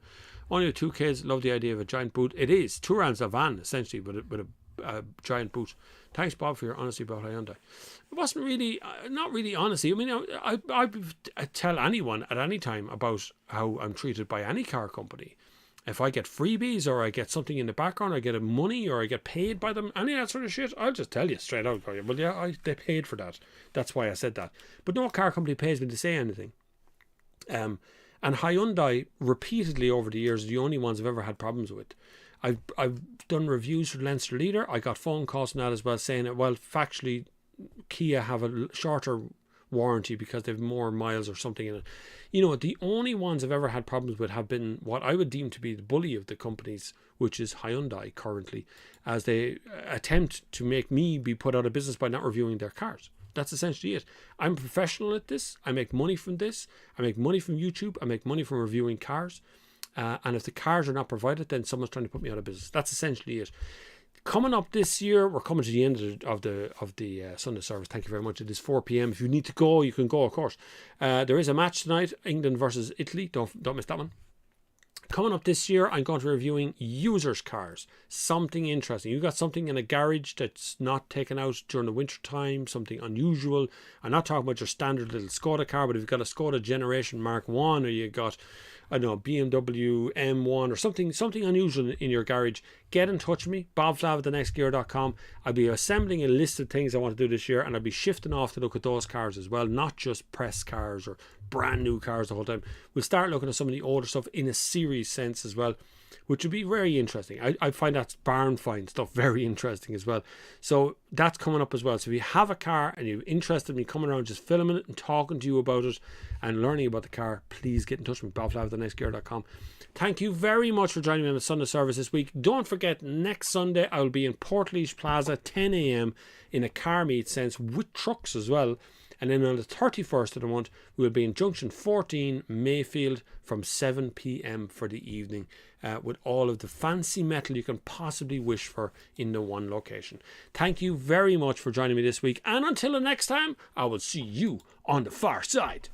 S1: Only with 2 kids, love the idea of a giant boot. It is. Touran's a van, essentially, with a giant boot. Thanks, Bob, for your honesty about Hyundai. It wasn't really, not really honesty. I mean, I tell anyone at any time about how I'm treated by any car company. If I get freebies or I get something in the background, I get money or I get paid by them, any of that sort of shit, I'll just tell you straight out. Well, yeah, they paid for that. That's why I said that. But no car company pays me to say anything. And Hyundai, repeatedly over the years, are the only ones I've ever had problems with. I've done reviews for the Leinster Leader. I got phone calls from that as well saying that, well, factually, Kia have a shorter warranty because they have more miles or something in it. You know, the only ones I've ever had problems with have been what I would deem to be the bully of the companies, which is Hyundai currently, as they attempt to make me be put out of business by not reviewing their cars. That's essentially it. I'm a professional at this. I make money from this. I make money from YouTube. I make money from reviewing cars. And if the cars are not provided, then someone's trying to put me out of business. That's essentially it. Coming up this year, we're coming to the end of the Sunday service. Thank you very much. It is 4 p.m. If you need to go, you can go, of course. There is a match tonight, England versus Italy. Don't miss that one. Coming up this year, I'm going to be reviewing users' cars. Something interesting. You got something in a garage that's not taken out during the winter time, something unusual. I'm not talking about your standard little Skoda car, but if you've got a Skoda Generation Mark 1 or you got, I don't know, BMW M1 or something unusual in your garage, get in touch with me, bobflavin@thenextgear.com. I'll be assembling a list of things I want to do this year, and I'll be shifting off to look at those cars as well, not just press cars or brand new cars the whole time. We'll start looking at some of the older stuff in a series sense as well, which would be very interesting. I find that barn find stuff very interesting as well. So that's coming up as well. So if you have a car and you're interested in me coming around just filming it and talking to you about it and learning about the car, please get in touch with me, bobflavin@thenextgear.com. Thank you very much for joining me on the Sunday service this week. Don't forget, next Sunday I will be in Portlaoise Plaza, 10 a.m. in a car meet sense with trucks as well. And then on the 31st of the month, we will be in Junction 14, Mayfield, from 7 p.m. for the evening, with all of the fancy metal you can possibly wish for in the one location. Thank you very much for joining me this week, and until the next time, I will see you on the far side.